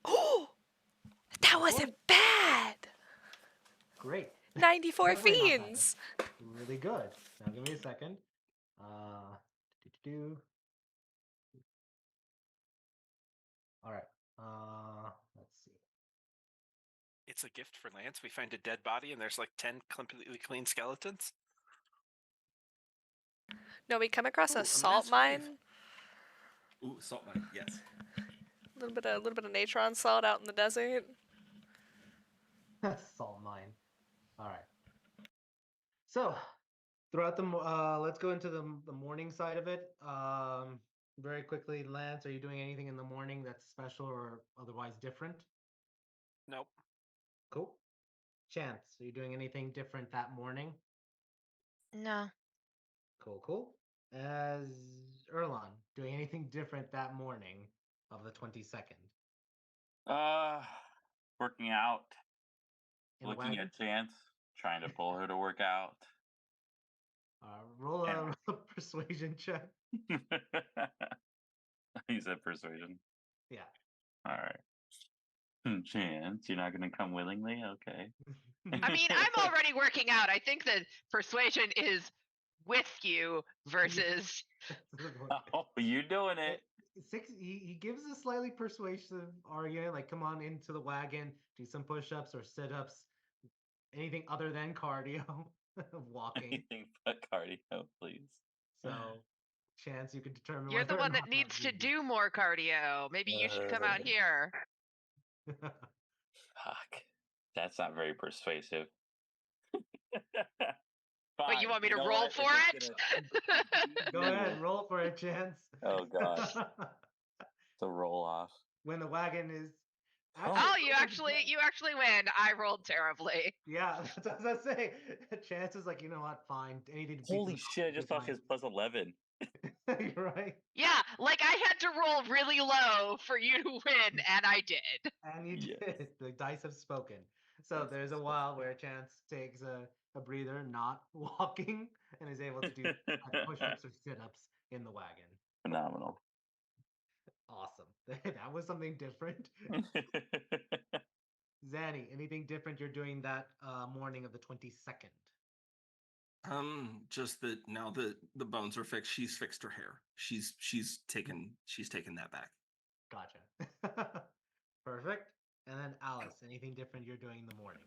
Oh! That wasn't bad! Great. 94 Definitely not bad. fiends! Really good. Now give me a second. All right. Let's see. It's a gift for Lance. We find a dead body and there's like 10 completely clean skeletons. No, we come across Ooh, a a salt mass mine. grave. Ooh, salt mine. Yes. A little bit of natron salt out in the desert. Salt mine. All right. So, throughout the let's go into the morning side of it. Very quickly, Lance, are you doing anything in the morning that's special or otherwise different? Nope. Cool. Chance, are you doing anything different that morning? No. Cool. As Erlon, doing anything different that morning of the 22nd? Working out, In the looking wagon? at Chance, trying to pull her to work out. Roll a persuasion check. You said persuasion. Yeah. All right. Chance, you're not going to come willingly? Okay. I mean, I'm already working out. I think that persuasion is with you versus. Oh, you're doing it. He gives a slightly persuasive argument, like, come on into the wagon, do some push-ups or sit-ups, anything other than cardio of walking. Anything but cardio, please. So, Chance, you can determine You're the whether or one not that needs to really- do more cardio. Maybe you should come out here. Fuck. That's not very persuasive. But you Fine. want me to know roll what? for If it? it's Go ahead, roll for it, Chance. Oh, God. It's a roll off. When the wagon is Oh, you actually win. I rolled terribly. Yeah, that's what I was gonna say. Chance is like, you know what? Fine. Anything to beat Holy them shit, I just thought she was plus 11. You're right. Yeah, like I had to roll really low for you to win, and I did. And you Yes. did. The dice have spoken. So there's a while where Chance takes a breather, not walking, and is able to do push-ups or sit-ups in the wagon. Phenomenal. Awesome. That was something different. Zanny, anything different you're doing that morning of the 22nd? Just that now that the bones are fixed, she's fixed her hair. She's taken that back. Gotcha. Perfect. And then Alice, anything different you're doing in the morning?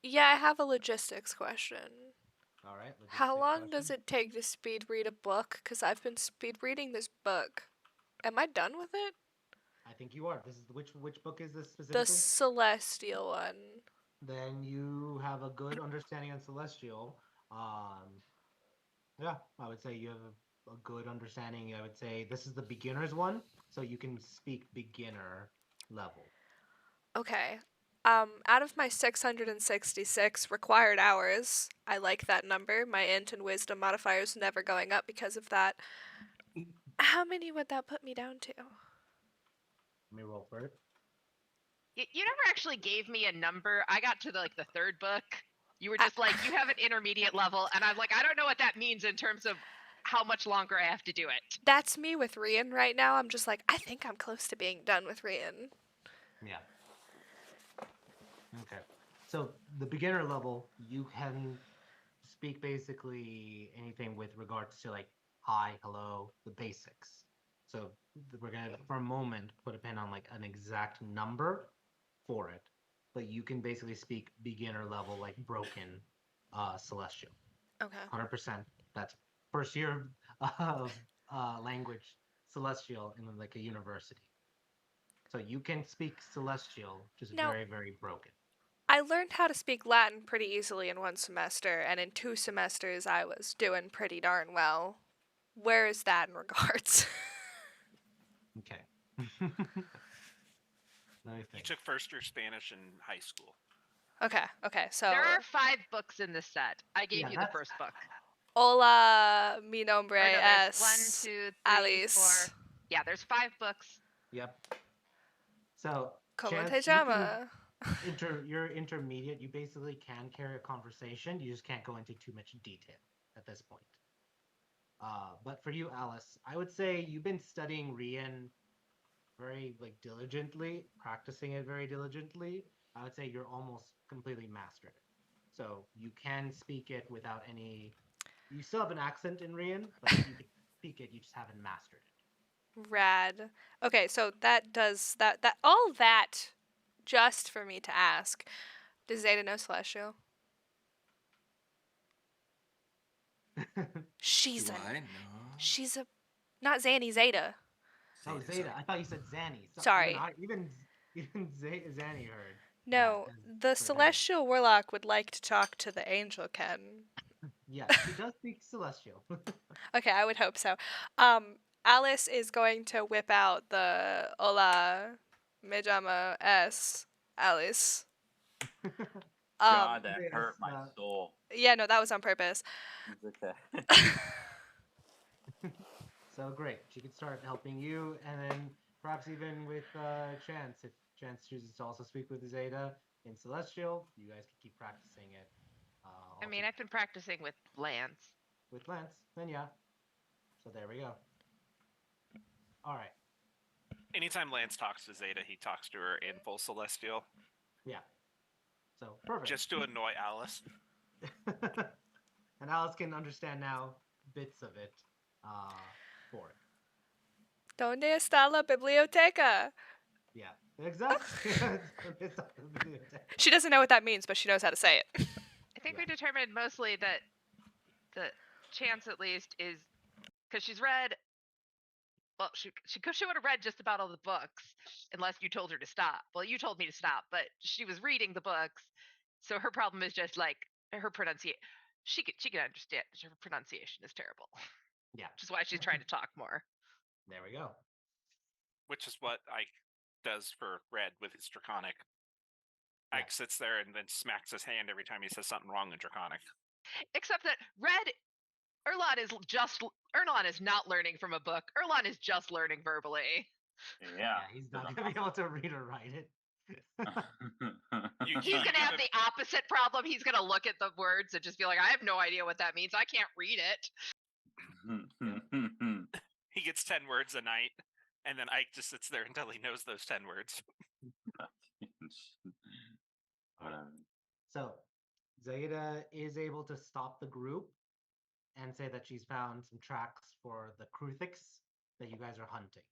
Yeah, I have a logistics question. All right. How long does it take to speed read a book? Because I've been speed reading this book. Am I done with it? I think you are. This is which book is this specifically? The Celestial one. Then you have a good understanding on Celestial. Yeah, I would say you have a good understanding. I would say this is the beginner's one, so you can speak beginner level. Okay. Out of my 666 required hours, I like that number. My int and wisdom modifier's never going up because of that. How many would that put me down to? Let me roll for it. You never actually gave me a number. I got to the third book. You were just like, you have an intermediate level, and I'm like, I don't know what that means in terms of how much longer I have to do it. That's me with Rian right now. I'm just like, I think I'm close to being done with Rian. Yeah. Okay. So the beginner level, you can speak basically anything with regards to like hi, hello, the basics. So we're gonna for a moment put a pin on like an exact number for it, but you can basically speak beginner level like broken celestial. Okay. 100%. That's first year of language celestial in like a university. So you can speak celestial, just Now, very, very broken. I learned how to speak Latin pretty easily in 1 semester, and in 2 semesters I was doing pretty darn well. Where is that in regards? Okay. Let me You think. took first year Spanish in high school. Okay, so... There are 5 books in this set. I gave you the that's- first book. Hola, mi nombre Or no, there's es 1, 2, 3, Alice. 4. Yeah, there's 5 books. Yep. So, ¿Cómo te Chance, you can llama? you're intermediate. You basically can carry a conversation. You just can't go into too much detail at this point. But for you, Alice, I would say you've been studying Rian very diligently, practicing it very diligently. I would say you're almost completely mastered it. So you can speak it without any. You still have an accent in Rian, but you can speak it. You just haven't mastered it. Rad. Okay, so that does that all that just for me to ask. Does Zeta know Celestial? She's Do a I? No. she's a not Zanny, Zeta. Oh, Zeta, Zeta. sorry. I thought you said Zanny. So Sorry. even Zanny heard. No, the for Zanny. Celestial Warlock would like to talk to the Angel Ken. Yes, she does speak Celestial. Okay, I would hope so. Alice is going to whip out the Hola, me llama es Alice. God, that Yes, hurt my soul. Yeah, no, that was on purpose. It's okay. So great. She could start helping you, and then perhaps even with Chance. If Chance chooses to also speak with Zeta in Celestial, you guys can keep practicing it. I mean, I've been practicing with Lance. With Lance, then yeah. So there we go. All right. Anytime Lance talks to Zeta, he talks to her in full Celestial. Yeah. So perfect. Just to annoy Alice. And Alice can understand now bits of it for it. ¿Dónde está la biblioteca? Yeah, exactly. She doesn't know what that means, but she knows how to say it. I think we determined mostly that the Chance, at least, is because she's read. Well, she would have read just about all the books, unless you told her to stop. Well, you told me to stop, but she was reading the books, so her problem is just like her pronunciation. She can understand. Her pronunciation is terrible. Yeah, which is why she's trying to talk more. There we go. Which is what Ike does for Red with his Draconic. Yeah. Ike sits there and then smacks his hand every time he says something wrong in Draconic. Except that Erlon is not learning from a book. Erlon is just learning verbally. Yeah. He's not going to be able to read or write it. He's going to have the opposite problem. He's going to look at the words and just be like, I have no idea what that means. I can't read it. He gets 10 words a night, and then Ike just sits there until he knows those 10 words. So, Zeta is able to stop the group and say that she's found some tracks for the Kruthix that you guys are hunting.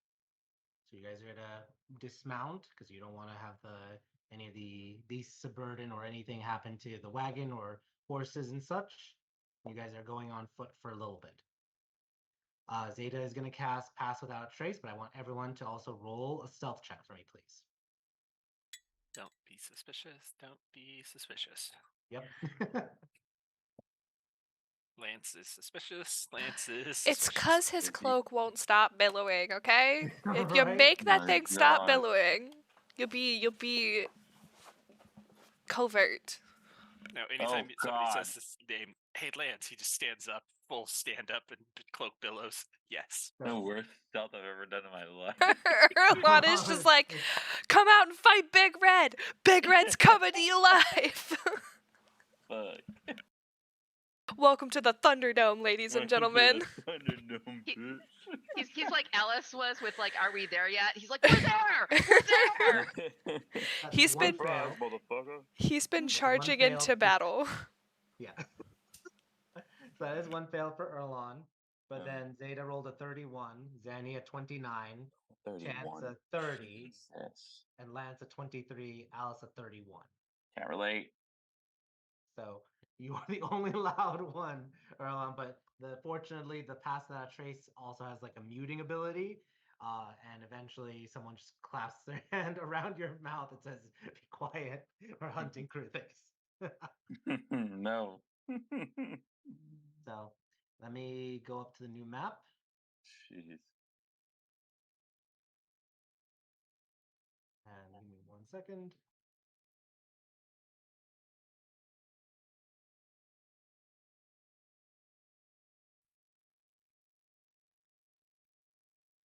So you guys are gonna dismount because you don't want to have any of the beasts of burden or anything happen to the wagon or horses and such. You guys are going on foot for a little bit. Zeta is going to cast Pass Without a Trace, but I want everyone to also roll a stealth check for me, please. Don't be suspicious. Don't be suspicious. Yep. Lance is suspicious. Lance is suspicious. It's because his cloak won't stop billowing, okay? If you Right? make that My thing stop God. billowing, you'll be covert. No, anytime somebody God. says this name, hey Lance, he just stands up, full stand up, and cloak billows. Yes. The worst stealth I've ever done in my life. Erlon is just like, come out and fight Big Red! Big Red's coming to you live! Fuck. Welcome to the Thunderdome, ladies and gentlemen. He's like Ellis was with like, are we there yet? He's like, we're there! We're there! He's been he's been charging into battle. Yeah. So that is one fail for Erlon. But then Zeta rolled a 31, Zanny a 29, 31. Chance a 30, Jesus. and Lance a 23, Alice a 31. Can't relate. So you are the only loud one, Erlon. But fortunately, the Pass Without a Trace also has like a muting ability. And eventually someone just clasps their hand around your mouth and says, be quiet, we're hunting Kruthix. No. So let me go up to the new map. Jeez. And give me 1 second.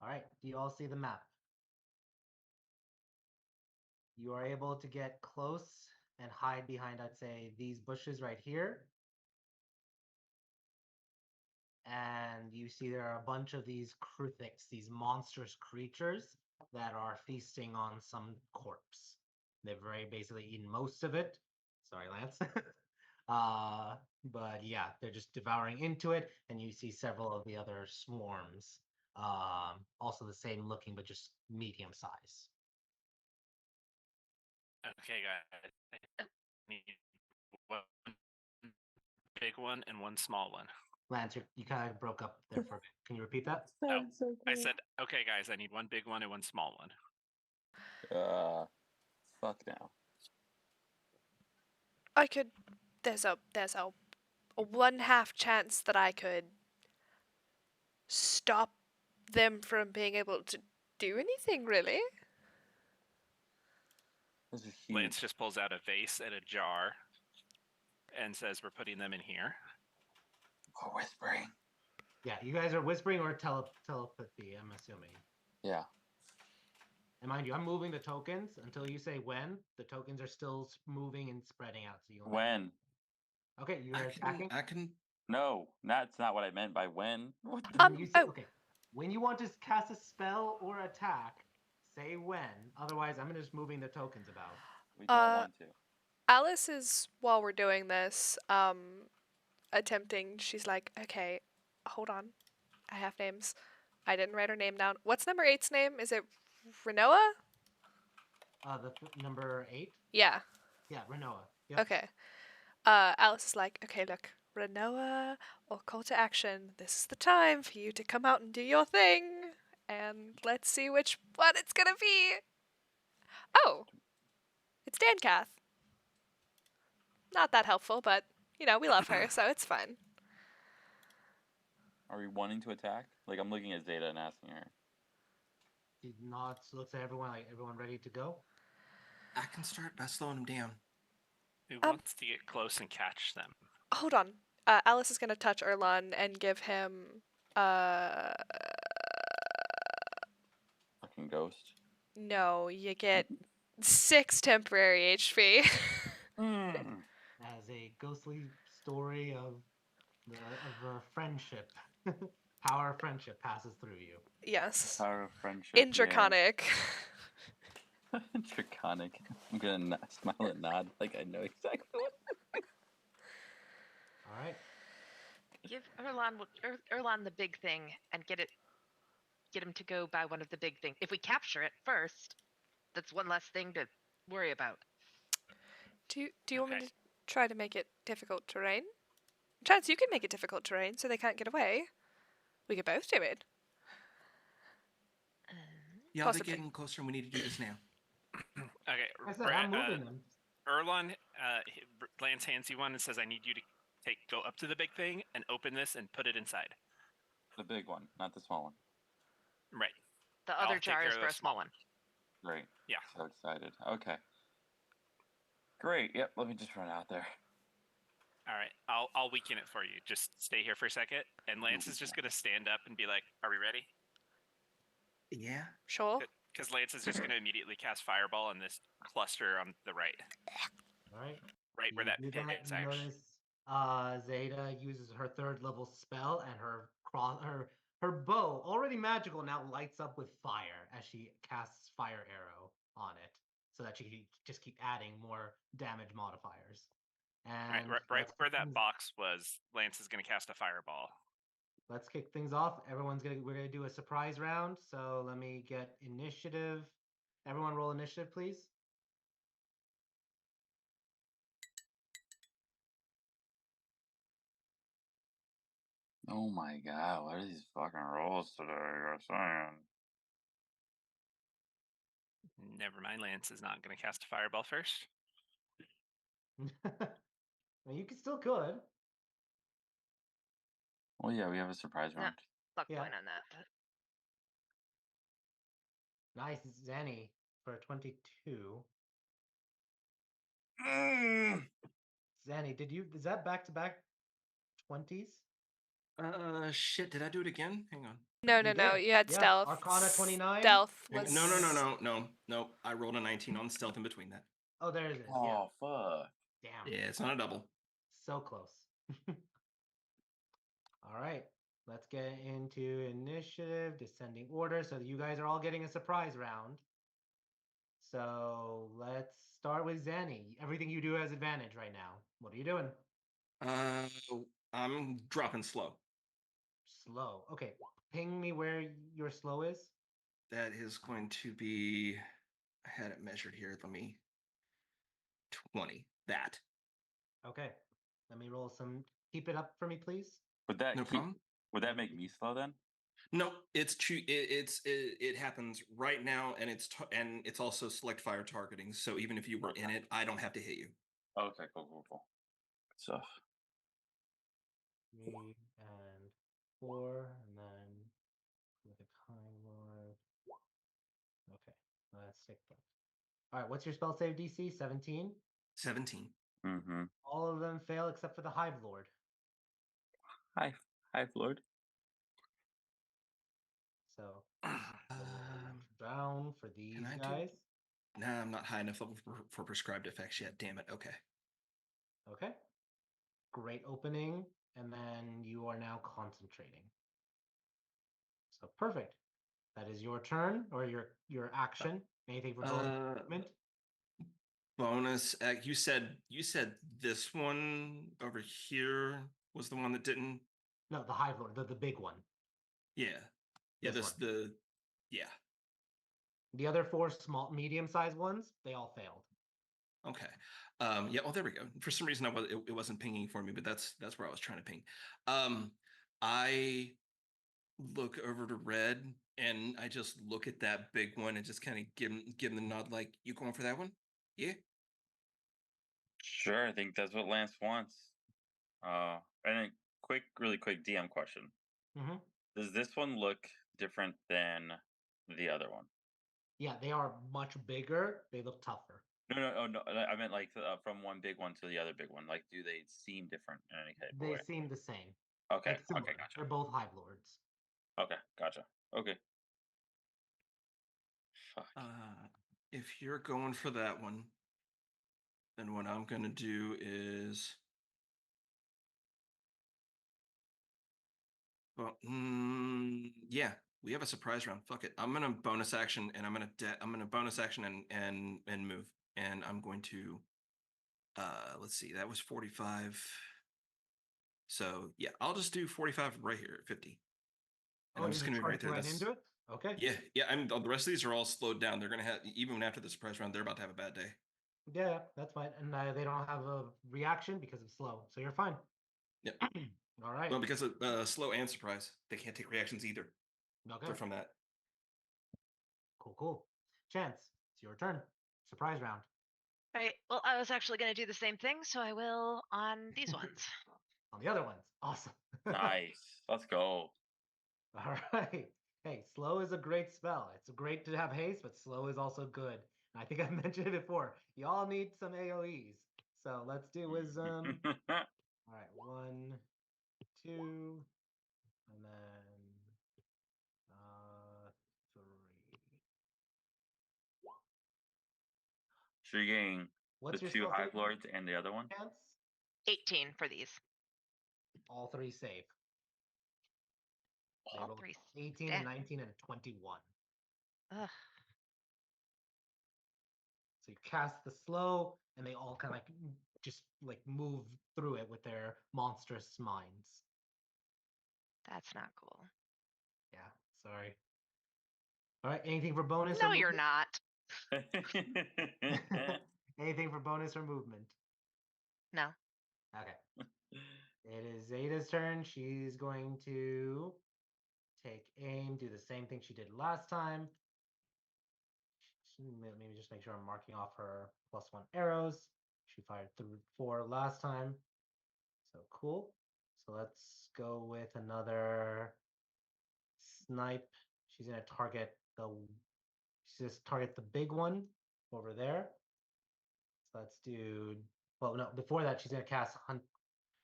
All right. Do you all see the map? You are able to get close and hide behind, I'd say, these bushes right here. And you see there are a bunch of these Kruthiks, these monstrous creatures that are feasting on some corpse. They've very basically eaten most of it. Sorry, Lance. But yeah, they're just devouring into it, and you see several of the other swarms. Also the same looking, but just medium size. Okay, guys. I need one big one and one small one. Lance, you kind of broke up there for a bit. Can you repeat that? Oh, I said, okay, guys, I need one big one and one small one. Fuck now. I could. There's a 1/2 chance that I could stop them from being able to do anything, really. Those are huge. Lance just pulls out a vase and a jar and says, we're putting them in here. We're whispering. Yeah, you guys are whispering or telepathy, I'm assuming. Yeah. And mind you, I'm moving the tokens until you say when. The tokens are still moving and spreading out. So you'll When? Okay, you're attacking. I can. No, that's not what I meant by when. What the? When you say, okay, when you want to cast a spell or attack, say when. Otherwise, I'm just moving the tokens about. We don't want to. Alice is, while we're doing this, attempting. She's like, okay, hold on. I have names. I didn't write her name down. What's number 8's name? Is it Renoa? Number 8? Yeah. Yeah, Renoa. Yep. Okay. Alice is like, okay, look, Renoa, or call to action. This is the time for you to come out and do your thing. And let's see which one it's gonna be. Oh, it's Dancath. Not that helpful, but, we love her, so it's fine. Are we wanting to attack? Like, I'm looking at Zeta and asking her. She nods, looks at everyone like, everyone ready to go? I can start by slowing him down. Who wants to get close and catch them? Hold on. Alice is gonna touch Erlon and give him, Fucking ghost. No, you get 6 temporary HP. As a ghostly story of a friendship. Power of friendship passes through you. Yes. Power of friendship. In Draconic. Draconic. I'm gonna smile and nod like I know exactly what. All right. Give Erlon the big thing and get him to go buy one of the big things. If we capture it first, that's one less thing to worry about. Do you want me to try to make it difficult terrain? Chance, you can make it difficult terrain so they can't get away. We could both do it. Y'all are getting closer and we need to do this now. Okay, I said, I'm moving them. Erlon, Lance hands you one and says, I need you to go up to the big thing and open this and put it inside. The big one, not the small one. Right. The other jar is for a small one. Great. Yeah. So excited. Okay. Great. Yep. Let me just run out there. All right. I'll weaken it for you. Just stay here for a second. And Lance is just going to stand up and be like, are we ready? Yeah. Sure. Because Lance is just going to immediately cast Fireball on this cluster on the right. All right. Right where that pit is, actually. Notice Zeta uses her 3rd level spell, and her bow, already magical, now lights up with fire as she casts Fire Arrow on it, so that she can just keep adding more damage modifiers. And right where that box was, Lance is going to cast a Fireball. Let's kick things off. We're gonna do a surprise round. So let me get initiative. Everyone roll initiative, please. Oh my god, what are these fucking rolls today? You're saying? Never mind, Lance is not going to cast a Fireball first. Well, you could. Well, yeah, we have a surprise round. Luck point on that. Nice, Zenny for 22. Zenny, is that back-to-back 20s? Shit, did I do it again? Hang on. No, You no. did. You had Yeah, stealth. Arcana 29. Stealth Hang was. on. No. I rolled a 19 on stealth in between that. Oh, there it is. Yeah. Oh fuck. Damn. Yeah, it's not a double. So close. All right. Let's get into initiative, descending order. So you guys are all getting a surprise round. So let's start with Zanny. Everything you do has advantage right now. What are you doing? I'm dropping slow. Slow. Okay. Ping me where your slow is. That is going to be. I had it measured here. Let me. 20. That. Okay. Let me roll some. Keep it up for me, please. Would that No problem. Would that make me slow then? No, it's true. It happens right now, and it's also select fire targeting. So even if you were in it, I don't have to hit you. Okay, cool. Good stuff. 3 and 4, and then with a kind word. Okay, let's take that. All right, what's your spell save DC? 17? 17. Mm-hmm. All of them fail except for the Hive Lord. Hi, Lord. So, down for these guys. Nah, I'm not high enough level for prescribed effects yet. Damn it. Okay. Okay. Great opening, and then you are now concentrating. So perfect. That is your turn or your action. Anything for bonus movement? Bonus. You said this one over here was the one that didn't. No, the Hive Lord, the big one. Yeah. Yeah. Yeah. The other 4 small, medium-sized ones, they all failed. Okay. Yeah. Oh, there we go. For some reason, it wasn't pinging for me, but that's where I was trying to ping. I look over to Red and I just look at that big one and just kind of give him the nod, like, you going for that one? Yeah. Sure, I think that's what Lance wants. And a really quick DM question. Mm-hmm. Does this one look different than the other one? Yeah, they are much bigger. They look tougher. No. I meant like from one big one to the other big one. Like, do they seem different in any type of They way? seem the same. Okay. Like similar. Okay. Gotcha. They're both Hive Lords. Okay. Gotcha. Okay. Fuck. If you're going for that one, then what I'm gonna do is, well, yeah, we have a surprise round. Fuck it. I'm gonna bonus action, and I'm gonna bonus action and move, and I'm going to. Let's see. That was 45. So yeah, I'll just do 45 right here at 50. And I'm just gonna be right there. Right into it. Okay. Yeah. I'm the rest of these are all slowed down. They're gonna have, even after the surprise round, they're about to have a bad day. Yeah, that's fine. And they don't have a reaction because it's slow, so you're fine. Yep. All right. Well, because of slow and surprise, they can't take reactions either. Okay. From that. Cool. Chance, it's your turn. Surprise round. All right. Well, I was actually going to do the same thing, so I will on these ones. On the other ones. Awesome. Nice. Let's go. All right. Hey, slow is a great spell. It's great to have haste, but slow is also good. And I think I've mentioned it before. Y'all need some AoEs. So let's do wisdom. All right, 1, 2, and then 3. So you're getting What's the your 2 spell Hive save Lords and the other one? chance? 18 for these. All 3 save. They All rolled 3. 18, Damn. 19, and 21. Ugh. So you cast the slow, and they all kind of like just like move through it with their monstrous minds. That's not cool. Yeah, sorry. All right, anything for bonus? No, or you're movement? not. Anything for bonus or movement? No. Okay. It is Zeta's turn. She's going to take aim, do the same thing she did last time. Maybe just make sure I'm marking off her +1 arrows. She fired through 4 last time. So cool. So let's go with another snipe. She's gonna target the big one over there. So let's do, well, no, before that, she's gonna cast hunt.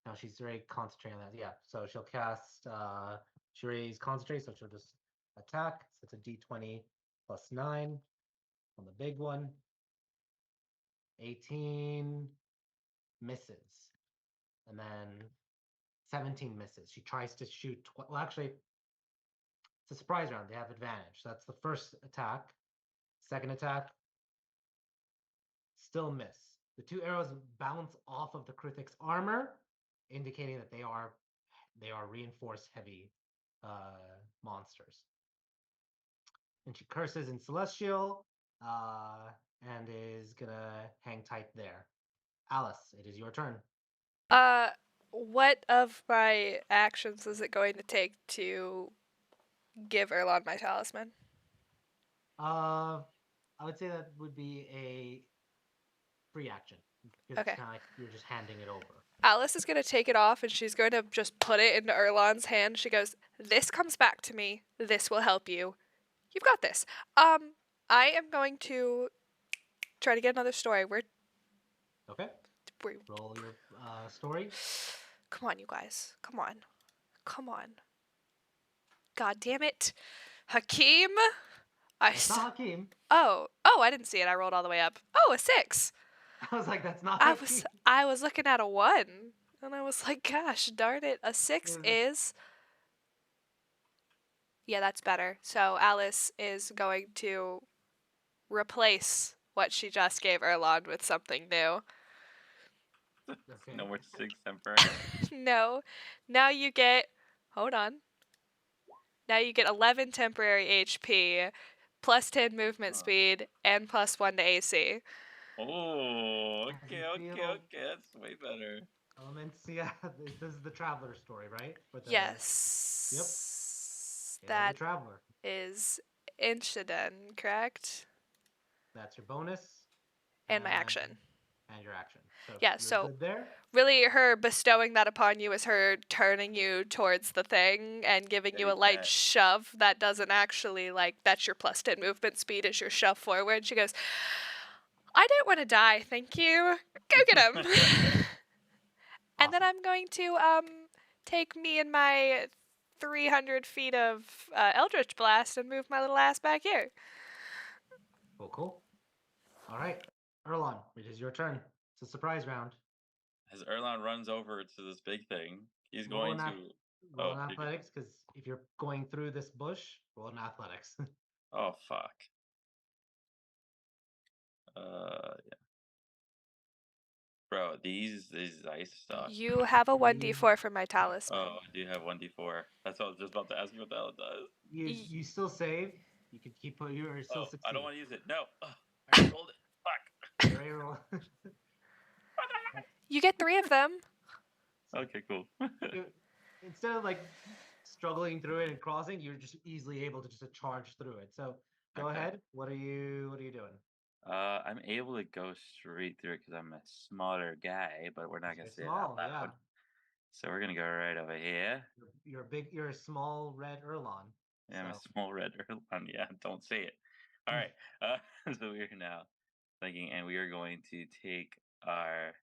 No, she's very concentrating on that. Yeah, so she'll cast. She already concentrate, so she'll just attack. So it's a D20 plus 9 on the big one. 18 misses, and then 17 misses. She tries to shoot. Well, actually, it's a surprise round. They have advantage. So that's the first attack. Second attack, still miss. The two arrows bounce off of the Krithik's armor, indicating that they are reinforced heavy monsters. And she curses in Celestial, and is gonna hang tight there. Alice, it is your turn. What of my actions is it going to take to give Erlon my talisman? I would say that would be a free action because Okay. it's kind of like you're just handing it over. Alice is going to take it off and she's going to just put it into Erlon's hand. She goes, "This comes back to me. This will help you. You've got this." I am going to try to get another story. Okay. Roll your story. Come on, you guys. Come on. Come on. God damn it. Hakeem? That's not Hakeem. Oh, I didn't see it. I rolled all the way up. Oh, a 6. I was like, that's not Hakeem. I was looking at a 1. And I was like, gosh darn it. A 6 is... Yeah, that's better. So Alice is going to replace what she just gave Erlon with something new. Okay. No more 6 temporary. No. Now you get... Hold on. Now you get 11 temporary HP, plus 10 movement speed, and plus 1 to AC. Oh, okay. That's way better. Elements, yeah. This is the Traveler story, right? Yes. Yep. That the Traveler is Incident, correct? That's your bonus. And my action. And your action. So yeah, you're so good there. Really her bestowing that upon you is her turning you towards the thing and giving you a light shove that doesn't actually, like, that's your plus 10 movement speed as your shove forward. She goes, "I don't want to die, thank you. Go get him." And then I'm going to take me and my 300 feet of Eldritch Blast and move my little ass back here. Cool. All right. Erlon, it is your turn. It's a surprise round. As Erlon runs over to this big thing, he's Roll going an to... roll an athletics, because if you're going through this bush, roll an athletics. Oh, fuck. Yeah. Bro, these ice stuff. You have a 1d4 for my talisman. Oh, I do have 1d4. That's what I was just about to ask you what the hell it does. You still save. You can keep putting. You are still succeed. I don't want to use it. No. I already rolled it. Fuck. Roll. You get 3 of them. Okay, cool. Instead of like struggling through it and crossing, you're just easily able to just charge through it. So go ahead. What are you doing? I'm able to go straight through it because I'm a smaller guy, but we're not gonna say small, that loud. So we're gonna go right over here. You're a small red Erlon. Yeah, I'm a small red Erlon. Yeah, don't say it. All right. So we're now thinking, and we are going to take our...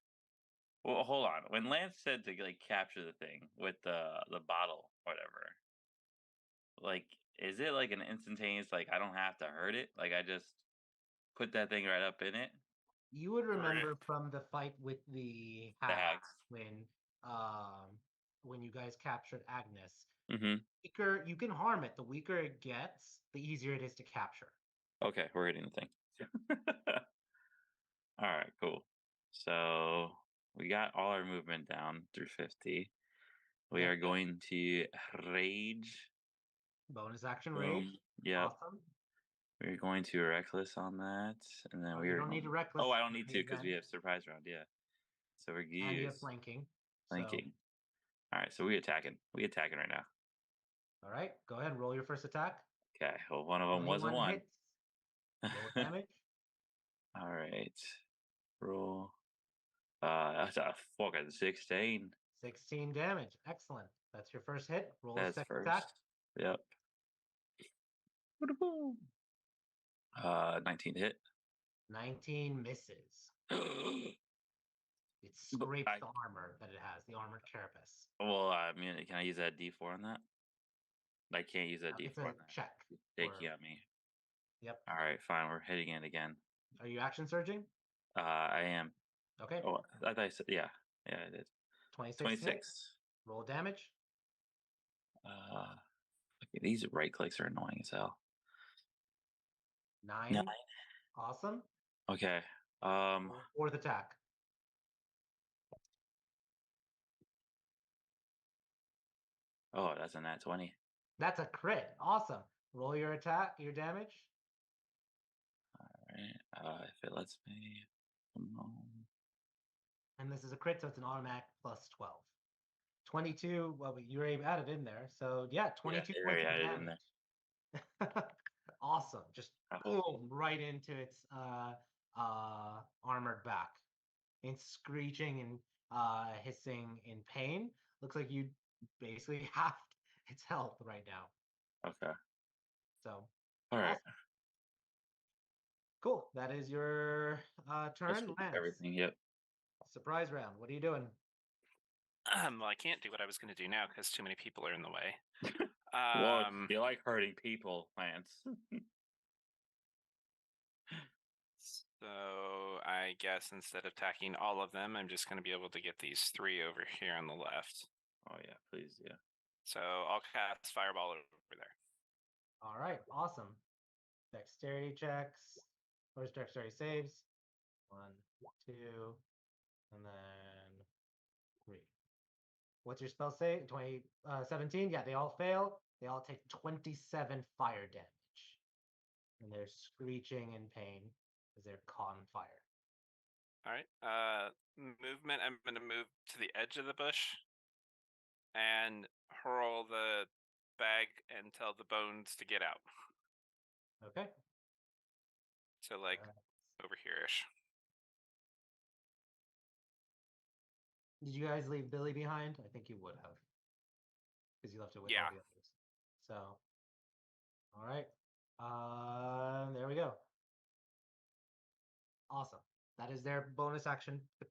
Well, hold on. When Lance said to like capture the thing with the bottle, whatever, like, is it like an instantaneous? Like, I don't have to hurt it. Like, I just put that thing right up in it. You would remember from the fight with the hags when you guys captured Agnes. Mm-hmm. You can harm it. The weaker it gets, the easier it is to capture. Okay, we're getting the thing. All right, cool. So we got all our movement down through 50. We are going to rage. Bonus action rage. Yeah. Awesome. We're going to reckless on that, and then you don't need a reckless. Oh, I don't need to because we have surprise round. Yeah. So we're good. And you have flanking. Flanking. All right, so we attacking. We attacking right now. All right, go ahead and roll your first attack. Okay, well, one of them was a 1. Hits. Roll damage. All right, roll. That's a fucking 16. 16 damage. Excellent. That's your first hit. Roll That's a second first. attack. Yep. 19 hit. 19 misses. It scrapes the armor that it has, the armored carapace. Well, I mean, can I use that D4 on that? I can't use that D4 It's a on that. check. Shaky at me. Yep. All right, fine. We're hitting it again. Are you action surging? I am. Okay. Oh, I thought I said, yeah, it is. 26. Roll damage. Okay, these right clicks are annoying as hell. 9. Awesome. Okay. Fourth attack. Oh, that's a nat 20. That's a crit. Awesome. Roll your attack, your damage. All right. If it lets me. Come on. And this is a crit, so it's an automatic plus 12. 22. Well, you already added in there. So, yeah, 22 points of damage. Awesome. Just boom, right into its armored back. It's screeching and hissing in pain. Looks like you basically halved its health right now. Okay. So, all right. awesome. Cool. That is your turn. Lance. Everything. Yep. Surprise round. What are you doing? Well, I can't do what I was going to do now because too many people are in the way. Well, you like hurting people, Lance. So I guess instead of attacking all of them, I'm just going to be able to get these 3 over here on the left. Oh yeah, please, yeah. So I'll cast Fireball over there. All right, awesome. Dexterity checks. First dexterity saves. 1, 2, and then 3. What's your spell save? 17? Yeah, they all fail. They all take 27 fire damage. And they're screeching in pain as they're caught on fire. All right. Movement. I'm going to move to the edge of the bush and hurl the bag and tell the bones to get out. Okay. So like over here-ish. Did you guys leave Billy behind? I think you would have. Because you left it with all the others. So, all right. There we go. Awesome. That is their bonus action to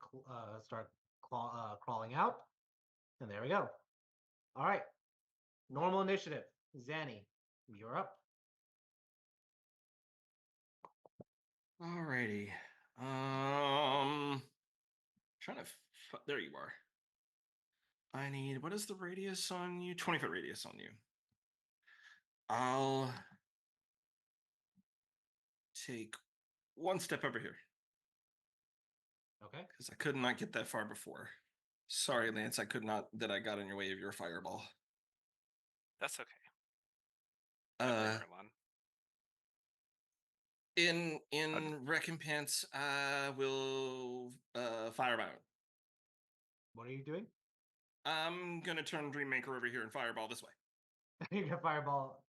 start crawling out. And there we go. All right. Normal initiative. Zanny, you're up. Alrighty. Trying to. There you are. I need. What is the radius on you? 20-foot radius on you. I'll take 1 step over here. Okay. Because I could not get that far before. Sorry, Lance. I could not. That I got in your way of your fireball. That's okay. In recompense, I will fireball. What are you doing? I'm gonna turn Dreammaker over here and fireball this way. You're gonna fireball.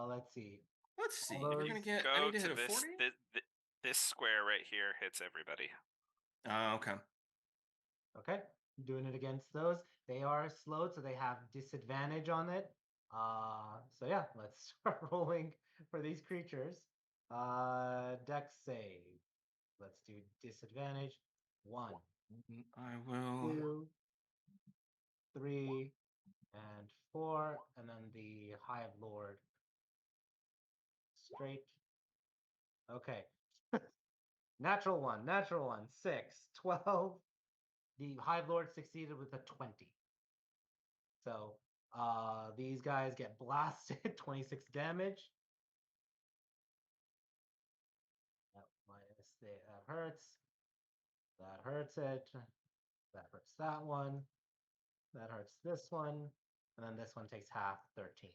Let's see. Let's see. We're gonna get. I need to hit a 40. This square right here hits everybody. Okay. Okay. Doing it against those. They are slowed, so they have disadvantage on it. So yeah, let's start rolling for these creatures. Dex save. Let's do disadvantage. 1. I will. 2, 3, and 4, and then the Hive Lord. Straight. Okay. Natural 1, 6, 12. The Hive Lord succeeded with a 20. So these guys get blasted, 26 damage. That hurts. That hurts it. That hurts that one. That hurts this one. And then this one takes half, 13.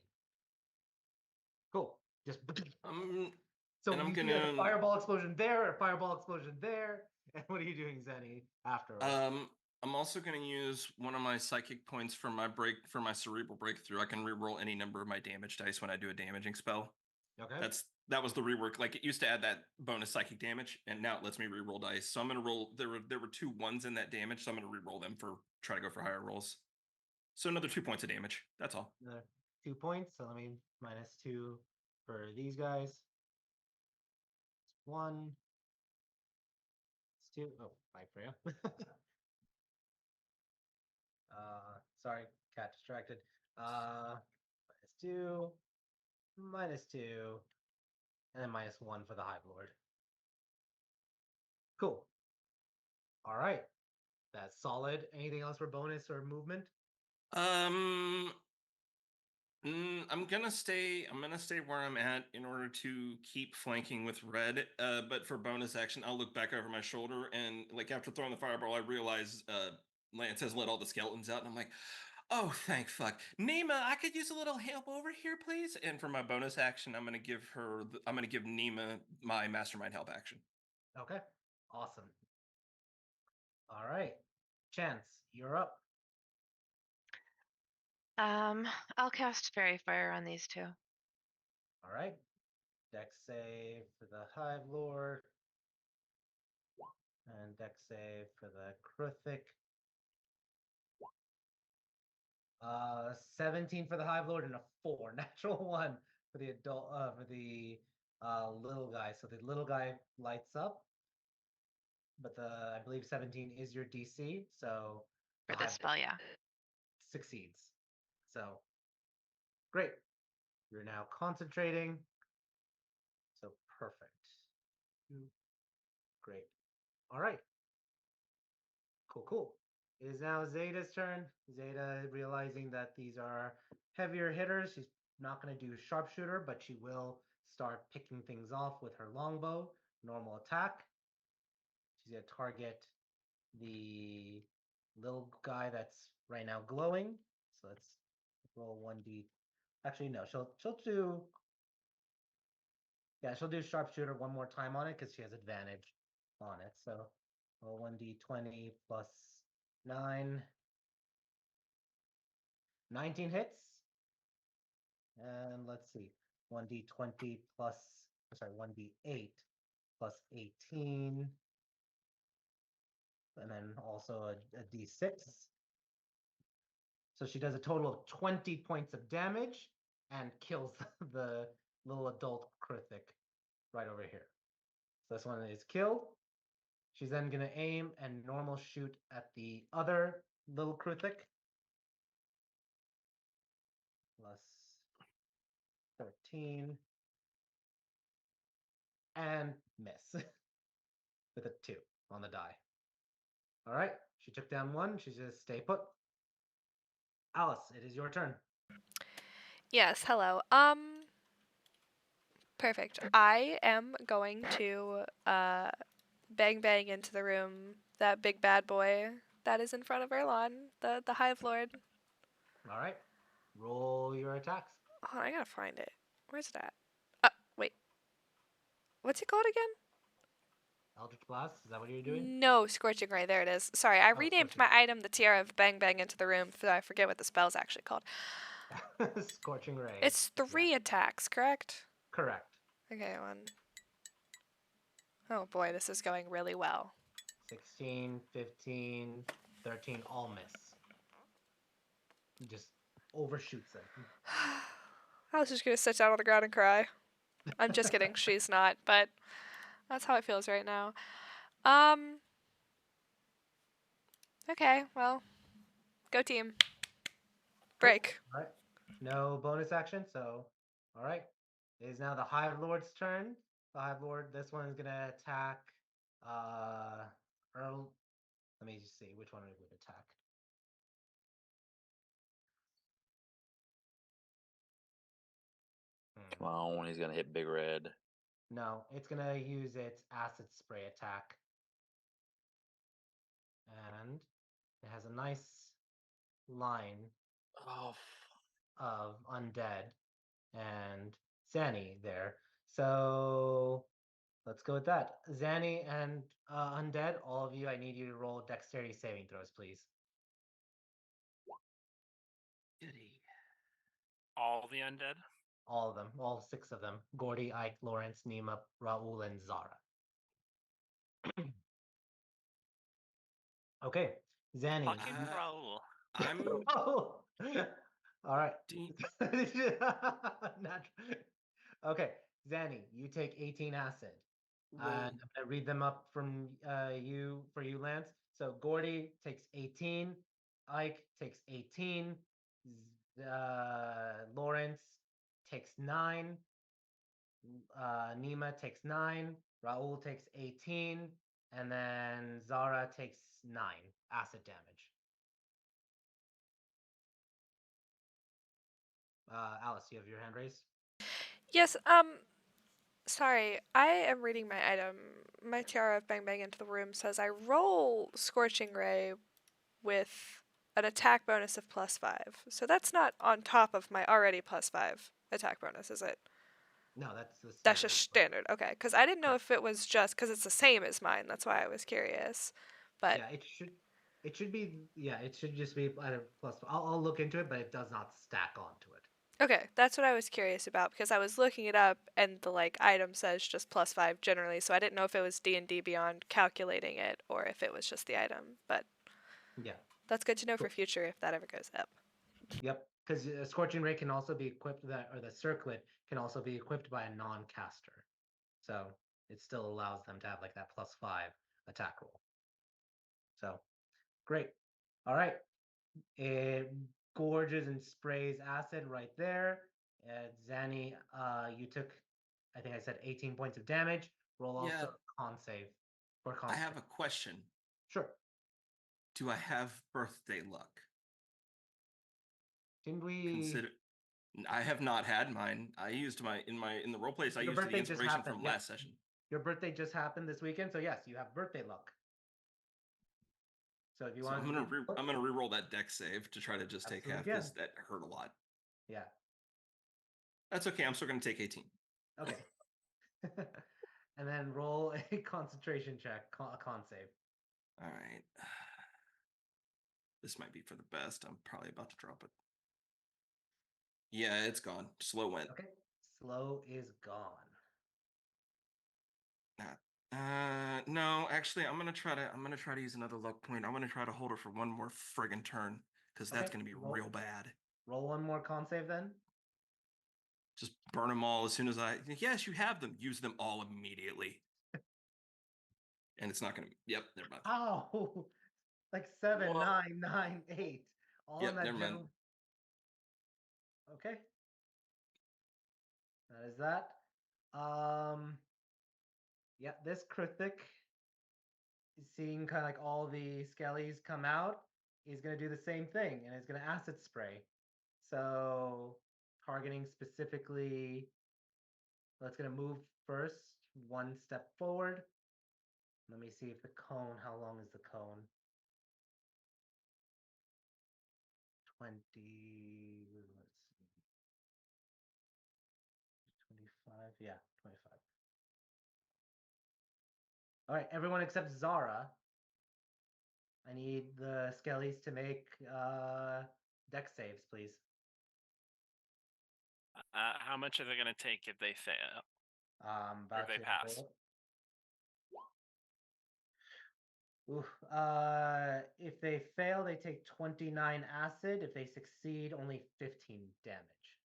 Cool. Just so and I'm you gonna see a fireball explosion there, a fireball explosion there. And what are you doing, Zenny, afterwards? I'm also going to use one of my psychic points for my cerebral breakthrough. I can reroll any number of my damage dice when I do a damaging spell. Okay. That was the rework. Like, it used to add that bonus psychic damage, and now it lets me reroll dice. So I'm going to roll. There were 2 1s in that damage, so I'm going to reroll them for try to go for higher rolls. So another 2 points of damage. That's all. Another 2 points. So let me -2 for these guys. It's 1. It's 2. Oh, 5 for you. Sorry, cat distracted. -2, -2, and then -1 for the Hive Lord. Cool. All right. That's solid. Anything else for bonus or movement? I'm gonna stay where I'm at in order to keep flanking with red. But for bonus action, I'll look back over my shoulder and like after throwing the fireball, I realize Lance has let all the skeletons out, and I'm like, oh, thank fuck, Nima, I could use a little help over here, please. And for my bonus action, I'm gonna give Nima my mastermind help action. Okay. Awesome. All right. Chance, you're up. I'll cast Fairy Fire on these two. All right. Dex save for the Hive Lord. And dex save for the Kruthic. 17 for the Hive Lord and a 4. Natural 1 for the little guy. So the little guy lights up. But I believe 17 is your DC. So For this spell, yeah. Succeeds. So great. You're now concentrating. So perfect. Great. All right. Cool. It is now Zeta's turn. Zeta, realizing that these are heavier hitters, she's not going to do sharpshooter, but she will start picking things off with her longbow. Normal attack. She's going to target the little guy that's right now glowing. So let's roll 1d. Actually, no, she'll do. Yeah, she'll do sharpshooter one more time on it because she has advantage on it. So roll 1d20 plus 9. 19 hits. And let's see. 1d20 plus, sorry, 1d8 plus 18. And then also a d6. So she does a total of 20 points of damage and kills the little adult Kruthic right over here. So this one is killed. She's then going to aim and normal shoot at the other little Kruthic. Plus 13. And miss with a 2 on the die. All right, she took down 1. She's just stay put. Alice, it is your turn. Yes, hello. Perfect. I am going to bang into the room that big bad boy that is in front of Erlon, the Hive Lord. All right, roll your attacks. Oh, I gotta find it. Where's it at? Wait. What's it called again? Eldritch Blast, is that what you're doing? No, Scorching Ray. There it is. Sorry, I renamed my item the Tiara of Bang into the room, so I forget what the spell's actually called. Scorching Ray. It's 3 attacks, correct? Correct. Okay, 1. Oh boy, this is going really well. 16, 15, 13, all miss. He just overshoots them. I was just gonna sit down on the ground and cry. I'm just kidding, she's not, but that's how it feels right now. Okay, well, go team. Break. All right. No bonus action, so all right. It is now the Hive Lord's turn. The Hive Lord, this one is gonna attack Earl. Let me just see which one it would attack. Come on, he's gonna hit Big Red. No, it's gonna use its acid spray attack. And it has a nice line of undead and Zanny there. So let's go with that. Zanny and undead, all of you, I need you to roll dexterity saving throws, please. All the undead? All of them, all 6 of them. Gordy, Ike, Lawrence, Nima, Raul, and Zara. Okay, Zanny. Fucking Raul. I'm Oh! All right. Okay, Zanny, you take 18 acid. And I'm gonna read them up from you, Lance. So Gordy takes 18. Ike takes 18. Lawrence takes 9. Nima takes 9. Raul takes 18. And then Zara takes 9 acid damage. Alice, you have your hand raised? Yes, sorry, I am reading my item. My Tiara of Bang Bang into the room says I roll Scorching Ray with an attack bonus of +5. So that's not on top of my already +5 attack bonus, is it? No, that's the standard. That's just standard. Okay, because I didn't know if it was just because it's the same as mine. That's why I was curious. But yeah, it should be it should just be at a plus. I'll look into it, but it does not stack onto it. Okay, that's what I was curious about because I was looking it up and the item says just +5 generally, so I didn't know if it was D&D Beyond calculating it or if it was just the item. But yeah, that's good to know for future if that ever goes up. Yep, because Scorching Ray can also be equipped or the Circlet can also be equipped by a non-caster, so it still allows them to have that +5 attack roll. So great. All right, it gorges and sprays acid right there. Zanny, you took, I think I said 18 points of damage. Roll also con save or con. I have a question. Sure. Do I have birthday luck? Didn't we? I have not had mine. I used in the role plays. I used the inspiration from last session. Your birthday just happened this weekend, so yes, you have birthday luck. So if you want, I'm gonna re-roll that dex save to try to just take half because that hurt a lot. Yeah, that's okay. I'm still gonna take 18. Okay. And then roll a concentration check, a con save. All right. This might be for the best. I'm probably about to drop it. Yeah, it's gone. Slow went. Okay. Slow is gone. No, actually, I'm gonna try to use another luck point. I'm gonna try to hold it for one more friggin' turn because that's gonna be real bad. Roll one more con save then. Just burn them all as soon as I. Yes, you have them. Use them all immediately. And it's not gonna. Yep, never mind. Oh, 7, 9, 9, 8. All in that never general. Mind. Okay. That is that. Yeah, this Krithik, seeing kind of all the skellies come out, is going to do the same thing and is going to acid spray. So targeting specifically, let's going to move first one step forward. Let me see if the cone, how long is the cone? 20, let's see. 25, yeah, 25. All right, everyone except Zara. I need the skellies to make dex saves, please. How much are they going to take if they fail? Or if they pass? If they fail, they take 29 acid. If they succeed, only 15 damage.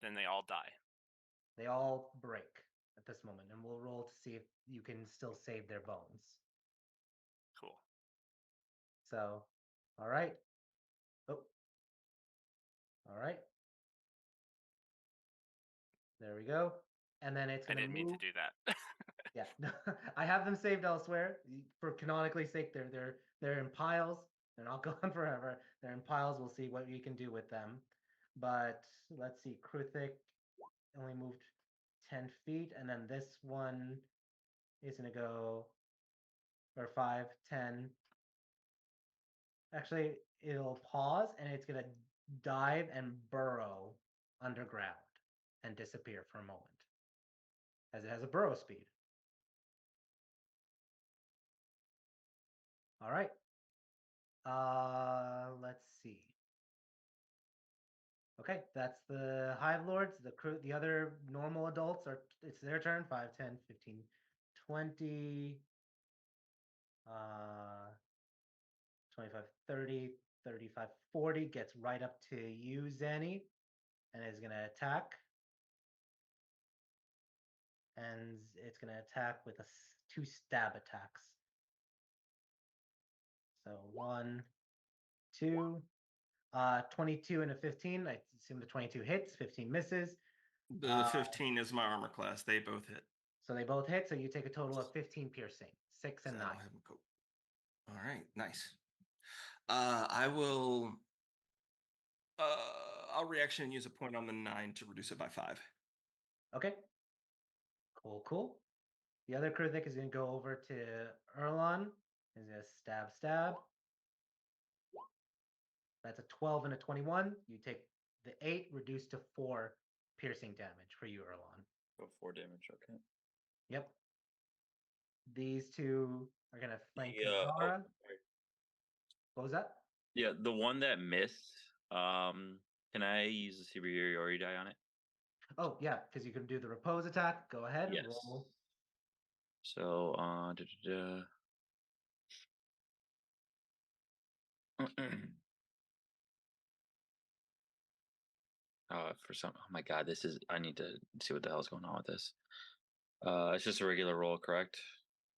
Then they all die. They all break at this moment, and we'll roll to see if you can still save their bones. Cool. So, all right. Oh. All right. There we go. And then it's going to move. I didn't mean to do that. Yeah, I have them saved elsewhere for canonically sake. They're in piles. They're not gone forever. They're in piles. We'll see what we can do with them. But let's see. Kruthik only moved 10 feet, and then this one is gonna go or 5, 10. Actually, it'll pause and it's gonna dive and burrow underground and disappear for a moment, as it has a burrow speed. All right. Let's see. Okay, that's the Hive Lords. The other normal adults it's their turn. 5, 10, 15, 20, 25, 30, 35, 40. Gets right up to you, Zanny, and is going to attack. And it's going to attack with 2 stab attacks. So 1, 2. 22 and a 15. I assume the 22 hits, 15 misses. The 15 is my armor class. They both hit. So they both hit. So you take a total of 15 piercing, 6 and 9. Have them go. All right, nice. I will. I'll reaction and use a point on the 9 to reduce it by 5. Okay. Cool. The other Krithik is going to go over to Erlon. He's going to stab. That's a 12 and a 21. You take the 8 reduced to 4 piercing damage for you, Erlon. Go 4 damage, okay. Yep. These two are going to flank Oh, Zara. What was that? yeah, the one that missed, can I use the superiority die on it? Oh, yeah, because you can do the repose attack. Go ahead. Yes. Roll. So, oh my god, I need to see what the hell's going on with this. It's just a regular roll, correct?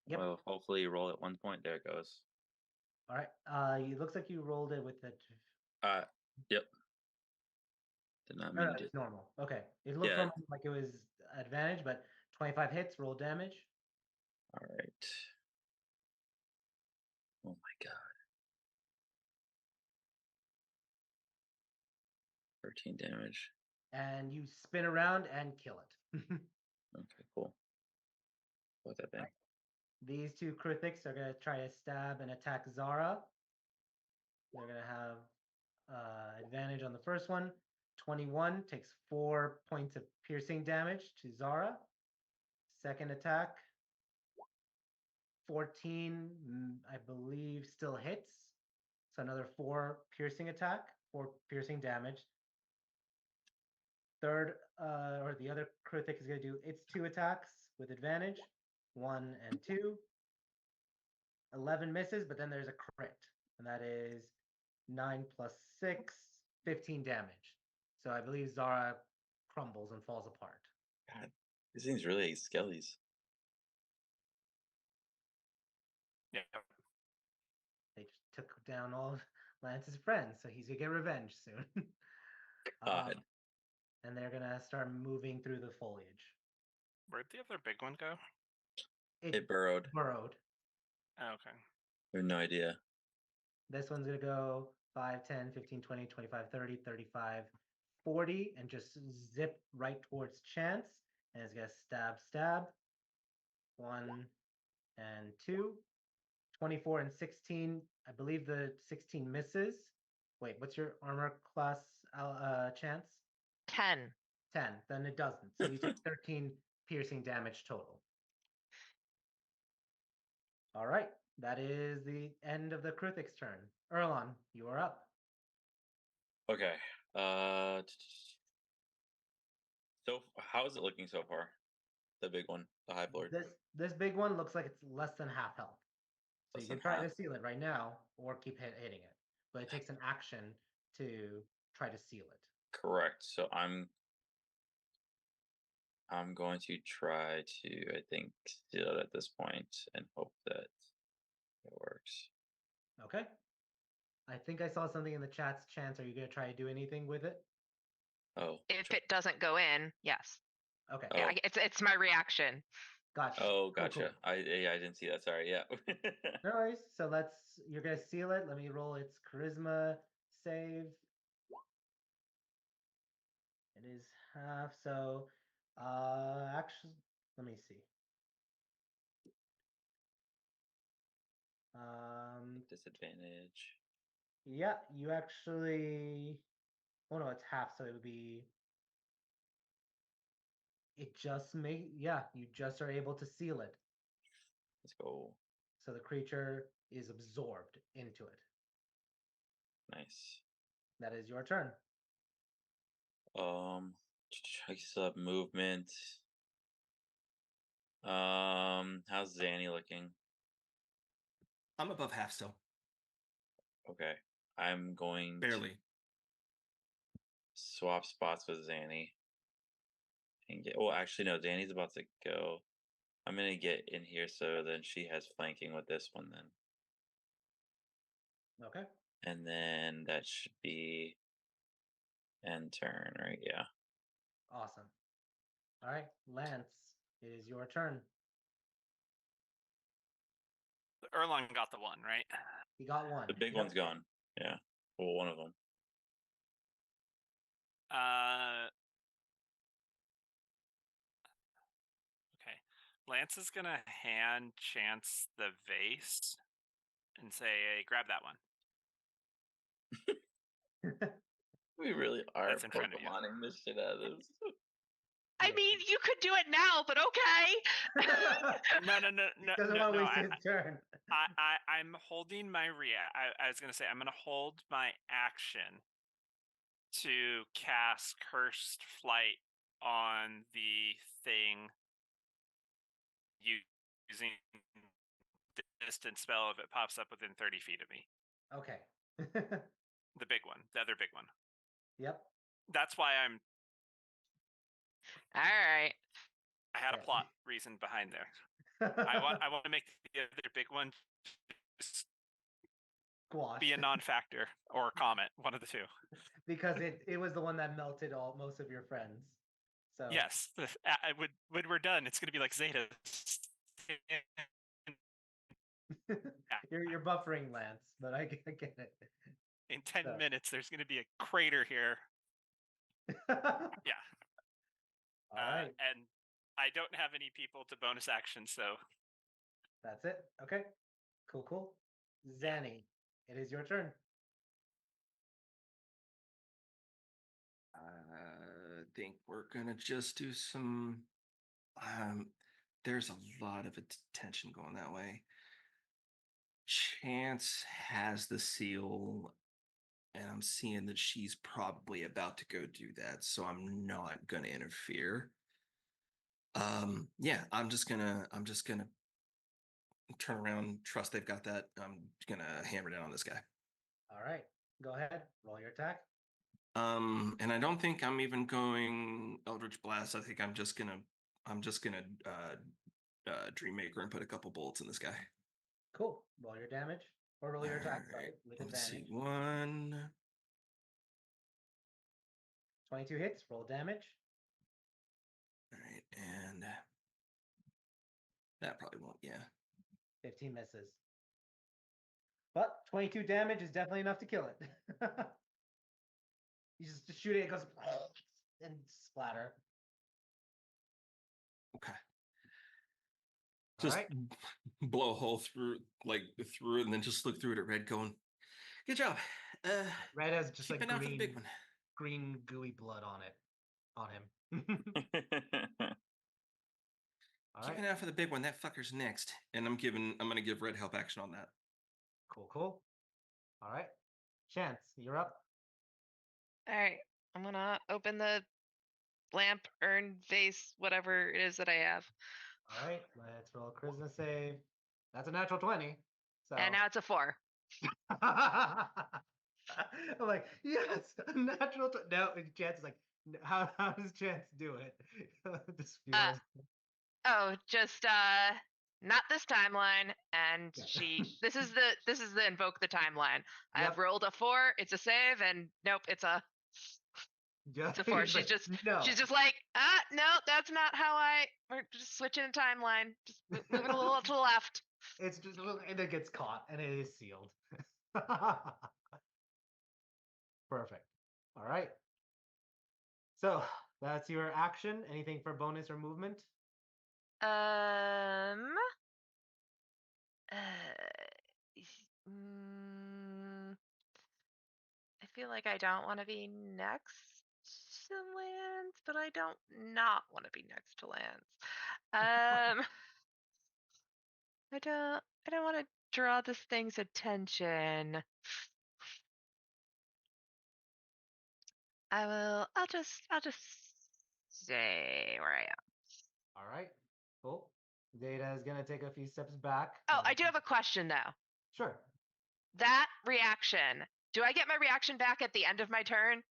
Yep. Well, hopefully you roll at 1 point. There it goes. All right. It looks like you rolled it with the. Yep. Did not No, mean to. it's normal. Okay. It looked from like it was advantage, but 25 hits, roll damage. All right. Oh my god. 13 damage. And you spin around and kill it. Okay, cool. What that thing? Right. These two Krithiks are going to try to stab and attack Zara. They're going to have advantage on the first one. 21 takes 4 points of piercing damage to Zara. Second attack. 14, I believe, still hits. So another 4 piercing attack, 4 piercing damage. Third, or the other Krithik is going to do its 2 attacks with advantage, 1 and 2. 11 misses, but then there's a crit, and that is 9 plus 6, 15 damage. So I believe Zara crumbles and falls apart. God, these things really ate skellies. Yeah. They just took down all of Lance's friends, so he's going to get revenge soon. God. And they're going to start moving through the foliage. Where'd the other big one go? It burrowed. Oh, okay. I have no idea. This one's going to go 5, 10, 15, 20, 25, 30, 35, 40, and just zip right towards Chance. And it's going to stab. 1 and 2. 24 and 16. I believe the 16 misses. Wait, what's your armor class, Chance? 10. 10. Then it doesn't. So you take 13 piercing damage total. All right. That is the end of the Kruthik's turn. Erlon, you are up. Okay. So how is it looking so far? The big one, the Hive Lord. This big one looks like it's less than half health. So you can try to seal it right now or keep hitting it. But it takes an action to try to seal it. Correct. So I'm going to try to, I think, seal it at this point and hope that it works. Okay. I think I saw something in the chat's. Chance, are you going to try to do anything with it? Oh. If it doesn't go in, yes. Okay. Yeah, it's my reaction. Gotcha. Oh, gotcha. Cool. I didn't see that. Sorry. Yeah. No worries. So you're going to seal it. Let me roll its charisma save. It is half. So actually, let me see. Disadvantage. Yeah, you actually. Oh no, it's half. So it would be. It just you just are able to seal it. Let's go. So the creature is absorbed into it. Nice. That is your turn. I still have movement. How's Zanny looking? I'm above half still. Okay. I'm going barely to swap spots with Zanny. And actually no, Zanny's about to go. I'm gonna get in here so then she has flanking with this one then. Okay. And then that should be end turn, right? Yeah. Awesome. All right, Lance, it is your turn. Erlon got the one, right? He got one. The big one's gone. Yeah. Well, one of them. Okay. Lance is gonna hand Chance the vase and say, "Hey, grab that one." We really are That's in front of you. Pokemoning the shit out of this. I mean, you could do it now, but okay. No. Doesn't want to waste his turn. I'm holding my I was gonna say I'm gonna hold my action to cast Cursed Flight on the thing using distance spell if it pops up within 30 feet of me. Okay. The big one, the other big one. Yep. That's why I'm. All right. I had a plot reason behind there. I want to make the other big one Squash. be a non-factor or a comet, one of the two. Because it was the one that melted most of your friends. So yes, when we're done, it's going to be like Zeta. you're buffering, Lance, but I get it. In 10 minutes, there's going to be a crater here. Yeah. All right. And I don't have any people to bonus action, so that's it. Okay. Cool. Zanny, it is your turn. I think we're gonna just do some. There's a lot of attention going that way. Chance has the seal, and I'm seeing that she's probably about to go do that, so I'm not gonna interfere. Yeah, I'm just gonna turn around, trust they've got that. I'm gonna hammer down on this guy. All right, go ahead, roll your attack. And I don't think I'm even going Eldritch Blast. I think I'm just gonna Dreammaker and put a couple bullets in this guy. Cool. Roll your damage or roll your attack. Sorry, with Let's advantage. see, 1. 22 hits. Roll damage. All right, and that probably won't. Yeah. 15 misses. But 22 damage is definitely enough to kill it. You just shoot it, it goes and splatter. Okay. Just blow a hole through it, and then just look through it at Red, going, "Good job." Red has just keep like an eye for the big one. Green gooey blood on him. Keep an eye for the big one. That fucker's next, and I'm gonna give Red help action on that. Cool. All right, Chance, you're up. All right, I'm gonna open the lamp, urn, vase, whatever it is that I have. All right, let's roll a charisma save. That's a natural 20. So. And now it's a 4. I'm like, yes, a natural. Now Chance is like, how does Chance do it? Just not this timeline. And this is the invoke the timeline. Yep. I've rolled a 4. It's a save, and nope, it's a 4. She's like, she's just like, no, that's not how we're just switching a timeline. Just moving a little to the left. It's just a little, and it gets caught, and it is sealed. Perfect. All right. So that's your action. Anything for bonus or movement? I feel like I don't want to be next to Lance, but I don't not want to be next to Lance. I don't want to draw this thing's attention. I'll just stay where I am. All right. Cool. Zeta is gonna take a few steps back. Oh, I do have a question though. Sure. That reaction. Do I get my reaction back at the end of my turn?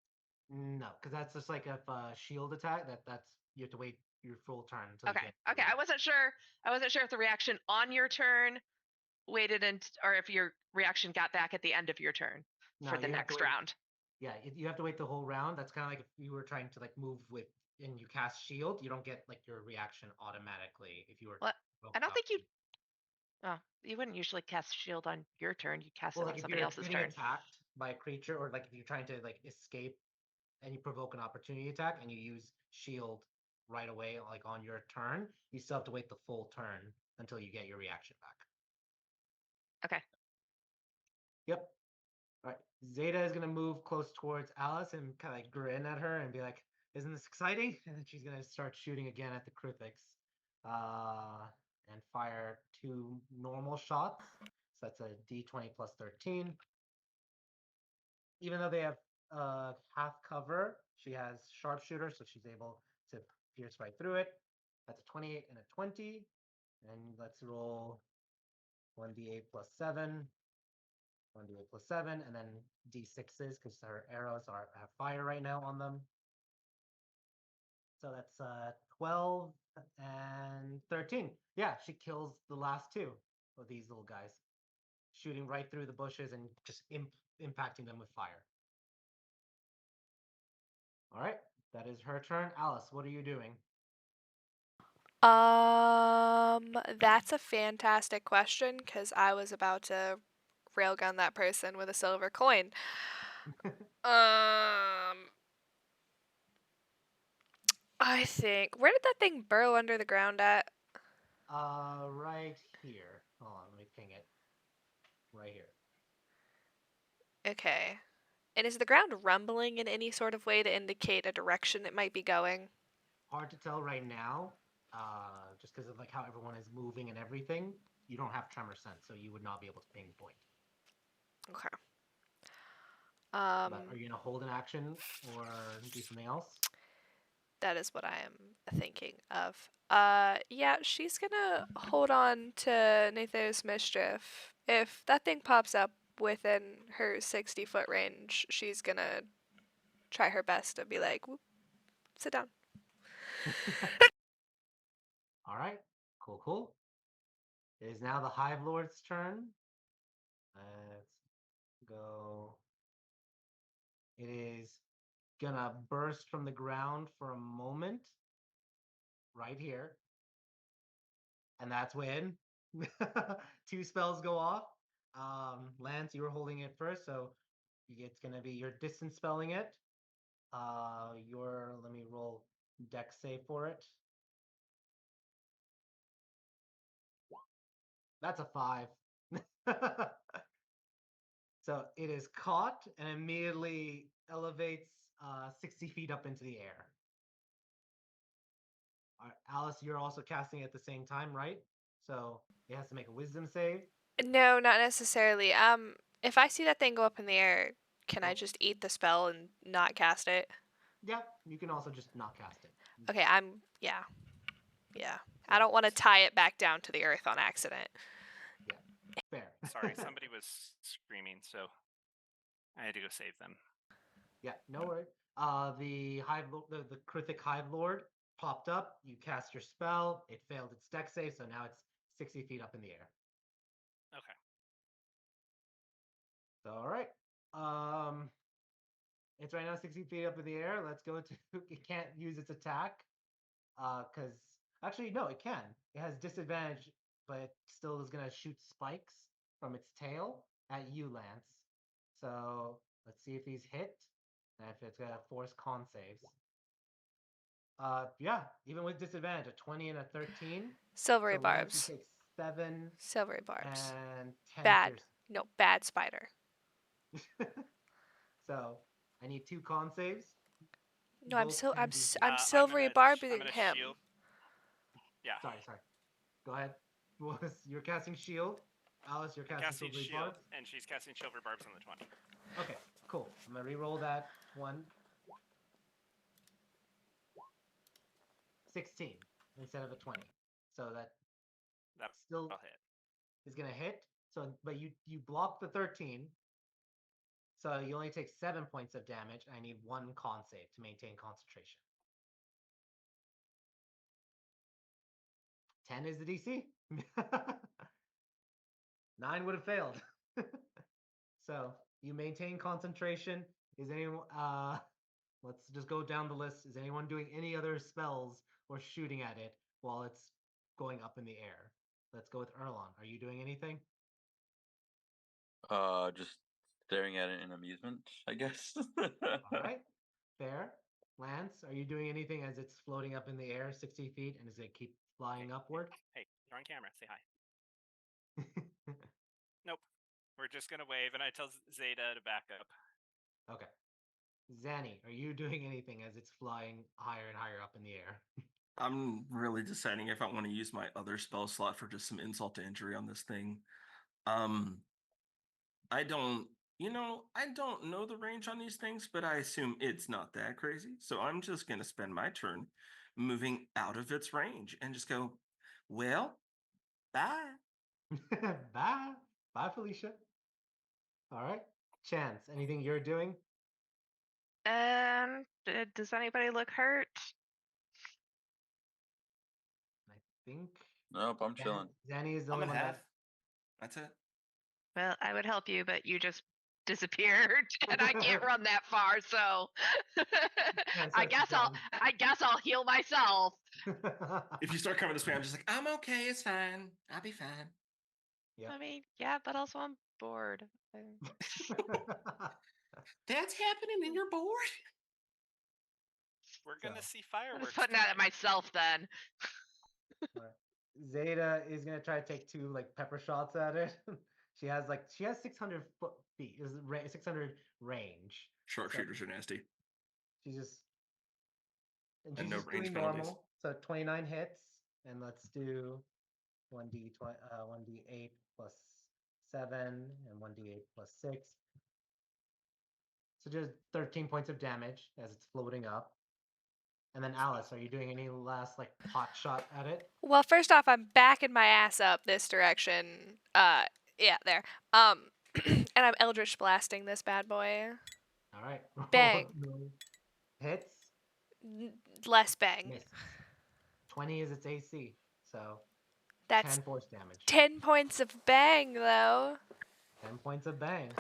No, because that's just like a shield attack. That's you have to wait your full turn. Okay. I wasn't sure. If the reaction on your turn waited or if your reaction got back at the end of your turn. for the next round. Yeah, you have to wait the whole round. That's kind of like if you were trying to like move with and you cast shield, you don't get like your reaction automatically if you were. What? I don't think you. Oh, you wouldn't usually cast shield on your turn. You cast it on like if somebody you're else's getting turn. attacked by a creature, or like if you're trying to like escape and you provoke an opportunity attack and you use shield right away, like on your turn, you still have to wait the full turn until you get your reaction back. Okay. Yep. All right. Zeta is gonna move close towards Alice and kind of like grin at her and be like, "Isn't this exciting?" And then she's gonna start shooting again at the Kruthix, and fire 2 normal shots. So that's a D20 plus 13. Even though they have half cover, she has sharpshooter, so she's able to pierce right through it. That's a 28 and a 20. And let's roll 1d8 plus 7. 1d8 plus 7, and then d6s because her arrows have fire right now on them. So that's 12 and 13. Yeah, she kills the last 2 of these little guys, shooting right through the bushes and just impacting them with fire. All right, that is her turn. Alice, what are you doing? That's a fantastic question because I was about to railgun that person with a silver coin. I think, where did that thing burrow under the ground at? Right here. Hold on, let me ping it. Right here. Okay. And is the ground rumbling in any sort of way to indicate a direction it might be going? Hard to tell right now, just because of like how everyone is moving and everything. You don't have tremor sense, so you would not be able to pinpoint. Okay. But are you gonna hold an action or do something else? That is what I am thinking of. Yeah, she's gonna hold on to Natha's mischief. If that thing pops up within her 60-foot range, she's gonna try her best to be like, "Whoop, sit down." All right, cool. It is now the Hive Lord's turn. Let's go. It is gonna burst from the ground for a moment, right here, and that's when 2 spells go off. Lance, you were holding it first, so it's gonna be your distance spelling it. Let me roll dex save for it. That's a 5. So it is caught and immediately elevates 60 feet up into the air. Alice, you're also casting at the same time, right? So it has to make a wisdom save. No, not necessarily. If I see that thing go up in the air, can I just eat the spell and not cast it? Yeah, you can also just not cast it. Okay, yeah. I don't want to tie it back down to the earth on accident. Yeah, fair. Sorry, somebody was screaming, so I had to go save them. Yeah, no worries. The Krithic Hive Lord popped up. You cast your spell. It failed its dex save, so now it's 60 feet up in the air. Okay. So, all right. It's right now 60 feet up in the air. Let's go to. It can't use its attack. Because actually, no, it can. It has disadvantage, but it still is gonna shoot spikes from its tail at you, Lance. So let's see if these hit, and if it's gonna force con saves. Yeah, even with disadvantage, a 20 and a 13. Silvery So Lance, you barbs. take 7 Silvery barbs. and 10 Bad. piercing. No, bad spider. So I need 2 con saves. No, Both can be. I'm silvery barbing I'm gonna him. shield. Yeah. Sorry. Go ahead. You're casting shield. Alice, you're casting silvery shield, barbs. and she's casting silver barbs on the 20. Okay, cool. I'm gonna re-roll that one. 16 instead of a 20. So that still hit. Is gonna hit. So but you block the 13. So you only take 7 points of damage. I need 1 con save to maintain concentration. 10 is the DC. 9 would have failed. So You maintain concentration. Is anyone let's just go down the list. Is anyone doing any other spells or shooting at it while it's going up in the air? Let's go with Erlon. Are you doing anything? Just staring at it in amusement, I guess. All right. Fair. Lance, are you doing anything as it's floating up in the air 60 feet and is it keep flying upward? Hey, you're on camera. Say hi. Nope. We're just gonna wave, and I tell Zeta to back up. Okay. Zanny, are you doing anything as it's flying higher and higher up in the air? I'm really deciding if I want to use my other spell slot for just some insult to injury on this thing. I don't, I don't know the range on these things, but I assume it's not that crazy. So I'm just going to spend my turn moving out of its range and just go, well, bye. Bye. Bye, Felicia. All right. Chance, anything you're doing? Does anybody look hurt? I think Nope, I'm chilling. Zanny is the I'm only at one half. that. That's it. Well, I would help you, but you just disappeared, and I can't run that far. So Yeah, I guess I'll heal myself. If you start coming this way, I'm just like, I'm okay. It's fine. I'll be fine. Yep. I mean, yeah, but also I'm bored. That's happening and you're bored? We're gonna So. see I'm fireworks. just putting that at myself then. Zeta is gonna try to take two like pepper shots at it. she has 600 feet is 600 range. Sharpshooters are nasty. She's just And she's no just range doing penalties. normal. So 29 hits, and let's do 1d8 plus 7 and 1d8 plus 6. So just 13 points of damage as it's floating up. And then Alice, are you doing any last like pot shot at it? Well, first off, I'm backing my ass up this direction. Yeah, there. And I'm Eldritch blasting this bad boy. All right. Bang. Hits. Less bang. Misses. 20 is its AC. So That's 10 force damage. 10 points of bang, though. 10 points of bang.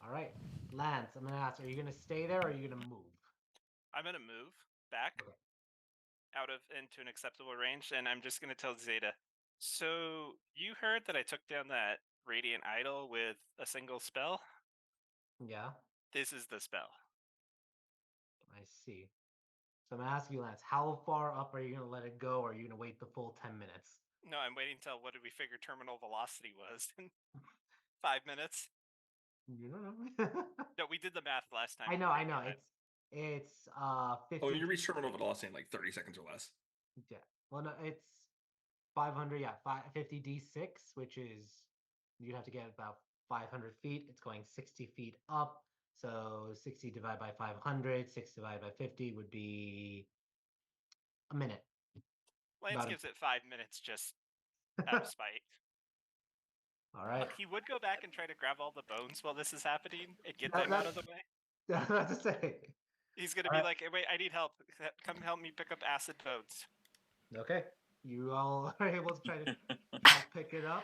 All right. Lance, I'm going to ask, are you going to stay there or are you going to move? I'm gonna move back out of into an acceptable range, and I'm just gonna tell Zeta. So you heard that I took down that radiant idol with a single spell? Yeah. This is the spell. I see. So I'm going to ask you, Lance, how far up are you going to let it go or are you going to wait the full 10 minutes? No, I'm waiting till what did we figure terminal velocity was in 5 minutes? You don't know. No, we did the math last time. I know. It's 50. Oh, you reach terminal velocity in like 30 seconds or less. Yeah. Well, no, it's 500. Yeah, 50 d6, which is you'd have to get about 500 feet. It's going 60 feet up. So 60 divided by 500, 6 divided by 50 would be a minute. Lance gives it 5 minutes just out of spite. All right. He would go back and try to grab all the bones while this is happening and get them out of the way. I was about to say. He's going to be like, hey, wait, I need help. Come help me pick up acid bones. Okay. You all are able to try to help pick it up.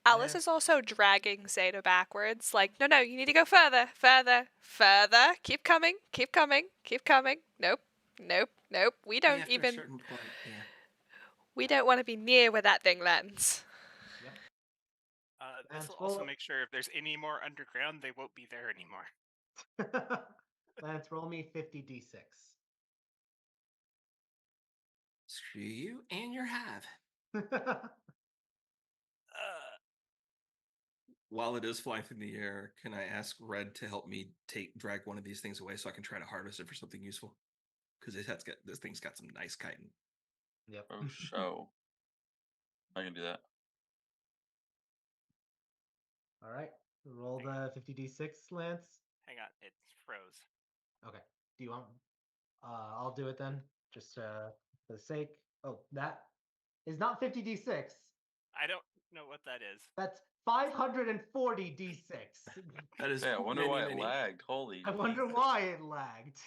Alice is also dragging Zeta backwards. Like, no, you need to go further, further, further. Keep coming, keep coming, keep coming. Nope. We don't After even. a certain point, yeah. We don't want to be near where that thing lands. Yep. This will also make sure if there's any more underground, they won't be there anymore. Lance, roll me 50 d6. Screw you and your hive. While it is flying through the air, can I ask Red to help me drag one of these things away so I can try to harvest it for something useful? Because this thing's got some nice chitin. Yep. Oh, show. I can do that. All right. Roll the 50 d6, Lance. Hang on, it froze. Okay. Do you want? I'll do it then, just for the sake. Oh, that is not 50 d6. I don't know what that is. That's 540 d6. That is. Yeah, I wonder why it lagged. Holy. I wonder why it lagged.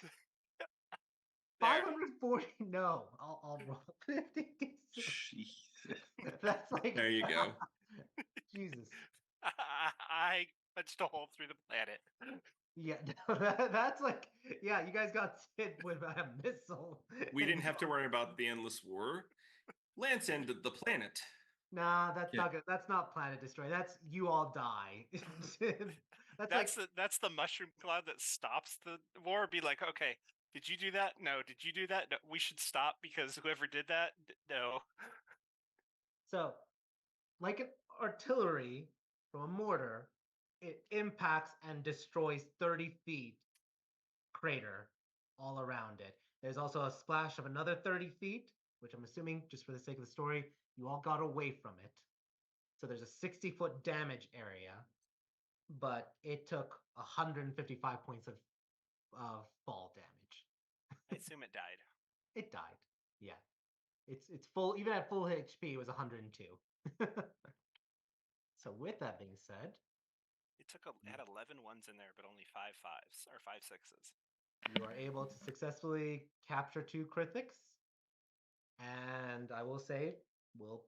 540. No, I'll roll 50 d6. Jesus. That's like. There you go. Jesus. I punched a hole through the planet. Yeah, that's like, yeah, you guys got hit with a missile. We didn't have to worry about the endless war. Lance ended the planet. Nah, that's not good. That's not planet destroy. That's you all die. That's the mushroom cloud that stops the war. Be like, okay, did you do that? No. Did you do that? No. We should stop because whoever did that, no. So, like an artillery from a mortar, it impacts and destroys 30 feet crater all around it. There's also a splash of another 30 feet, which I'm assuming, just for the sake of the story, you all got away from it. So there's a 60-foot damage area, but it took 155 points of fall damage. I assume it died. It died. Yeah. It's full, even at full HP, it was 102. So with that being said, It had 11 ones in there, but only 5 5s or 5 6s. you are able to successfully capture 2 critics. And I will say, we'll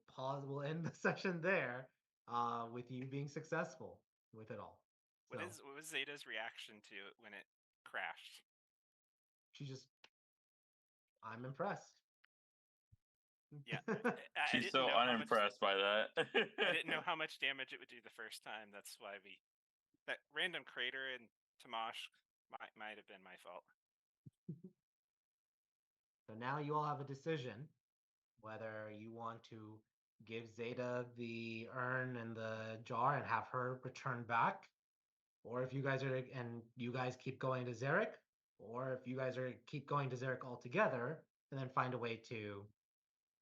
end the session there with you being successful with it all. What was Zeta's reaction to it when it crashed? I'm impressed. Yeah. She's so unimpressed by that. I didn't know how much damage it would do the first time. That's why that random crater in Tamash might have been my fault. So now you all have a decision whether you want to give Zeta the urn and the jar and have her return back, or if you guys keep going to Zarek, or if you guys keep going to Zarek altogether and then find a way to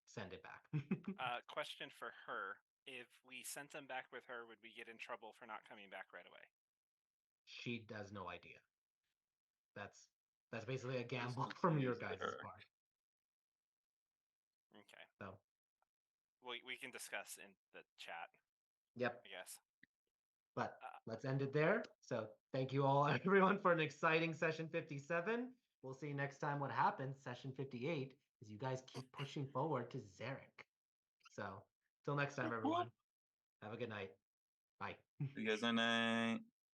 send it back. Question for her: if we sent them back with her, would we get in trouble for not coming back right away? She has no idea. That's basically a gamble from your guys' part. Okay. So we can discuss in the chat. Yep. I guess. But let's end it there. So thank you all, everyone, for an exciting session 57. We'll see next time what happens. Session 58 as you guys keep pushing forward to Zarek. So till next time, everyone. Have a good night. Bye. You guys, night.